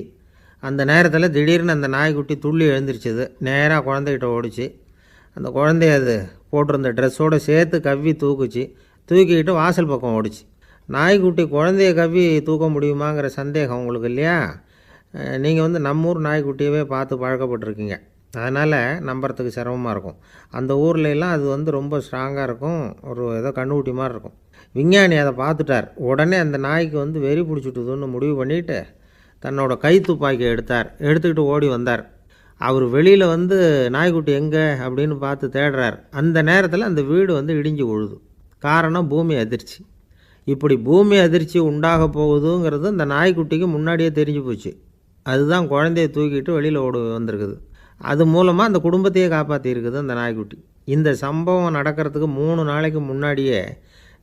Speaker 2: அந்த நேரத்தில் திடீர்னு அந்த நாய்க்குட்டி துள்ளி எழுந்திரிச்சிது. நேராக குழந்தைகிட்ட ஓடிச்சு. அந்த குழந்தைய அது போட்டிருந்த ட்ரெஸ்ஸோடு சேர்த்து கவ்வி தூக்குச்சு. தூக்கிக்கிட்டு வாசல் பக்கம் ஓடிச்சு. நாய்க்குட்டி குழந்தைய கவ்வி தூக்க முடியுமாங்கிற சந்தேகம் உங்களுக்கு இல்லையா? நீங்கள் நம்ம ஊர் நாய்க்குட்டியவே பார்த்து பழக்கப்பட்டிருக்கீங்க. அதனால் நம்புறதுக்கு சிரமமாக இருக்கும். அந்த ஊர்லெலாம் அது ரொம்ப ஸ்ட்ராங்காக இருக்கும். ஒரு ஏதோ கண்ணுக்குட்டி மாதிரி இருக்கும். விஞ்ஞானி அதை பார்த்துட்டார். உடனே அந்த நாய்க்கு வெறி பிடிச்சிட்டுதுன்னு முடிவு பண்ணிவிட்டு தன்னோட கை துப்பாக்கியை எடுத்துக்கிட்டு ஓடி வந்தார். அவர் வெளியில் நாய்க்குட்டி எங்கே அப்படின்னு பார்த்து தேடுறார். அந்த நேரத்தில் அந்த வீடு இடிஞ்சு விழுது. காரணம் பூமி அதிர்ச்சி. இப்படி பூமி அதிர்ச்சி உண்டாக போகுதுங்கிறது அந்த நாய்க்குட்டிக்கு முன்னாடியே தெரிஞ்சு போச்சு. அதுதான் குழந்தைய தூக்கிட்டு வெளியில் ஓடி வந்திருக்குது. அது மூலமாக அந்த குடும்பத்தையே காப்பாற்றியிருக்குது அந்த நாய்க்குட்டி. இந்த சம்பவம் நடக்கிறதுக்கு 3 நாளைக்கு முன்னாடியே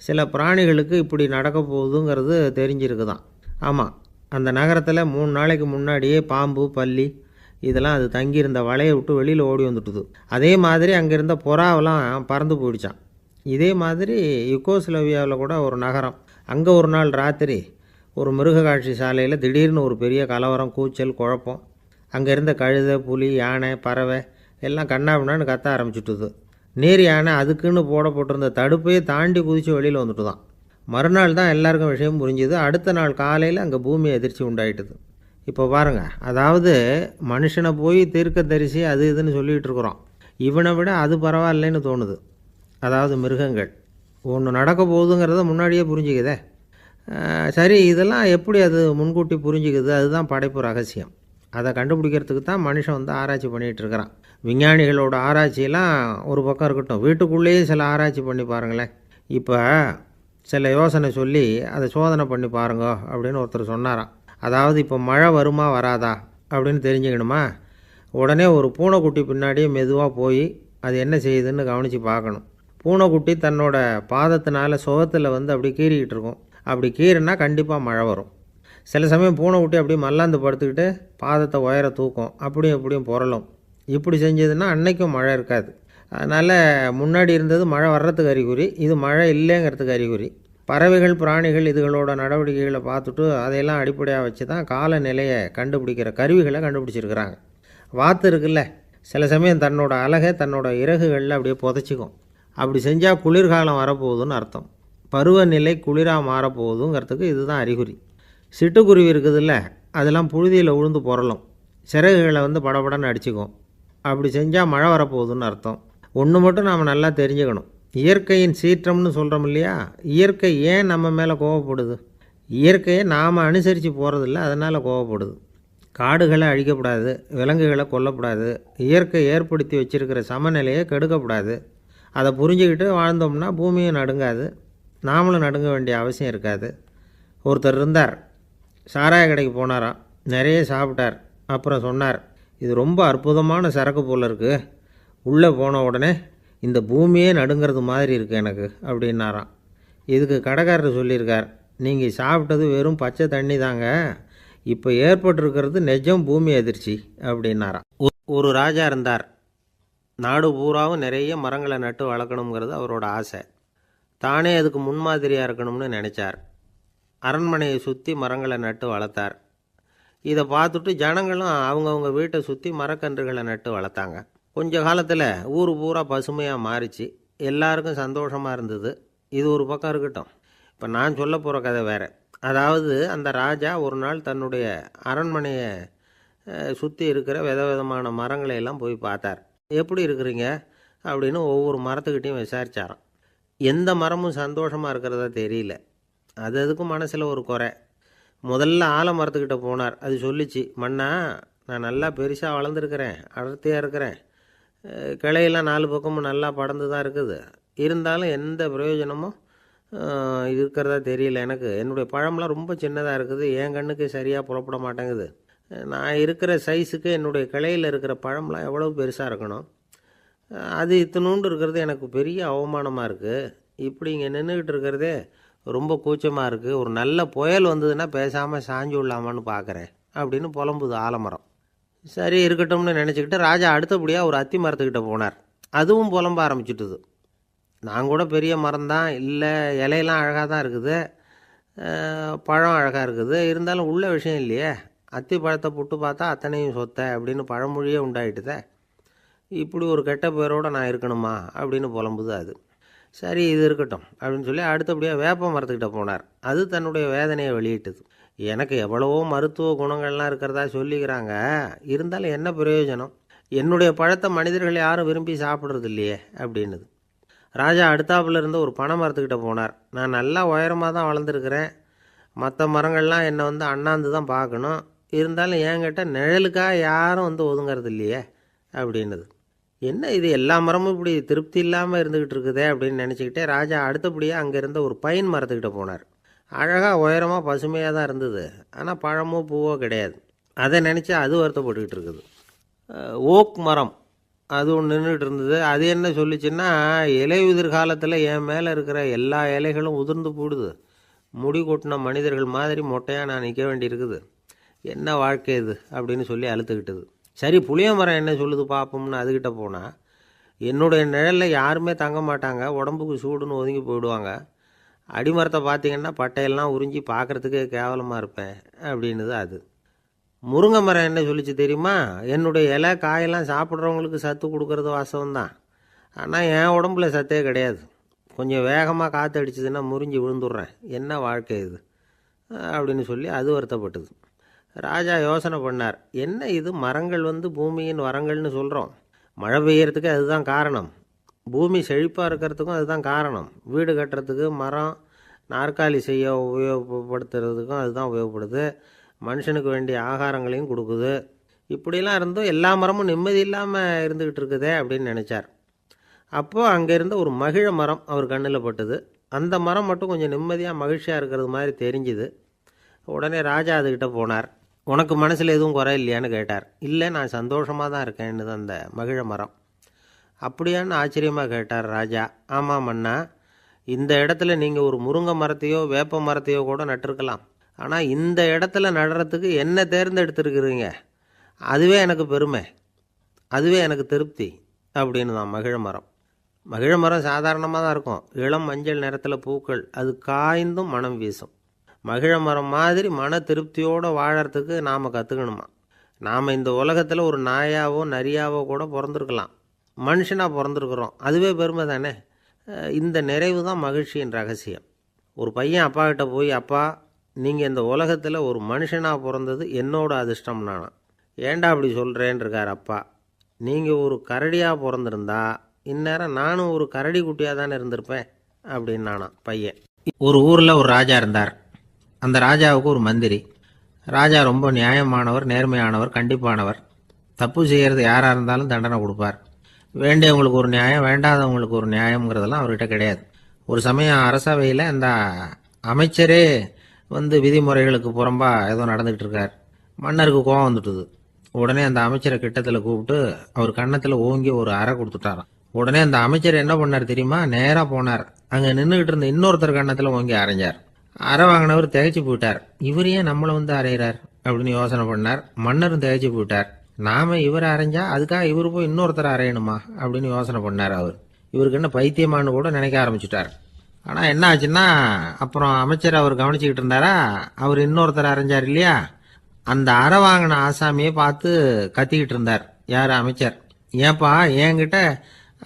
Speaker 2: சில பிராணிகளுக்கு இப்படி நடக்க போகுதுங்கிறது தெரிஞ்சிருக்குதான். ஆமாம், அந்த நகரத்தில் 3 நாளைக்கு முன்னாடியே பாம்பு, பல்லி இதெல்லாம் அது தங்கியிருந்த வலையை விட்டு வெளியில் ஓடி வந்துட்டுது. அதே மாதிரி அங்கே இருந்த புறாவெல்லாம் பறந்து போயிடுச்சான். இதே மாதிரி யுகோஸ்லோவியாவில் கூட ஒரு நகரம், அங்கே ஒரு நாள் ராத்திரி ஒரு மிருக காட்சி சாலையில் திடீர்னு ஒரு பெரிய கலவரம், கூச்சல், குழப்பம். அங்கே இருந்த கழுதை, புலி, யானை, பறவை எல்லாம் கண்ணாபின்னான்னு கத்த ஆரம்பிச்சுட்டுது. நீர் யானை அதுக்குன்னு போடப்பட்டிருந்த தடுப்பையே தாண்டி குதித்து வெளியில் வந்துட்டு தான். மறுநாள் தான் எல்லாருக்கும் விஷயம் புரிஞ்சுது. அடுத்த நாள் காலையில் அங்கே பூமி அதிர்ச்சி உண்டாயிட்டுது. இப்போ பாருங்கள், அதாவது மனுஷனை போய் தீர்க்க தரிசி அது இதுன்னு சொல்லிகிட்டு இருக்கிறோம். இவனை விட அது பரவாயில்லைன்னு தோணுது. அதாவது மிருகங்கள் ஒன்று நடக்க போகுதுங்கிறத முன்னாடியே புரிஞ்சுக்குதே. சரி, இதெல்லாம் எப்படி அது முன்கூட்டி புரிஞ்சுக்குது? அதுதான் படைப்பு ரகசியம். அதை கண்டுபிடிக்கிறதுக்கு தான் மனுஷன் ஆராய்ச்சி பண்ணிகிட்டு இருக்கிறான். விஞ்ஞானிகளோட ஆராய்ச்சியெல்லாம் ஒரு பக்கம் இருக்கட்டும், வீட்டுக்குள்ளேயே சில ஆராய்ச்சி பண்ணி பாருங்களேன். இப்போ சில யோசனை சொல்லி அதை சோதனை பண்ணி பாருங்க அப்படின்னு ஒருத்தர் சொன்னாராம். அதாவது இப்போ மழை வருமா வராதா அப்படின்னு தெரிஞ்சுக்கணுமா, உடனே ஒரு பூனைக்குட்டி பின்னாடியே மெதுவாக போய் அது என்ன செய்யுதுன்னு கவனித்து பார்க்கணும். பூனைக்குட்டி தன்னோட பாதத்தினால சுகத்தில் அப்படி கீறிக்கிட்டு இருக்கும். அப்படி கீறினா கண்டிப்பாக மழை வரும். சில சமயம் பூனைக்குட்டி அப்படியே மல்லாந்து படுத்துக்கிட்டு பாதத்தை உயர தூக்கும், அப்படியும் எப்படியும் புரளும். இப்படி செஞ்சதுன்னா அன்னைக்கும் மழை இருக்காது. அதனால் முன்னாடி இருந்தது மழை வர்றதுக்கு அறிகுறி, இது மழை இல்லைங்கிறதுக்கு அறிகுறி. பறவைகள் பிராணிகள் இதுகளோட நடவடிக்கைகளை பார்த்துட்டு அதையெல்லாம் அடிப்படையாக வச்சு தான் காலநிலையை கண்டுபிடிக்கிற கருவிகளை கண்டுபிடிச்சிருக்கிறாங்க. வாத்து இருக்குல்ல, சில சமயம் தன்னோட அலகை தன்னோட இறகுகளில் அப்படியே புதைச்சிக்கும். அப்படி செஞ்சால் குளிர்காலம் வரப்போகுதுன்னு அர்த்தம். பருவநிலை குளிராக மாறப்போகுதுங்கிறதுக்கு இதுதான் அறிகுறி. சிட்டுக்குருவி இருக்குதுல்ல, அதெல்லாம் புழுதியில் உழுந்து புரளும், சிறகுகளை படபடன்னு அடிச்சுக்கும். அப்படி செஞ்சால் மழை வரப்போகுதுன்னு அர்த்தம். ஒன்று மட்டும் நாம் நல்லா தெரிஞ்சுக்கணும், இயற்கையின் சீற்றம்னு சொல்கிறோம் இல்லையா, இயற்கை ஏன் நம்ம மேலே கோவப்படுது? இயற்கையை நாம் அனுசரித்து போகிறதில்ல, அதனால் கோவப்படுது. காடுகளை அழிக்கப்படாது, விலங்குகளை கொல்லக்கூடாது, இயற்கை ஏற்படுத்தி வச்சுருக்கிற சமநிலையை கெடுக்கக்கூடாது. அதை புரிஞ்சுக்கிட்டு வாழ்ந்தோம்னா பூமியும் நடுங்காது, நாமளும் நடுங்க வேண்டிய அவசியம் இருக்காது. ஒருத்தர் இருந்தார், சாராய கடைக்கு போனாராம், நிறைய சாப்பிட்டார். அப்புறம் சொன்னார், இது ரொம்ப அற்புதமான சரக்கு போல் இருக்குது, உள்ளே போன உடனே இந்த பூமியே நடுங்கிறது மாதிரி இருக்குது எனக்கு அப்படின்னாராம். இதுக்கு கடைக்காரர் சொல்லியிருக்கார், நீங்கள் சாப்பிட்டது வெறும் பச்சை தண்ணி தாங்க, இப்போ ஏற்பட்டிருக்கிறது நிஜம் பூமி அதிர்ச்சி அப்படின்னாராம். ஒரு ராஜா இருந்தார், நாடு பூராவும் நிறைய மரங்களை நட்டு வளர்க்கணுங்கிறது அவரோட ஆசை. தானே அதுக்கு முன்மாதிரியாக இருக்கணும்னு நினச்சார். அரண்மனையை சுற்றி மரங்களை நட்டு வளர்த்தார். இதை பார்த்துட்டு ஜனங்களும் அவங்கவுங்க வீட்டை சுற்றி மரக்கன்றுகளை நட்டு வளர்த்தாங்க. கொஞ்ச காலத்தில் ஊர் பூரா பசுமையாக மாறிச்சு, எல்லாருக்கும் சந்தோஷமாக இருந்தது. இது ஒரு பக்கம் இருக்கட்டும், இப்போ நான் சொல்ல போகிற கதை வேறு. அதாவது அந்த ராஜா ஒரு நாள் தன்னுடைய அரண்மனையை சுற்றி இருக்கிற விதவிதமான மரங்களை எல்லாம் போய் பார்த்தார். எப்படி இருக்கிறீங்க அப்படின்னு ஒவ்வொரு மரத்துக்கிட்டையும் விசாரித்தாராம். எந்த மரமும் சந்தோஷமாக இருக்கிறதா தெரியல. அதுக்கும் மனசில் ஒரு குறை. முதல்ல ஆலமரத்துக்கிட்ட போனார். அது சொல்லிச்சு, மண்ணா நான் நல்லா பெருசாக வளர்ந்துருக்கிறேன், அடர்த்தியாக இருக்கிறேன், கிளையெல்லாம் 4 பக்கமும் நல்லா படர்ந்து தான் இருக்குது, இருந்தாலும் எந்த பிரயோஜனமும் இருக்கிறதா தெரியல எனக்கு. என்னுடைய பழம்லாம் ரொம்ப சின்னதாக இருக்குது, என் கண்ணுக்கு சரியாக புலப்பட மாட்டேங்குது. நான் இருக்கிற சைஸுக்கு என்னுடைய கிளையில் இருக்கிற பழம்லாம் எவ்வளோ பெருசாக இருக்கணும், அது இத்தினூண்டு இருக்கிறது எனக்கு பெரிய அவமானமாக இருக்குது. இப்படி இங்கே நின்றுக்கிட்டு இருக்கிறதே ரொம்ப கூச்சமாக இருக்குது. ஒரு நல்ல புயல் வந்ததுன்னா பேசாமல் சாஞ்சு விடலாமான்னு பார்க்குறேன் அப்படின்னு புலம்புது ஆலமரம். சரி இருக்கட்டும்னு நினச்சிக்கிட்டு ராஜா அடுத்தபடியாக ஒரு அத்தி மரத்துக்கிட்ட போனார். அதுவும் புலம்ப ஆரம்பிச்சுட்டுது. நான் கூட பெரிய மரம் தான், இல்லை இலையெல்லாம் அழகாக தான் இருக்குது, பழம் அழகாக இருக்குது, இருந்தாலும் உள்ள விஷயம் இல்லையே, அத்தி பழத்தை புட்டு பார்த்தா அத்தனையும் சொத்தை அப்படின்னு பழமொழியே உண்டாயிட்டுதே, இப்படி ஒரு கெட்ட பேரோடு நான் இருக்கணுமா அப்படின்னு புலம்புது அது. சரி இது இருக்கட்டும் அப்படின்னு சொல்லி அடுத்தபடியாக வேப்ப மரத்துக்கிட்ட போனார். அது தன்னுடைய வேதனையை வெளியிட்டது. எனக்கு எவ்வளவோ மருத்துவ குணங்கள்லாம் இருக்கிறதா சொல்லிக்கிறாங்க, இருந்தாலும் என்ன பிரயோஜனம், என்னுடைய பழத்தை மனிதர்கள் யாரும் விரும்பி சாப்பிட்றது இல்லையே அப்படின்னுது. ராஜா அடுத்தாப்புல இருந்து ஒரு பனை மரத்துக்கிட்ட போனார். நான் நல்லா உயரமாக தான் வளர்ந்துருக்கிறேன், மற்ற மரங்கள்லாம் என்னை அண்ணாந்து தான் பார்க்கணும், இருந்தாலும் என்கிட்ட நிழலுக்காக யாரும் ஒதுங்கிறது இல்லையே அப்படின்னுது. என்ன இது எல்லா மரமும் இப்படி திருப்தி இல்லாமல் இருந்துக்கிட்டு இருக்குதே அப்படின்னு நினச்சிக்கிட்டே ராஜா அடுத்தபடியாக அங்கே இருந்த ஒரு பைன் மரத்துக்கிட்ட போனார். அழகாக உயரமாக பசுமையாக தான் இருந்தது, ஆனால் பழமோ பூவோ கிடையாது. அதை நினச்சி அது வருத்தப்பட்டுக்கிட்டு இருக்குது. ஓக் மரம் அது ஒன்று நின்றுட்டு இருந்தது. அது என்ன சொல்லிச்சுன்னா, இலையுதிர் காலத்தில் என் மேலே இருக்கிற எல்லா இலைகளும் உதிர்ந்து போடுது, முடி கொட்டின மனிதர்கள் மாதிரி மொட்டையாக நான் நிற்க வேண்டியிருக்குது, என்ன வாழ்க்கை இது அப்படின்னு சொல்லி அழுத்துக்கிட்டது. சரி புளிய மரம் என்ன சொல்லுது பார்ப்போம்னு அதுக்கிட்ட போனால், என்னுடைய நிழலில் யாருமே தங்க மாட்டாங்க, உடம்புக்கு சூடுன்னு ஒதுங்கி போயிடுவாங்க, அடிமரத்தை பார்த்தீங்கன்னா பட்டையெல்லாம் உறிஞ்சி பார்க்குறதுக்கே கேவலமாக இருப்பேன் அப்படின்னுது அது. முருங்கை மரம் என்ன சொல்லிச்சு தெரியுமா, என்னுடைய இலை காயெல்லாம் சாப்பிட்றவங்களுக்கு சத்து கொடுக்கறது வாசம்தான், ஆனால் என் உடம்புல சத்தே கிடையாது, கொஞ்சம் வேகமாக காற்று அடிச்சதுன்னா முறிஞ்சி விழுந்துடுறேன், என்ன வாழ்க்கை இது அப்படின்னு சொல்லி அது வருத்தப்பட்டது. ராஜா யோசனை பண்ணார், என்ன இது மரங்கள் பூமியின் வரங்கள்னு சொல்கிறோம், மழை பெய்யறதுக்கு அதுதான் காரணம், பூமி செழிப்பாக இருக்கிறதுக்கும் அதுதான் காரணம், வீடு கட்டுறதுக்கு மரம், நாற்காலி செய்ய உபயோகப்படுத்துறதுக்கும் அதுதான் உபயோகப்படுது, மனுஷனுக்கு வேண்டிய ஆகாரங்களையும் கொடுக்குது, இப்படிலாம் இருந்தும் எல்லா மரமும் நிம்மதி இல்லாமல் இருந்துக்கிட்டு இருக்குதே அப்படின்னு நினச்சார். அப்போது அங்கே இருந்த ஒரு மகிழ மரம் அவர் கண்ணில் பட்டுது. அந்த மரம் மட்டும் கொஞ்சம் நிம்மதியாக மகிழ்ச்சியாக இருக்கிறது மாதிரி தெரிஞ்சுது. உடனே ராஜா அதுக்கிட்ட போனார். உனக்கு மனசில் எதுவும் குறை இல்லையான்னு கேட்டார். இல்லை நான் சந்தோஷமாக தான் இருக்கேன்னு அந்த மகிழ மரம். அப்படியான்னு ஆச்சரியமாக கேட்டார் ராஜா. ஆமாம் மன்னா, இந்த இடத்துல நீங்கள் ஒரு முருங்கை மரத்தையோ வேப்ப மரத்தையோ கூட நட்டிருக்கலாம், ஆனால் இந்த இடத்துல நடுறதுக்கு என்ன தேர்ந்தெடுத்துருக்குறீங்க, அதுவே எனக்கு பெருமை, அதுவே எனக்கு திருப்தி அப்படின்னு தான் மகிழ மரம். மகிழ மரம் சாதாரணமாக தான் இருக்கும். இளம் மஞ்சள் நிறத்தில் பூக்கள், அது காய்ந்தும் மனம் வீசும். மகிழ மரம் மாதிரி மன திருப்தியோடு வாழறதுக்கு நாம் கற்றுக்கணுமா. நாம் இந்த உலகத்தில் ஒரு நாயாவோ நரியாவோ கூட பிறந்திருக்கலாம், மனுஷனாக பிறந்திருக்கிறோம், அதுவே பெருமை தானே. இந்த நிறைவு தான் மகிழ்ச்சியின் ரகசியம். ஒரு பையன் அப்பா கிட்ட போய், அப்பா நீங்கள் இந்த உலகத்தில் ஒரு மனுஷனாக பிறந்தது என்னோட அதிர்ஷ்டம் நானா. ஏண்டா அப்படி சொல்கிறேன்னு இருக்கார் அப்பா. நீங்கள் ஒரு கரடியாக பிறந்திருந்தா இந்நேரம் நானும் ஒரு கரடி குட்டியாக தானே இருந்திருப்பேன் அப்படின்னு நானா பையன்.
Speaker 1: ஒரு ஊரில் ஒரு ராஜா இருந்தார். அந்த ராஜாவுக்கு ஒரு மந்திரி. ராஜா ரொம்ப நியாயமானவர், நேர்மையானவர், கண்டிப்பானவர். தப்பு செய்கிறது யாராக இருந்தாலும் தண்டனை கொடுப்பார். வேண்டியவங்களுக்கு ஒரு நியாயம், வேண்டாதவங்களுக்கு ஒரு நியாயங்கிறதெல்லாம் அவர்கிட்ட கிடையாது. ஒரு சமயம் அரசவையில் அந்த அமைச்சரே விதிமுறைகளுக்கு புறம்பா ஏதோ நடந்துகிட்டு இருக்கார். மன்னருக்கு கோபம் வந்துட்டுது. உடனே அந்த அமைச்சரை கிட்டத்தில் கூப்பிட்டு அவர் கன்னத்தில் ஓங்கி ஒரு அறை கொடுத்துட்டாராம். உடனே அந்த அமைச்சர் என்ன பண்ணார் தெரியுமா, நேராக போனார். அங்கே நின்றுகிட்டு இருந்த இன்னொருத்தர் கன்னத்தில் ஓங்கி அரைஞ்சார். அறை வாங்கினவர் திகைச்சு போயிட்டார். இவர் ஏன் நம்மளை அரைகிறார் அப்படின்னு யோசனை பண்ணார். மன்னரும் திகைச்சு போயிட்டார். நாம இவரை அரைஞ்சா அதுக்காக இவர் போய் இன்னொருத்தரை அரையணுமா அப்படின்னு யோசனை பண்ணார். இவருக்கு என்ன பைத்தியமானு கூட நினைக்க ஆரம்பிச்சுட்டார். ஆனால் என்ன ஆச்சுன்னா, அப்புறம் அமைச்சர் அவர் கவனிச்சுக்கிட்டு இருந்தாரா, அவர் இன்னொருத்தர் அரைஞ்சார் இல்லையா, அந்த அறை வாங்கின ஆசாமியை பார்த்து கத்திக்கிட்டு இருந்தார். யார்? அமைச்சர். ஏன்பா என்கிட்ட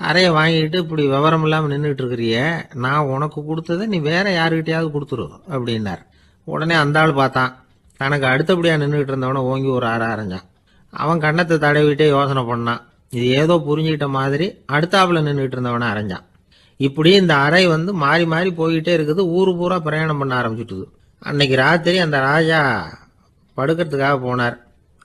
Speaker 1: அறையை வாங்கிட்டு இப்படி விவரம் இல்லாமல் நின்றுட்டு இருக்கிறிய, நான் உனக்கு கொடுத்ததை நீ வேற யாருக்கிட்டையாவது கொடுத்துரு அப்படின்னார். உடனே அந்த ஆள் பார்த்தான், தனக்கு அடுத்தபடியாக நின்றுக்கிட்டு இருந்தவனை ஓங்கி ஒரு அறை அரைஞ்சான். அவன் கண்ணத்தை தடவிட்டே யோசனை பண்ணான். இது ஏதோ புரிஞ்சுக்கிட்ட மாதிரி அடுத்தாப்புல நின்றுட்டு இருந்தவனை அரைஞ்சான். இப்படி இந்த அறை மாறி மாறி போய்கிட்டே இருக்குது. ஊரு பூரா பிரயாணம் பண்ண ஆரம்பிச்சுட்டுது. அன்னைக்கு ராத்திரி அந்த ராஜா படுக்கிறதுக்காக போனார்.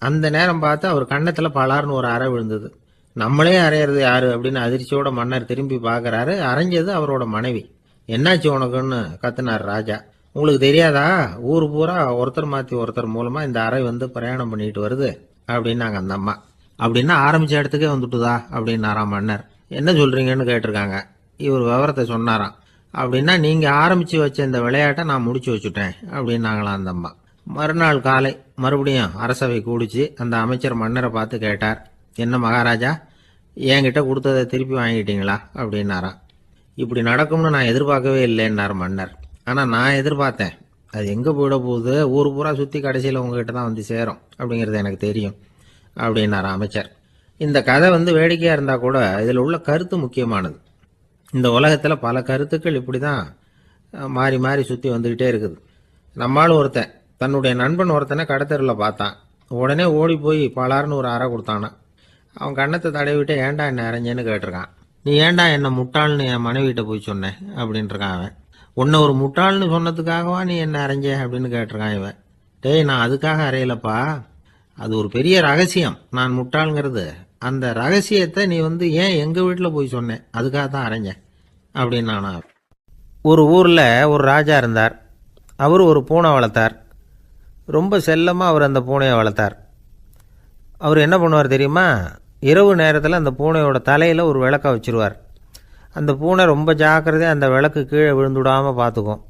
Speaker 1: அந்த நேரம் பார்த்து அவர் கன்னத்தில் பலார்னு ஒரு அறை விழுந்தது. நம்மளே அரையிறது யாரு அப்படின்னு அதிர்ச்சியோட மன்னர் திரும்பி பார்க்கறாரு. அரைஞ்சது அவரோட மனைவி. என்னாச்சு உனக்குன்னு கத்துனார் ராஜா. உங்களுக்கு தெரியாதா, ஊர் பூரா ஒருத்தர் மாற்றி ஒருத்தர் மூலமா இந்த அறை பிரயாணம் பண்ணிட்டு வருது அப்படின்னாங்க அந்த அம்மா. அப்படின்னா ஆரம்பிச்ச இடத்துக்கே வந்துட்டுதா அப்படின்னாராம் மன்னர். என்ன சொல்றீங்கன்னு கேட்டிருக்காங்க. இவர் விவரத்தை சொன்னாராம். அப்படின்னா நீங்க ஆரம்பிச்சு வச்ச இந்த விளையாட்டை நான் முடிச்சு வச்சுட்டேன் அப்படின்னாங்களாம் அந்த அம்மா. மறுநாள் காலை மறுபடியும் அரசவை கூடிச்சு அந்த அமைச்சர் மன்னரை பார்த்து கேட்டார், என்ன மகாராஜா, என்கிட்ட கொடுத்ததை திருப்பி வாங்கிட்டீங்களா அப்படின்னாராம். இப்படி நடக்கும்னு நான் எதிர்பார்க்கவே இல்லைன்னார் மன்னர். ஆனால் நான் எதிர்பார்த்தேன். அது எங்கே போயிட போகுது, ஊர் பூரா சுற்றி கடைசியில் உங்ககிட்ட தான் சேரும் அப்படிங்கிறது எனக்கு தெரியும் அப்படின்னார் அமைச்சர். இந்த கதை வேடிக்கையாக இருந்தால் கூட இதில் உள்ள கருத்து முக்கியமானது. இந்த உலகத்தில் பல கருத்துக்கள் இப்படி தான் மாறி மாறி சுற்றி வந்துக்கிட்டே இருக்குது. நம்மால் ஒருத்தன் தன்னுடைய நண்பன் ஒருத்தனை கடத்தெருவில் பார்த்தான். உடனே ஓடி போய் பலார்னு ஒரு அறை கொடுத்தானா. அவன் கண்ணத்தை தடவிட்டு ஏன்டா என்ன அரைஞ்சேன்னு கேட்டிருக்கான். நீ ஏன்டா என்ன முட்டாள்னு என் மனைவிட்ட போய் சொன்னேன் அப்படின்ட்டுருக்கான் அவன். உன்னை ஒரு முட்டாள்னு சொன்னதுக்காகவா நீ என்ன அரைஞ்ச அப்படின்னு கேட்டிருக்கான் இவன். டேய், நான் அதுக்காக அறையலப்பா, அது ஒரு பெரிய ரகசியம். நான் முட்டாளுங்கிறது அந்த ரகசியத்தை நீ ஏன் எங்கள் வீட்டில் போய் சொன்னேன், அதுக்காக தான் அரைஞ்சேன் அப்படின்னு நானா.
Speaker 2: ஒரு ஊரில் ஒரு ராஜா இருந்தார். அவர் ஒரு பூனை வளர்த்தார். ரொம்ப செல்லமாக அவர் அந்த பூனையை வளர்த்தார். அவர் என்ன பண்ணுவார் தெரியுமா, இரவு நேரத்தில் அந்த பூனையோட தலையில் ஒரு விளக்கை வச்சுருவார். அந்த பூனை ரொம்ப ஜாக்கிரதையாக அந்த விளக்கு கீழே விழுந்துடாமல் பார்த்துக்கும்.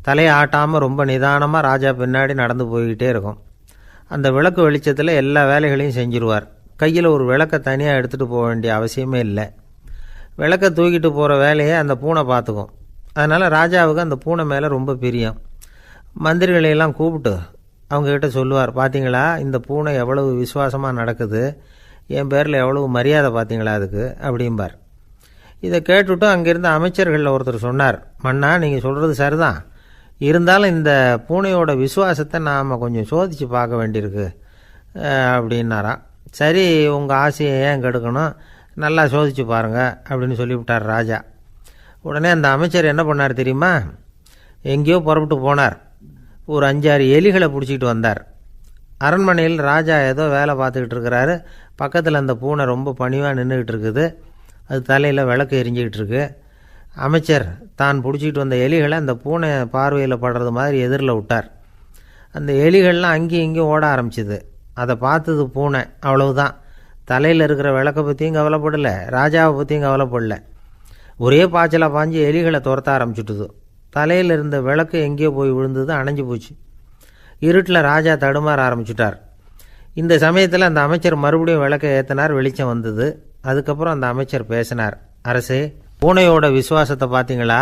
Speaker 2: தலையை ஆட்டாமல் ரொம்ப நிதானமாக ராஜா பின்னாடி நடந்து போய்கிட்டே இருக்கும். அந்த விளக்கு வெளிச்சத்தில் எல்லா வேலைகளையும் செஞ்சிருவார். கையில் ஒரு விளக்கை தனியாக எடுத்துகிட்டு போக வேண்டிய அவசியமே இல்லை. விளக்கை தூக்கிட்டு போகிற வேலையை அந்த பூனை பார்த்துக்கும். அதனால் ராஜாவுக்கு அந்த பூனை மேலே ரொம்ப பிரியம். மந்திரிகளையெல்லாம் கூப்பிட்டு அவங்கக்கிட்ட சொல்லுவார், பார்த்தீங்களா இந்த பூனை எவ்வளவு விசுவாசமாக நடக்குது, என் பேரில் எவ்வளவு மரியாதை பார்த்தீங்களா அதுக்கு அப்படிம்பார். இதை கேட்டுவிட்டு அங்கேருந்து அமைச்சர்களில் ஒருத்தர் சொன்னார், மன்னா நீங்கள் சொல்கிறது சரிதான், இருந்தாலும் இந்த பூனையோட விசுவாசத்தை நாம் கொஞ்சம் சோதித்து பார்க்க வேண்டியிருக்கு அப்படின்னாராம். சரி, உங்கள் ஆசையை ஏன் கெடுக்கணும், நல்லா சோதித்து பாருங்கள் அப்படின்னு சொல்லிவிட்டார் ராஜா. உடனே அந்த அமைச்சர் என்ன பண்ணார் தெரியுமா, எங்கேயோ புறப்பட்டு போனார். ஒரு 5-6 எலிகளை பிடிச்சிக்கிட்டு வந்தார். அரண்மனையில் ராஜா ஏதோ வேலை பார்த்துக்கிட்டு இருக்கிறாரு. பக்கத்தில் அந்த பூனை ரொம்ப பணிவாக நின்றுக்கிட்டு இருக்குது. அது தலையில் விளக்கு எரிஞ்சிக்கிட்டு இருக்கு. அமைச்சர் தான் பிடிச்சிக்கிட்டு வந்த எலிகளை அந்த பூனை பார்வையில் படுறது மாதிரி எதிரில் விட்டார். அந்த எலிகள்லாம் அங்கேயும் இங்கேயும் ஓட ஆரம்பிச்சிது. அதை பார்த்தது பூனை, அவ்வளவுதான். தலையில் இருக்கிற விளக்கை பற்றியும் கவலைப்படலை, ராஜாவை பற்றியும் கவலைப்படலை. ஒரே பாய்ச்சலாக பாஞ்சு எலிகளை துரத்த ஆரம்பிச்சுட்டுது. தலையில் இருந்த விளக்கு எங்கேயோ போய் விழுந்தது, அணைஞ்சு போச்சு. இருட்டில் ராஜா தடுமாற ஆரம்பிச்சுட்டார். இந்த சமயத்தில் அந்த அமைச்சர் மறுபடியும் விளக்கை ஏற்றினார். வெளிச்சம் வந்தது. அதுக்கப்புறம் அந்த அமைச்சர் பேசினார், அரசே, பூனையோட விசுவாசத்தை பார்த்தீங்களா?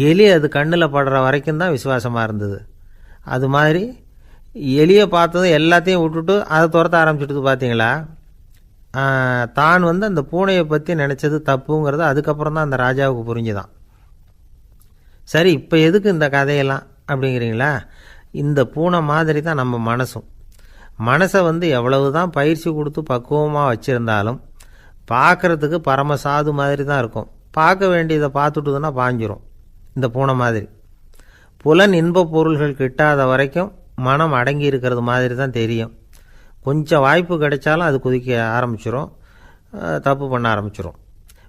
Speaker 2: எலி அது கண்ணில் படுற வரைக்கும் தான் விசுவாசமாக இருந்தது. அது மாதிரி எலியை பார்த்ததும் எல்லாத்தையும் விட்டுட்டு அதை துரத்த ஆரம்பிச்சுட்டு பார்த்தீங்களா? தான் அந்த பூனையை பற்றி நினச்சது தப்புங்கிறது அதுக்கப்புறம் தான் அந்த ராஜாவுக்கு புரிஞ்சுதான். சரி, இப்போ எதுக்கு இந்த கதையெல்லாம் அப்படிங்கிறீங்களா? இந்த பூனை மாதிரி தான் நம்ம மனசும். மனசை எவ்வளவு தான் பயிற்சி கொடுத்து பக்குவமாக வச்சுருந்தாலும் பார்க்குறதுக்கு பரமசாது மாதிரி தான் இருக்கும். பார்க்க வேண்டியதை பார்த்துட்டுதுன்னா பாஞ்சிரும். இந்த பூனை மாதிரி புலன் இன்ப பொருள்கள் கிட்டாத வரைக்கும் மனம் அடங்கி இருக்கிறது மாதிரி தான் தெரியும். கொஞ்சம் வாய்ப்பு கிடைச்சாலும் அது குதிக்க ஆரம்பிச்சிரும், தப்பு பண்ண ஆரம்பிச்சிரும்.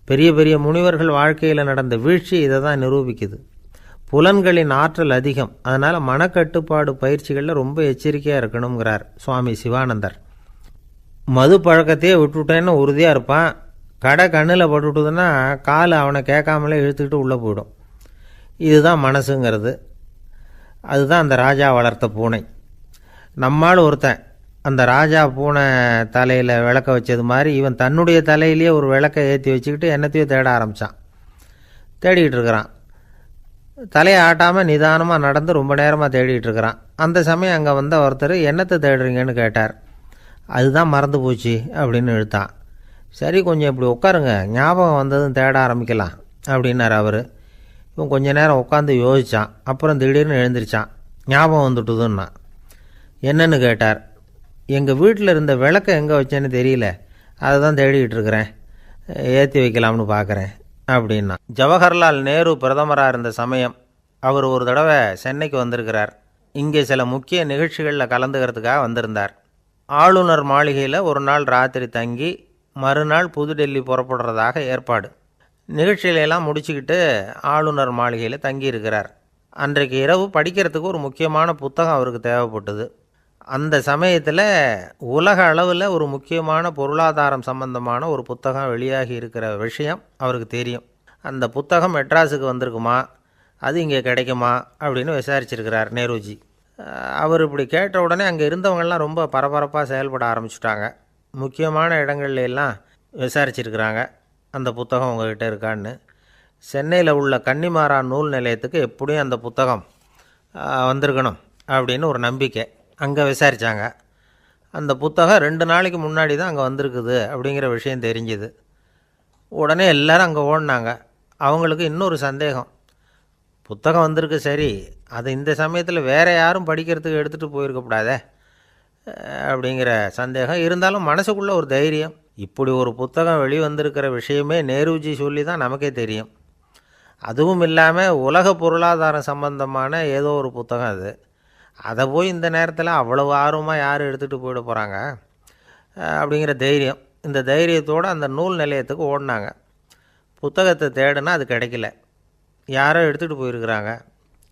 Speaker 2: பெரிய பெரிய முனிவர்கள் வாழ்க்கையில் நடந்த வீழ்ச்சி இதை தான் நிரூபிக்குது. புலன்களின் ஆற்றல் அதிகம், அதனால் மனக்கட்டுப்பாடு பயிற்சிகளில் ரொம்ப எச்சரிக்கையாக இருக்கணுங்கிறார் சுவாமி சிவானந்தர். மது பழக்கத்தையே விட்டுவிட்டேன்னு உறுதியாக இருப்பான். கடை கண்ணில் பட்டுவிட்டுதுன்னா கால் அவனை கேட்காமலே இழுத்துக்கிட்டு உள்ளே போயிடும். இதுதான் மனசுங்கிறது. அதுதான் அந்த ராஜா வளர்த்த பூனை. நம்மால் ஒருத்தன் அந்த ராஜா பூனை தலையில் விளக்க வச்சது மாதிரி இவன் தன்னுடைய தலையிலேயே ஒரு விளக்கை ஏற்றி வச்சுக்கிட்டு என்னத்தையோ தேட ஆரம்பித்தான். தேடிக்கிட்டு இருக்கிறான். தலையை ஆட்டாமல் நிதானமாக நடந்து ரொம்ப நேரமாக தேடிகிட்டு இருக்கிறான். அந்த சமயம் அங்கே வந்த ஒருத்தர் என்னத்தை தேடுறீங்கன்னு கேட்டார். அதுதான் மறந்து போச்சு அப்படின்னு இழுத்தான். சரி, கொஞ்சம் இப்படி உட்காருங்க, ஞாபகம் வந்ததும் தேட ஆரம்பிக்கலாம் அப்படின்னார் அவர். இவன் கொஞ்ச நேரம் உட்காந்து யோசித்தான். அப்புறம் திடீர்னு எழுந்திரிச்சான். ஞாபகம் வந்துட்டுதுன்னா. என்னன்னு கேட்டார். எங்கள் வீட்டில் இருந்த விளக்கை எங்கே வச்சேன்னு தெரியல, அதை தான் தேடிக்கிட்டு இருக்கிறேன், ஏற்றி வைக்கலாம்னு பார்க்குறேன் அப்படின்னா. ஜவஹர்லால் நேரு பிரதமராக இருந்த சமயம் அவர் ஒரு தடவை சென்னைக்கு வந்திருக்கிறார். இங்கே சில முக்கிய நிகழ்ச்சிகளில் கலந்துக்கிறதுக்காக வந்திருந்தார். ஆளுநர் மாளிகையில் ஒரு நாள் ராத்திரி தங்கி மறுநாள் புதுடெல்லி புறப்படுறதாக ஏற்பாடு. நிகழ்ச்சியிலெல்லாம் முடிச்சுக்கிட்டு ஆளுநர் மாளிகையில் தங்கியிருக்கிறார். அன்றைக்கு இரவு படிக்கிறதுக்கு ஒரு முக்கியமான புத்தகம் அவருக்கு தேவைப்பட்டது. அந்த சமயத்தில் உலக அளவில் ஒரு முக்கியமான பொருளாதாரம் சம்பந்தமான ஒரு புத்தகம் வெளியாகி இருக்கிற விஷயம் அவருக்கு தெரியும். அந்த புத்தகம் மெட்ராஸுக்கு வந்திருக்குமா, அது இங்கே கிடைக்குமா அப்படின்னு விசாரிச்சிருக்கிறார் நேருஜி. அவர் இப்படி கேட்ட உடனே அங்கே இருந்தவங்கெல்லாம் ரொம்ப பரபரப்பாக செயல்பட ஆரம்பிச்சுட்டாங்க. முக்கியமான இடங்கள்ல எல்லாம் விசாரிச்சிருக்கிறாங்க அந்த புத்தகம் உங்கள்கிட்ட இருக்கான்னு. சென்னையில் உள்ள கன்னிமாரா நூல் நிலையத்துக்கு எப்படியும் அந்த புத்தகம் வந்திருக்கணும் அப்படின்னு ஒரு நம்பிக்கை. அங்கே விசாரித்தாங்க. அந்த புத்தகம் 2 நாளைக்கு முன்னாடி தான் அங்கே வந்திருக்குது அப்படிங்கிற விஷயம் தெரிஞ்சுது. உடனே எல்லோரும் அங்கே ஓடினாங்க. அவங்களுக்கு இன்னொரு சந்தேகம். புத்தகம் வந்திருக்கு சரி, அது இந்த சமயத்தில் வேறு யாரும் படிக்கிறதுக்கு எடுத்துகிட்டு போயிருக்கக்கூடாதே அப்படிங்கிற சந்தேகம் இருந்தாலும் மனசுக்குள்ளே ஒரு தைரியம். இப்படி ஒரு புத்தகம் வெளிவந்திருக்கிற விஷயமே நேருஜி சொல்லி தான் நமக்கே தெரியும். அதுவும் இல்லாமல் உலக பொருளாதாரம் சம்பந்தமான ஏதோ ஒரு புத்தகம் அது. அதை போய் இந்த நேரத்தில் அவ்வளவு ஆர்வமாக யார் எடுத்துகிட்டு போயிட போகிறாங்க அப்படிங்கிற தைரியம். இந்த தைரியத்தோடு அந்த நூல் நிலையத்துக்கு ஓடினாங்க. புத்தகத்தை தேடினா அது கிடைக்கல. யாரோ எடுத்துகிட்டு போயிருக்கிறாங்க.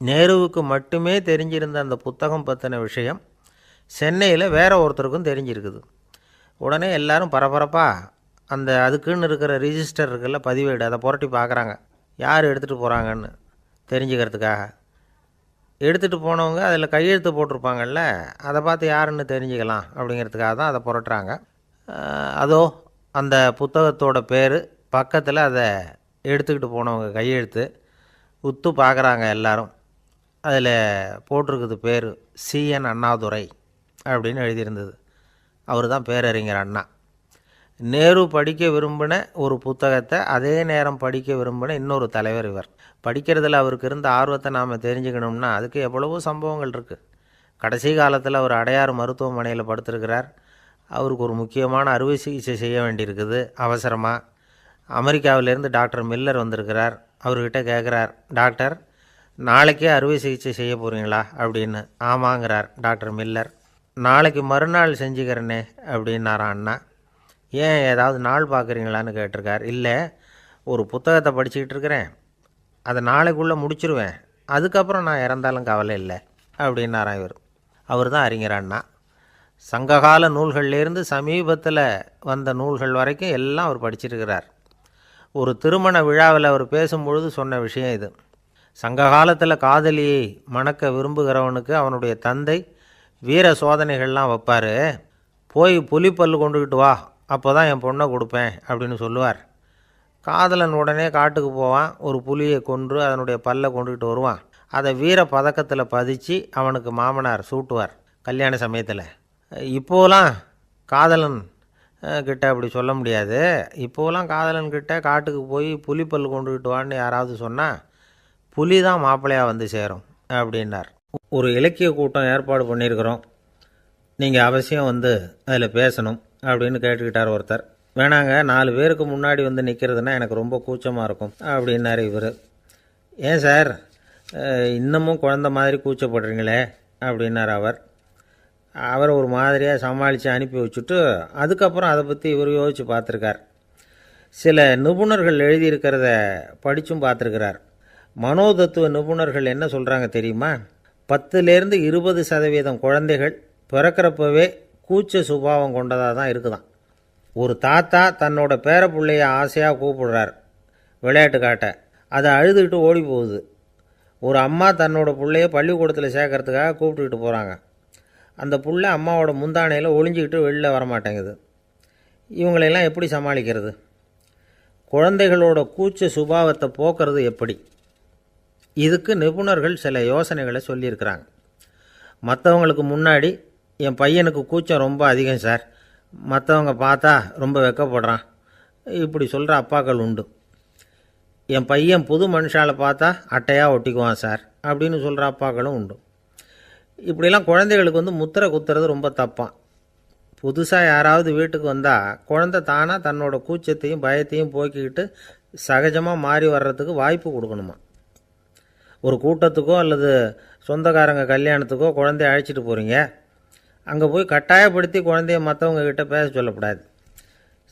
Speaker 2: நேருவுக்கு மட்டுமே தெரிஞ்சிருந்த அந்த புத்தகம் பற்றின விஷயம் சென்னையில் வேற ஒருத்தருக்கும் தெரிஞ்சிருக்குது. உடனே எல்லாரும் பரபரப்பாக அதுக்குன்னு இருக்கிற ரிஜிஸ்டர் இருக்குல்ல, பதிவேடு, அதை புரட்டி பார்க்குறாங்க யார் எடுத்துகிட்டு போகிறாங்கன்னு தெரிஞ்சுக்கிறதுக்காக. எடுத்துகிட்டு போனவங்க அதில் கையெழுத்து போட்டிருப்பாங்கல்ல, அதை பார்த்து யாருன்னு தெரிஞ்சுக்கலாம் அப்படிங்கிறதுக்காக தான் அதை புரட்டுறாங்க. அதோ அந்த புத்தகத்தோட பேர் பக்கத்தில் அதை எடுத்துக்கிட்டு போனவங்க கையெழுத்து உத்து பார்க்குறாங்க எல்லாரும். அதில் போட்டிருக்குது பேர் CN அண்ணாதுரை அப்படின்னு எழுதியிருந்தது. அவர் தான் பேரறிஞர் அண்ணா. நேரு படிக்க விரும்பின ஒரு புத்தகத்தை அதே நேரம் படிக்க விரும்பின இன்னொரு தலைவர் இவர். படிக்கிறதுல அவருக்கு இருந்த ஆர்வத்தை நாம் தெரிஞ்சுக்கணும்னா அதுக்கு எவ்வளவோ சம்பவங்கள் இருக்குது. கடைசி காலத்தில் அவர் அடையாறு மருத்துவமனையில் படுத்திருக்கிறார். அவருக்கு ஒரு முக்கியமான அறுவை சிகிச்சை செய்ய வேண்டியிருக்குது அவசரமாக. அமெரிக்காவிலேருந்து டாக்டர் மில்லர் வந்திருக்கிறார். அவர்கிட்ட கேட்குறார், டாக்டர் நாளைக்கே அறுவை சிகிச்சை செய்ய போகிறீங்களா அப்படின்னு. ஆமாங்கிறார் டாக்டர் மில்லர். நாளைக்கு மறுநாள் செஞ்சுக்கிறேனே அப்படின்னாரான் அண்ணா. ஏன் ஏதாவது நாள் பார்க்குறீங்களான்னு கேட்டிருக்கார். இல்லை, ஒரு புத்தகத்தை படிச்சுக்கிட்டு இருக்கிறேன், அதை நாளைக்குள்ளே முடிச்சிருவேன், அதுக்கப்புறம் நான் இறந்தாலும் கவலை இல்லை அப்படின்னாரான் இவர். அவர் தான் அறிஞர் அண்ணா. சங்ககால நூல்கள்லேருந்து சமீபத்தில் வந்த நூல்கள் வரைக்கும் எல்லாம் அவர் படிச்சிருக்கிறார். ஒரு திருமண விழாவில் அவர் பேசும்பொழுது சொன்ன விஷயம் இது. சங்க காலத்தில் காதலியை மணக்க விரும்புகிறவனுக்கு அவனுடைய தந்தை வீர சோதனைகள்லாம் வைப்பார். போய் புலிப்பல் கொண்டுக்கிட்டு வா, அப்போ தான் என் பொண்ணை கொடுப்பேன் அப்படின்னு சொல்லுவார். காதலன் உடனே காட்டுக்கு போவான், ஒரு புலியை கொன்று அதனுடைய பல்லை கொண்டுகிட்டு வருவான். அதை வீர பதக்கத்தில் பதிச்சு அவனுக்கு மாமனார் சூட்டுவார் கல்யாண சமயத்தில். இப்போலாம் காதலன் கிட்ட அப்படி சொல்ல முடியாது. இப்போலாம் காதலன் கிட்ட காட்டுக்கு போய் புலிப்பல் கொண்டுகிட்டு வான்னு யாராவது சொன்னால் புலி தான் மாப்பிள்ளையாக வந்து சேரும் அப்படின்னார். ஒரு இலக்கிய கூட்டம் ஏற்பாடு பண்ணியிருக்கிறோம், நீங்கள் அவசியம் வந்து அதில் பேசணும் அப்படின்னு கேட்டுக்கிட்டார் ஒருத்தர். வேணாங்க, 4 பேருக்கு முன்னாடி வந்து நிற்கிறதுனா எனக்கு ரொம்ப கூச்சமாக இருக்கும் அப்படின்னாரு இவர். ஏன் சார் இன்னமும் குழந்த மாதிரி கூச்சப்படுறீங்களே அப்படின்னார் அவர். அவரை ஒரு மாதிரியாக சமாளித்து அனுப்பி வச்சுட்டு அதுக்கப்புறம் அதை பற்றி இவர் யோசித்து பார்த்துருக்கார். சில நிபுணர்கள் எழுதியிருக்கிறத படித்தும் பார்த்துருக்கிறார். மனோதத்துவ நிபுணர்கள் என்ன சொல்கிறாங்க தெரியுமா? 10லேருந்து 20% குழந்தைகள் பிறக்கிறப்பவே கூச்ச சுபாவம் கொண்டதாக தான் இருக்குதாம். ஒரு தாத்தா தன்னோட பேர பிள்ளைய ஆசையாக கூப்பிடுறார் விளையாட்டு காட்ட, அதை அழுதுகிட்டு ஓடி போகுது. ஒரு அம்மா தன்னோட பிள்ளைய பள்ளிக்கூடத்தில் சேர்க்கறதுக்காக கூப்பிட்டுக்கிட்டு போகிறாங்க. அந்த புள்ள அம்மாவோட முந்தானையில் ஒளிஞ்சிக்கிட்டு வெளில வரமாட்டேங்குது. இவங்களெல்லாம் எப்படி சமாளிக்கிறது? குழந்தைகளோட கூச்ச சுபாவத்தை போக்குறது எப்படி? இதுக்கு நிபுணர்கள் சில யோசனைகளை சொல்லியிருக்கிறாங்க. மற்றவங்களுக்கு முன்னாடி என் பையனுக்கு கூச்சம் ரொம்ப அதிகம் சார், மற்றவங்க பார்த்தா ரொம்ப வெக்கப்படுறான், இப்படி சொல்கிற அப்பாக்கள் உண்டு. என் பையன் புது மனுஷால பார்த்தா அட்டையாக ஒட்டிக்குவான் சார் அப்படின்னு சொல்கிற அப்பாக்களும் உண்டு. இப்படிலாம் குழந்தைகளுக்கு வந்து முத்திரை குத்துறது ரொம்ப தப்பான். புதுசாக யாராவது வீட்டுக்கு வந்தால் குழந்தை தானாக தன்னோட கூச்சத்தையும் பயத்தையும் போக்கிக்கிட்டு சகஜமாக மாறி வர்றதுக்கு வாய்ப்பு கொடுக்கணுமா. ஒரு கூட்டத்துக்கோ அல்லது சொந்தக்காரங்க கல்யாணத்துக்கோ குழந்தைய அழைச்சிட்டு போகிறீங்க, அங்கே போய் கட்டாயப்படுத்தி குழந்தைய மற்றவங்க கிட்ட பேச சொல்லக்கூடாது.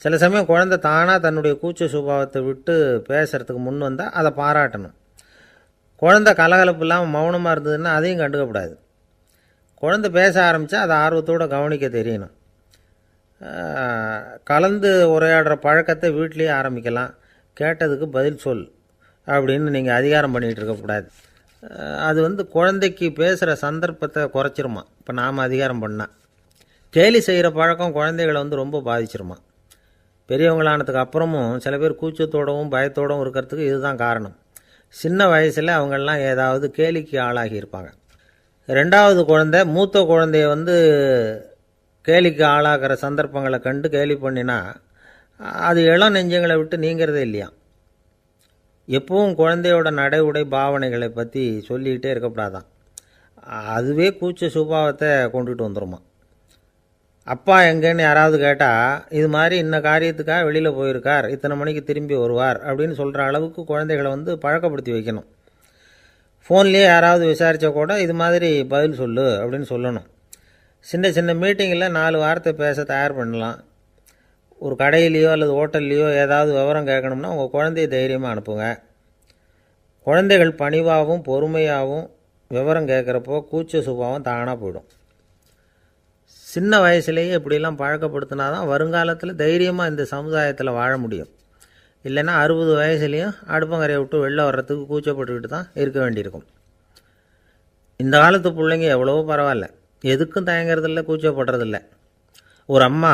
Speaker 2: சில சமயம் குழந்தை தானாக தன்னுடைய கூச்ச சுபாவத்தை விட்டு பேசுகிறதுக்கு முன் வந்தால் அதை பாராட்டணும். குழந்தை கலகலப்பு இல்லாமல் மௌனமாக இருந்ததுன்னா அதையும் கண்டுக்கக்கூடாது. குழந்தை பேச ஆரம்பித்தா அதை ஆர்வத்தோடு கவனிக்க தெரியணும். கலந்து உரையாடுற பழக்கத்தை வீட்லேயே ஆரம்பிக்கலாம். கேட்டதுக்கு பதில் சொல் அப்படின்னு நீங்கள் அதிகாரம் பண்ணிகிட்டு இருக்கக்கூடாது. அது வந்து குழந்தைக்கு பேசுகிற சந்தர்ப்பத்தை குறைச்சிருமா. இப்போ நாம் அதிகாரம் பண்ணால் கேலி செய்கிற பழக்கம் குழந்தைகளை வந்து ரொம்ப பாதிச்சிருமா. பெரியவங்களானதுக்கு அப்புறமும் சில பேர் கூச்சத்தோடவும் பயத்தோடவும் இருக்கிறதுக்கு இதுதான் காரணம். சின்ன வயசில் அவங்கெல்லாம் ஏதாவது கேலிக்கு ஆளாகி இருப்பாங்க. 2வது குழந்தை மூத்த குழந்தைய வந்து கேலிக்கு ஆளாகிற சந்தர்ப்பங்களை கண்டு கேலி பண்ணினா அது இளம் நெஞ்சங்களை விட்டு நீங்கிறதே இல்லையா. எப்பவும் குழந்தையோட நடை உடை பாவனைகளை பற்றி சொல்லிக்கிட்டே இருக்கக்கூடாதான். அதுவே கூச்ச சுபாவத்தை கொண்டுட்டு வந்துடுமா. அப்பா எங்கேன்னு யாராவது கேட்டால் இது மாதிரி இன்ன காரியத்துக்காக வெளியில் போயிருக்கார், இத்தனை மணிக்கு திரும்பி வருவார் அப்படின்னு சொல்கிற அளவுக்கு குழந்தைகளை வந்து பழக்கப்படுத்தி வைக்கணும். ஃபோன்லேயே யாராவது விசாரித்தா கூட இது மாதிரி பதில் சொல்லு அப்படின்னு சொல்லணும். சின்ன சின்ன மீட்டிங்கில் 4 வார்த்தை பேச தயார் பண்ணலாம். ஒரு கடையிலையோ அல்லது ஹோட்டல்லையோ ஏதாவது விவரம் கேட்கணும்னா உங்கள் குழந்தைய தைரியமாக அனுப்புங்க. குழந்தைகள் பணிவாகவும் பொறுமையாகவும் விவரம் கேட்குறப்போ கூச்ச சுபாவம் தானாக போயிடும். சின்ன வயசுலேயே இப்படிலாம் பழக்கப்படுத்தினா தான் வருங்காலத்தில் தைரியமாக இந்த சமுதாயத்தில் வாழ முடியும். இல்லைன்னா 60 வயசுலேயும் அடுப்பங்கரையை விட்டு வெளில வர்றதுக்கு கூச்சப்பட்டுக்கிட்டு தான் இருக்க வேண்டியிருக்கும். இந்த காலத்து பிள்ளைங்க எவ்வளவோ பரவாயில்ல, எதுக்கும் தயங்குறதில்ல, கூச்சப்படுறதில்ல. ஒரு அம்மா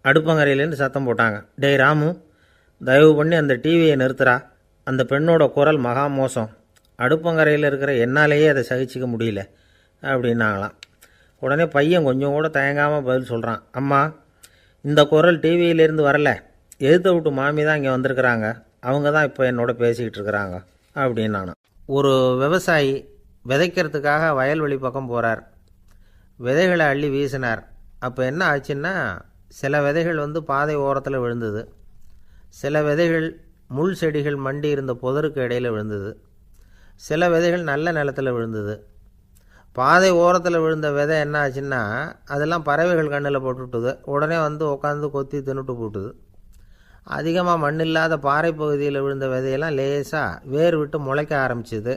Speaker 2: அடுப்பங்கரையிலேருந்து சத்தம் போட்டாங்க, டேய் ராமு, தயவு பண்ணி அந்த டிவியை நிறுத்துறா, அந்த பெண்ணோட குரல் மகா மோசம், அடுப்பங்கரையில் இருக்கிற என்னாலேயே அதை சகிச்சிக்க முடியல அப்படின்னாங்களாம். உடனே பையன் கொஞ்சம் கூட தயங்காமல் பதில் சொல்கிறான், அம்மா இந்த குரல் டிவியிலேருந்து வரல, எதிர்த்த விட்டு மாமி தான் இங்கே வந்திருக்கிறாங்க, அவங்க தான் இப்போ என்னோட பேசிக்கிட்டு இருக்கிறாங்க அப்படின்னு நானும். ஒரு விவசாயி விதைக்கிறதுக்காக வயல்வெளி பக்கம் போகிறார். விதைகளை அள்ளி வீசினார். அப்போ என்ன ஆச்சுன்னா சில விதைகள் வந்து பாதை ஓரத்தில் விழுந்தது, சில விதைகள் முள் செடிகள் மண்டி இருந்த புதருக்கு இடையில் விழுந்தது, சில விதைகள் நல்ல நிலத்தில் விழுந்தது. பாதை ஓரத்தில் விழுந்த விதை என்ன ஆச்சுன்னா அதெல்லாம் பறவைகள் கண்ணில் போட்டுவிட்டுது. உடனே வந்து உட்காந்து கொத்தி தின்னுட்டு போட்டுது. அதிகமாக மண் இல்லாத பாறை பகுதியில் விழுந்த விதையெல்லாம் லேசாக வேர் விட்டு முளைக்க ஆரம்பிச்சிது.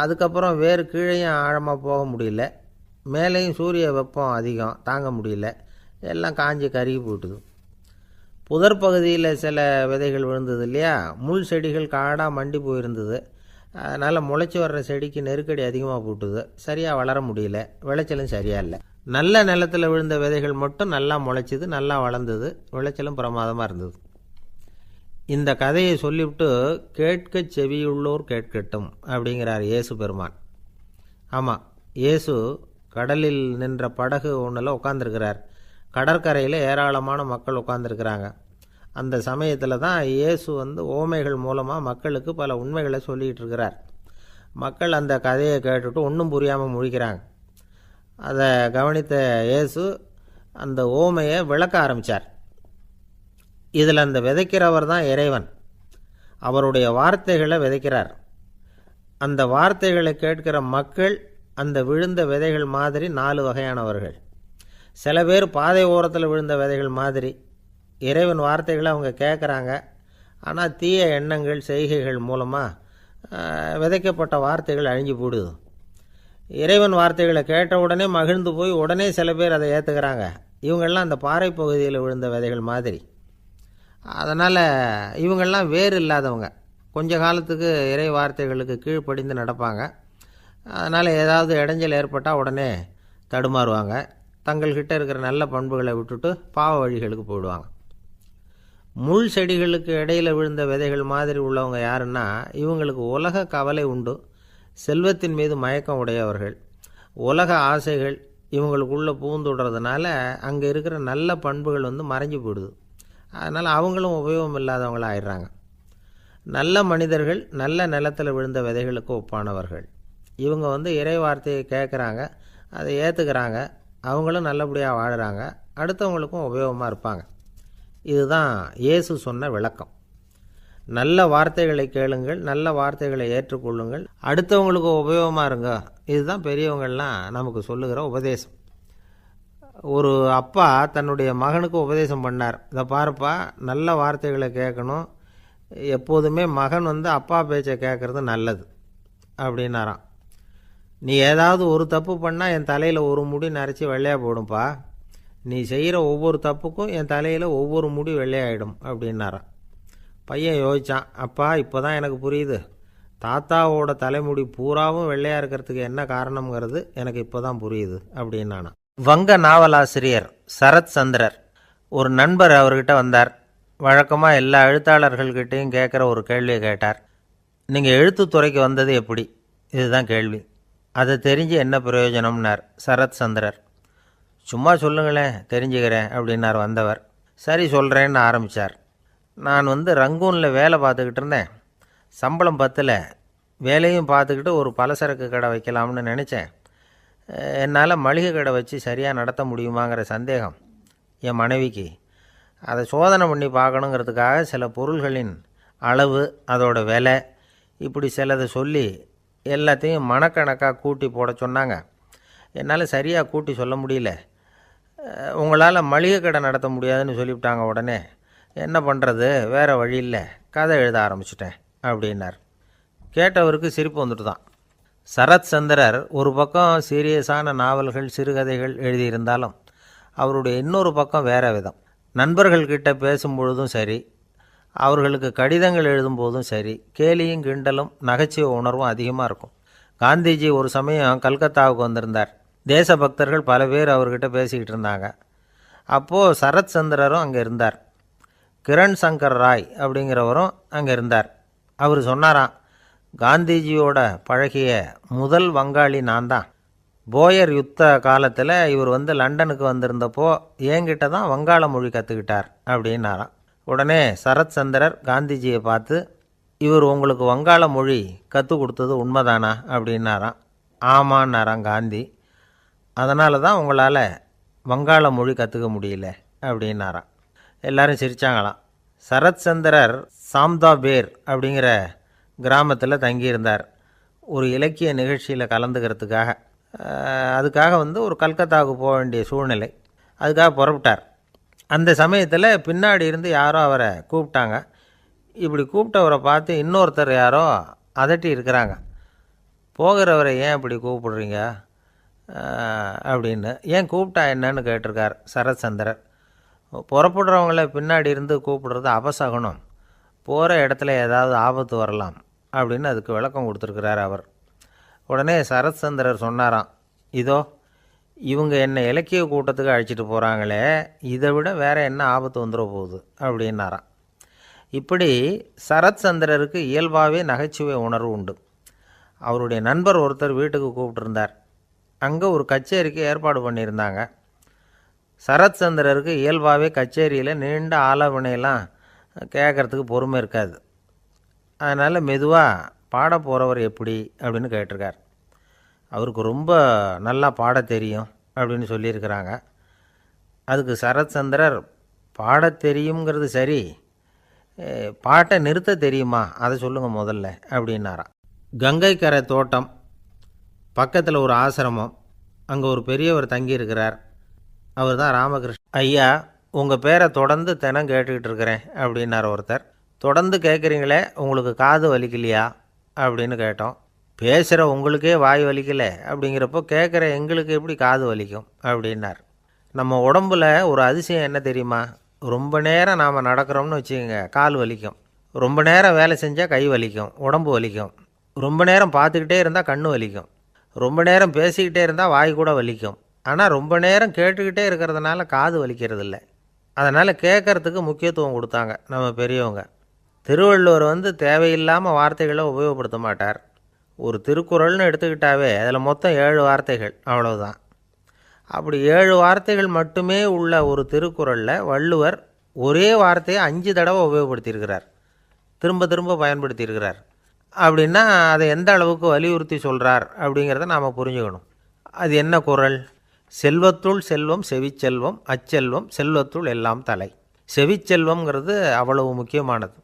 Speaker 2: அதுக்கப்புறம் வேர் கீழேயும் ஆழமாக போக முடியல, மேலேயும் சூரிய வெப்பம் அதிகம் தாங்க முடியல, எல்லாம் காஞ்சி கருகி போட்டுது. புதர் பகுதியில் சில விதைகள் விழுந்தது இல்லையா, முள் செடிகள் காடாக மண்டி போயிருந்தது. அதனால் முளைச்சி வர்ற செடிக்கு நெருக்கடி அதிகமாக போட்டுது, சரியாக வளர முடியல, விளைச்சலும் சரியாக இல்லை. நல்ல நிலத்தில் விழுந்த விதைகள் மட்டும் நல்லா முளைச்சிது, நல்லா வளர்ந்தது, விளைச்சலும் பிரமாதமாக இருந்தது. இந்த கதையை சொல்லிவிட்டு கேட்கச் செவியுள்ளோர் கேட்கட்டும் அப்படிங்கிறார் இயேசு பெருமான். ஆமாம், இயேசு கடலில் நின்ற படகு ஒன்றில் உட்காந்துருக்கிறார். கடற்கரையில் ஏராளமான மக்கள் உட்காந்துருக்கிறாங்க. அந்த சமயத்தில் தான் இயேசு ஓமைகள் மூலமாக மக்களுக்கு பல உண்மைகளை சொல்லிகிட்டு இருக்கிறார். மக்கள் அந்த கதையை கேட்டுட்டு ஒன்றும் புரியாமல் முழிக்கிறாங்க. அதை கவனித்த இயேசு அந்த ஓமையை விளக்க ஆரம்பித்தார். இதில் அந்த விதைக்கிறவர் தான் இறைவன். அவருடைய வார்த்தைகளை விதைக்கிறார். அந்த வார்த்தைகளை கேட்கிற மக்கள் அந்த விழுந்த விதைகள் மாதிரி 4 வகையானவர்கள். சில பேர் பாதை ஓரத்தில் விழுந்த விதைகள் மாதிரி இறைவன் வார்த்தைகளை அவங்க கேட்குறாங்க. ஆனால் தீய எண்ணங்கள் செய்கைகள் மூலமாக விதைக்கப்பட்ட வார்த்தைகள் அழிஞ்சு போடுது. இறைவன் வார்த்தைகளை கேட்ட உடனே மகிழ்ந்து போய் உடனே சில பேர் அதை ஏற்றுக்கிறாங்க. இவங்கெல்லாம் அந்த பாறை பகுதியில் விழுந்த விதைகள் மாதிரி. அதனால் இவங்கெல்லாம் வேறு இல்லாதவங்க. கொஞ்ச காலத்துக்கு இறை வார்த்தைகளுக்கு கீழ்ப்படிந்து நடப்பாங்க. அதனால் ஏதாவது இடைஞ்சல் ஏற்பட்டால் உடனே தடுமாறுவாங்க. தங்கள்கிட்ட இருக்கிற நல்ல பண்புகளை விட்டுட்டு பாவ வழிகளுக்கு போயிடுவாங்க. முள் செடிகளுக்கு இடையில் விழுந்த விதைகள் மாதிரி உள்ளவங்க யாருன்னா, இவங்களுக்கு உலக கவலை உண்டு, செல்வத்தின் மீது மயக்கம் உடையவர்கள். உலக ஆசைகள் இவங்களுக்குள்ளே பூந்துடுறதுனால அங்கே இருக்கிற நல்ல பண்புகள் மறைஞ்சு போயிடுது. அதனால் அவங்களும் உபயோகம் இல்லாதவங்களாக ஆயிடுறாங்க. நல்ல மனிதர்கள் நல்ல நிலத்தில் விழுந்த விதைகளுக்கு ஒப்பானவர்கள். இவங்க இறை வார்த்தையை கேட்குறாங்க, அதை ஏற்றுக்கிறாங்க, அவங்களும் நல்லபடியாக வாழுறாங்க, அடுத்தவங்களுக்கும் உபயோகமாக இருப்பாங்க. இதுதான் இயேசு சொன்ன விளக்கம். நல்ல வார்த்தைகளை கேளுங்கள், நல்ல வார்த்தைகளை ஏற்றுக்கொள்ளுங்கள், அடுத்தவங்களுக்கு உபயோகமாக இருங்க. இதுதான் பெரியவங்கள்லாம் நமக்கு சொல்லுகிற உபதேசம். ஒரு அப்பா தன்னுடைய மகனுக்கு உபதேசம் பண்ணார். இதை பாருப்பா, நல்ல வார்த்தைகளை கேட்கணும், எப்போதுமே மகன் அப்பா பேச்சை கேட்குறது நல்லது அப்படின்னாராம். நீ ஏதாவது ஒரு தப்பு பண்ணால் என் தலையில் ஒரு முடி நரைச்சி வெள்ளையாக போடும்பா, நீ செய்கிற ஒவ்வொரு தப்புக்கும் என் தலையில் ஒவ்வொரு முடி வெள்ளையாயிடும் அப்படின்னாராம். பையன் யோசித்தான், அப்பா இப்போ தான் எனக்கு புரியுது, தாத்தாவோட தலைமுடி பூராவும் வெள்ளையாக இருக்கிறதுக்கு என்ன காரணம்ங்கிறது எனக்கு இப்போ தான் புரியுது அப்படின்னானா. வங்க நாவலாசிரியர் சரத் சந்திரர் ஒரு நண்பர் அவர்கிட்ட வந்தார். வழக்கமாக எல்லா எழுத்தாளர்கள்கிட்டையும் கேட்குற ஒரு கேள்வியை கேட்டார். நீங்கள் எழுத்துத்துறைக்கு வந்தது எப்படி? இதுதான் கேள்வி. அதை தெரிஞ்சு என்ன பிரயோஜனம்னார் சரத் சந்திரர். சும்மா சொல்லுங்களேன், தெரிஞ்சுக்கிறேன் அப்படின்னார் வந்தவர். சரி சொல்கிறேன்னு ஆரம்பித்தார். நான் ரங்கூனில் வேலை பார்த்துக்கிட்டு இருந்தேன். சம்பளம் பத்தல. வேலையும் பார்த்துக்கிட்டு ஒரு பலசரக்கு கடை வைக்கலாம்னு நினச்சேன். என்னால் மளிகை கடை வச்சு சரியாக நடத்த முடியுமாங்கிற சந்தேகம் என் மனைவிக்கு. அதை சோதனை பண்ணி பார்க்கணுங்கிறதுக்காக சில பொருள்களின் அளவு, அதோட விலை, இப்படி சிலதை சொல்லி எல்லாத்தையும் மனக்கணக்காக கூட்டி போட சொன்னாங்க. என்னால் சரியாக கூட்டி சொல்ல முடியல. உங்களால் மளிகை கடை நடத்த முடியாதுன்னு சொல்லிவிட்டாங்க. உடனே என்ன பண்ணுறது, வேறு வழி இல்லை, கதை எழுத ஆரம்பிச்சிட்டேன் அப்படின்னார். கேட்டவருக்கு சிரிப்பு வந்துட்டு தான். சரத் சந்திரர் ஒரு பக்கம் சீரியஸான நாவல்கள், சிறுகதைகள் எழுதியிருந்தாலும் அவருடைய இன்னொரு பக்கம் வேறு விதம். நண்பர்கள்கிட்ட பேசும்பொழுதும் சரி, அவர்களுக்கு கடிதங்கள் எழுதும்போதும் சரி, கேலியும் கிண்டலும் நகைச்சுவை உணர்வும் அதிகமாக இருக்கும். காந்திஜி ஒரு சமயம் கல்கத்தாவுக்கு வந்திருந்தார். தேசபக்தர்கள் பல பேர் அவர்கிட்ட பேசிக்கிட்டு இருந்தாங்க. அப்போது சரத் சந்திரரும் அங்கே இருந்தார். கிரண் சங்கர் ராய் அப்படிங்கிறவரும் அங்கே இருந்தார். அவர் சொன்னாராம், காந்திஜியோட பழகிய முதல் வங்காளி நான் தான். போயர் யுத்த காலத்தில் இவர் லண்டனுக்கு வந்திருந்தப்போ என்கிட்ட தான் வங்காள மொழி கற்றுக்கிட்டார் அப்படின்னாராம். உடனே சரத் சந்திரர் காந்திஜியை பார்த்து, இவர் உங்களுக்கு வங்காள மொழி கற்றுக் கொடுத்தது உண்மைதானா அப்படின்னாராம். ஆமான்னாராம் காந்தி. அதனால தான் உங்களால் வங்காள மொழி கற்றுக்க முடியல அப்படின்னாராம். எல்லாரும் சிரித்தாங்களாம். சரத் சந்திரர் சாம்தாபேர் அப்படிங்கிற கிராமத்தில் தங்கியிருந்தார். ஒரு இலக்கிய நிகழ்ச்சியில் கலந்துக்கிறதுக்காக. அதுக்காக ஒரு கல்கத்தாவுக்கு போக வேண்டிய சூழ்நிலை. அதுக்காக புறப்பட்டார். அந்த சமயத்தில் பின்னாடி இருந்து யாரோ அவரை கூப்பிட்டாங்க. இப்படி கூப்பிட்டவரை பார்த்து இன்னொருத்தர் யாரோ அதட்டி இருக்கிறாங்க. போகிறவரை ஏன் இப்படி கூப்பிடுறீங்க அப்படின்னு. ஏன் கூப்பிட்டா என்னன்னு கேட்டிருக்கார் சரத் சந்திரர். புறப்படுறவங்கள பின்னாடி இருந்து கூப்பிடுறது அபசகுனம், போகிற இடத்துல ஏதாவது ஆபத்து வரலாம் அப்படின்னு அதுக்கு விளக்கம் கொடுத்துருக்கிறார் அவர். உடனே சரத் சந்திரர் சொன்னாராம், இதோ இவங்க என்னை இலக்கிய கூட்டத்துக்கு அழைச்சிட்டு போகிறாங்களே, இதை விட வேறு என்ன ஆபத்து வந்துட போகுது அப்படின்னாராம். இப்படி சரத் சந்திரருக்கு இயல்பாகவே நகைச்சுவை உணர்வு உண்டு. அவருடைய நண்பர் ஒருத்தர் வீட்டுக்கு கூப்பிட்டுருந்தார். அங்கே ஒரு கச்சேரிக்கு ஏற்பாடு பண்ணியிருந்தாங்க. சரத் சந்திரருக்கு இயல்பாகவே கச்சேரியில் நீண்ட ஆலோசனையெல்லாம் கேட்குறதுக்கு பொறுமை இருக்காது. அதனால் மெதுவாக பாட போகிறவர் எப்படி அப்படின்னு கேட்டிருக்கார். அவருக்கு ரொம்ப நல்லா பாட தெரியும் அப்படின்னு சொல்லியிருக்கிறாங்க. அதுக்கு சரத் சந்திரர், பாட தெரியுங்கிறது சரி, பாட்டை நிறுத்த தெரியுமா அதை சொல்லுங்கள் முதல்ல அப்படின்னாராம். கங்கை கரை தோட்டம் பக்கத்தில் ஒரு ஆசிரமம், அங்கே ஒரு பெரியவர் தங்கியிருக்கிறார். அவர் தான் ராமகிருஷ்ணன். ஐயா, உங்கள் பேரை தொடர்ந்து தினம் கேட்டுக்கிட்டு இருக்கிறேன் அப்படின்னார் ஒருத்தர். தொடர்ந்து கேட்குறீங்களே, உங்களுக்கு காது வலிக்கலையா அப்படின்னு கேட்டோம். பேசுகிற உங்களுக்கே வாய் வலிக்கலை அப்படிங்கிறப்போ கேட்குற எங்களுக்கு எப்படி காது வலிக்கும் அப்படின்னார். நம்ம உடம்புல ஒரு அதிசயம் என்ன தெரியுமா? ரொம்ப நேரம் நாம் நடக்கிறோம்னு வச்சுக்கோங்க, கால் வலிக்கும். ரொம்ப நேரம் வேலை செஞ்சால் கை வலிக்கும், உடம்பு வலிக்கும். ரொம்ப நேரம் பார்த்துக்கிட்டே இருந்தால் கண்ணு வலிக்கும். ரொம்ப நேரம் பேசிக்கிட்டே இருந்தால் வாய் கூட வலிக்கும். ஆனால் ரொம்ப நேரம் கேட்டுக்கிட்டே இருக்கிறதுனால காது வலிக்கிறது இல்லை. அதனால் கேட்குறதுக்கு முக்கியத்துவம் கொடுத்தாங்க நம்ம பெரியவங்க. திருவள்ளுவர் தேவையில்லாமல் வார்த்தைகளை உபயோகப்படுத்த மாட்டார். ஒரு திருக்குறள்னு எடுத்துக்கிட்டாவே அதில் மொத்தம் 7 வார்த்தைகள், அவ்வளவுதான். அப்படி 7 வார்த்தைகள் மட்டுமே உள்ள ஒரு திருக்குறளில் வள்ளுவர் ஒரே வார்த்தையை 5 தடவை உபயோகப்படுத்தியிருக்கிறார், திரும்ப திரும்ப பயன்படுத்தியிருக்கிறார். அப்படின்னா அதை எந்த அளவுக்கு வலியுறுத்தி சொல்கிறார் அப்படிங்கிறத நாம் புரிஞ்சுக்கணும். அது என்ன குறள்? செல்வத்துள் செல்வம் செவிச்செல்வம், அச்செல்வம் செல்வத்துள் எல்லாம் தலை. செவிச்செல்வம்ங்கிறது அவ்வளவு முக்கியமானது.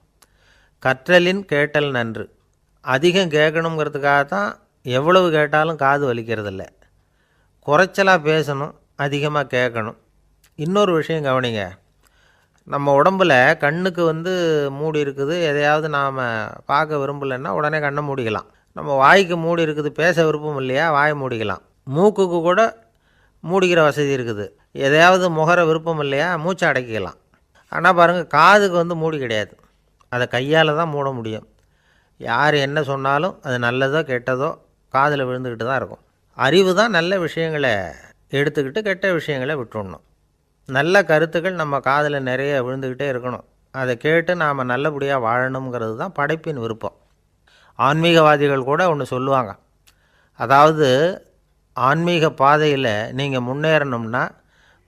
Speaker 2: கற்றலின் கேட்டல் நன்று. அதிகம் கேட்கணுங்கிறதுக்காக தான் எவ்வளவு கேட்டாலும் காது வலிக்கிறதில்ல. குறைச்சலாக பேசணும், அதிகமாக கேட்கணும். இன்னொரு விஷயம் கவனிங்க. நம்ம உடம்பில் கண்ணுக்கு மூடி இருக்குது, எதையாவது நாம் பார்க்க விரும்பலைன்னா உடனே கண்ணை மூடிக்கலாம். நம்ம வாய்க்கு மூடி இருக்குது, பேச விருப்பம் இல்லையா, வாயை மூடிக்கலாம். மூக்குக்கு கூட மூடிக்கிற வசதி இருக்குது, எதையாவது முகர விருப்பம் இல்லையா, மூச்சை அடக்கிக்கலாம். ஆனால் பாருங்கள், காதுக்கு மூடி கிடையாது, அதை கையால் தான் மூட முடியும். யார் என்ன சொன்னாலும் அது நல்லதோ கெட்டதோ காதில் விழுந்துக்கிட்டு தான் இருக்கும். அறிவு தான் நல்ல விஷயங்களை எடுத்துக்கிட்டு கெட்ட விஷயங்களை விட்டுடணும். நல்ல கருத்துக்கள் நம்ம காதில் நிறைய விழுந்துக்கிட்டே இருக்கணும். அதை கேட்டு நாம் நல்லபடியாக வாழணுங்கிறது தான் படைப்பின் விருப்பம். ஆன்மீகவாதிகள் கூட ஒன்று சொல்லுவாங்க. அதாவது, ஆன்மீக பாதையில் நீங்கள் முன்னேறணும்னா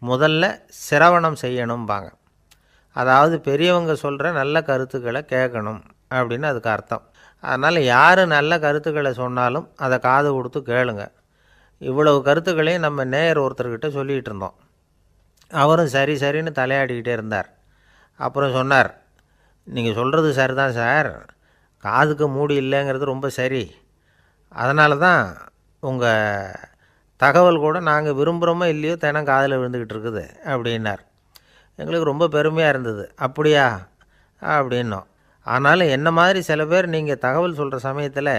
Speaker 2: முதல்ல சிரவணம் செய்யணும்பாங்க. அதாவது பெரியவங்க சொல்கிற நல்ல கருத்துக்களை கேட்கணும் அப்படின்னு அதுக்கு அர்த்தம். அதனால் யார் நல்ல கருத்துக்களை சொன்னாலும் அதை காது கொடுத்து கேளுங்க. இவ்வளவு கருத்துக்களையும் நம்ம நேயர் ஒருத்தர்கிட்ட சொல்லிகிட்டு இருந்தோம். அவரும் சரி சரின்னு தலையாடிக்கிட்டே இருந்தார். அப்புறம் சொன்னார், நீங்கள் சொல்கிறது சரிதான் சார், காதுக்கு மூடி இல்லைங்கிறது ரொம்ப சரி. அதனால தான் உங்கள் தகவல் கூட நாங்கள் விரும்புகிறோமோ இல்லையோ தினம் காதில் விழுந்துக்கிட்டு இருக்குது அப்படின்னார். எங்களுக்கு ரொம்ப பெருமையாக இருந்தது. அப்படியா அப்படின்னோம். ஆனாலும் என்ன மாதிரி சில பேர் நீங்கள் தகவல் சொல்கிற சமயத்தில்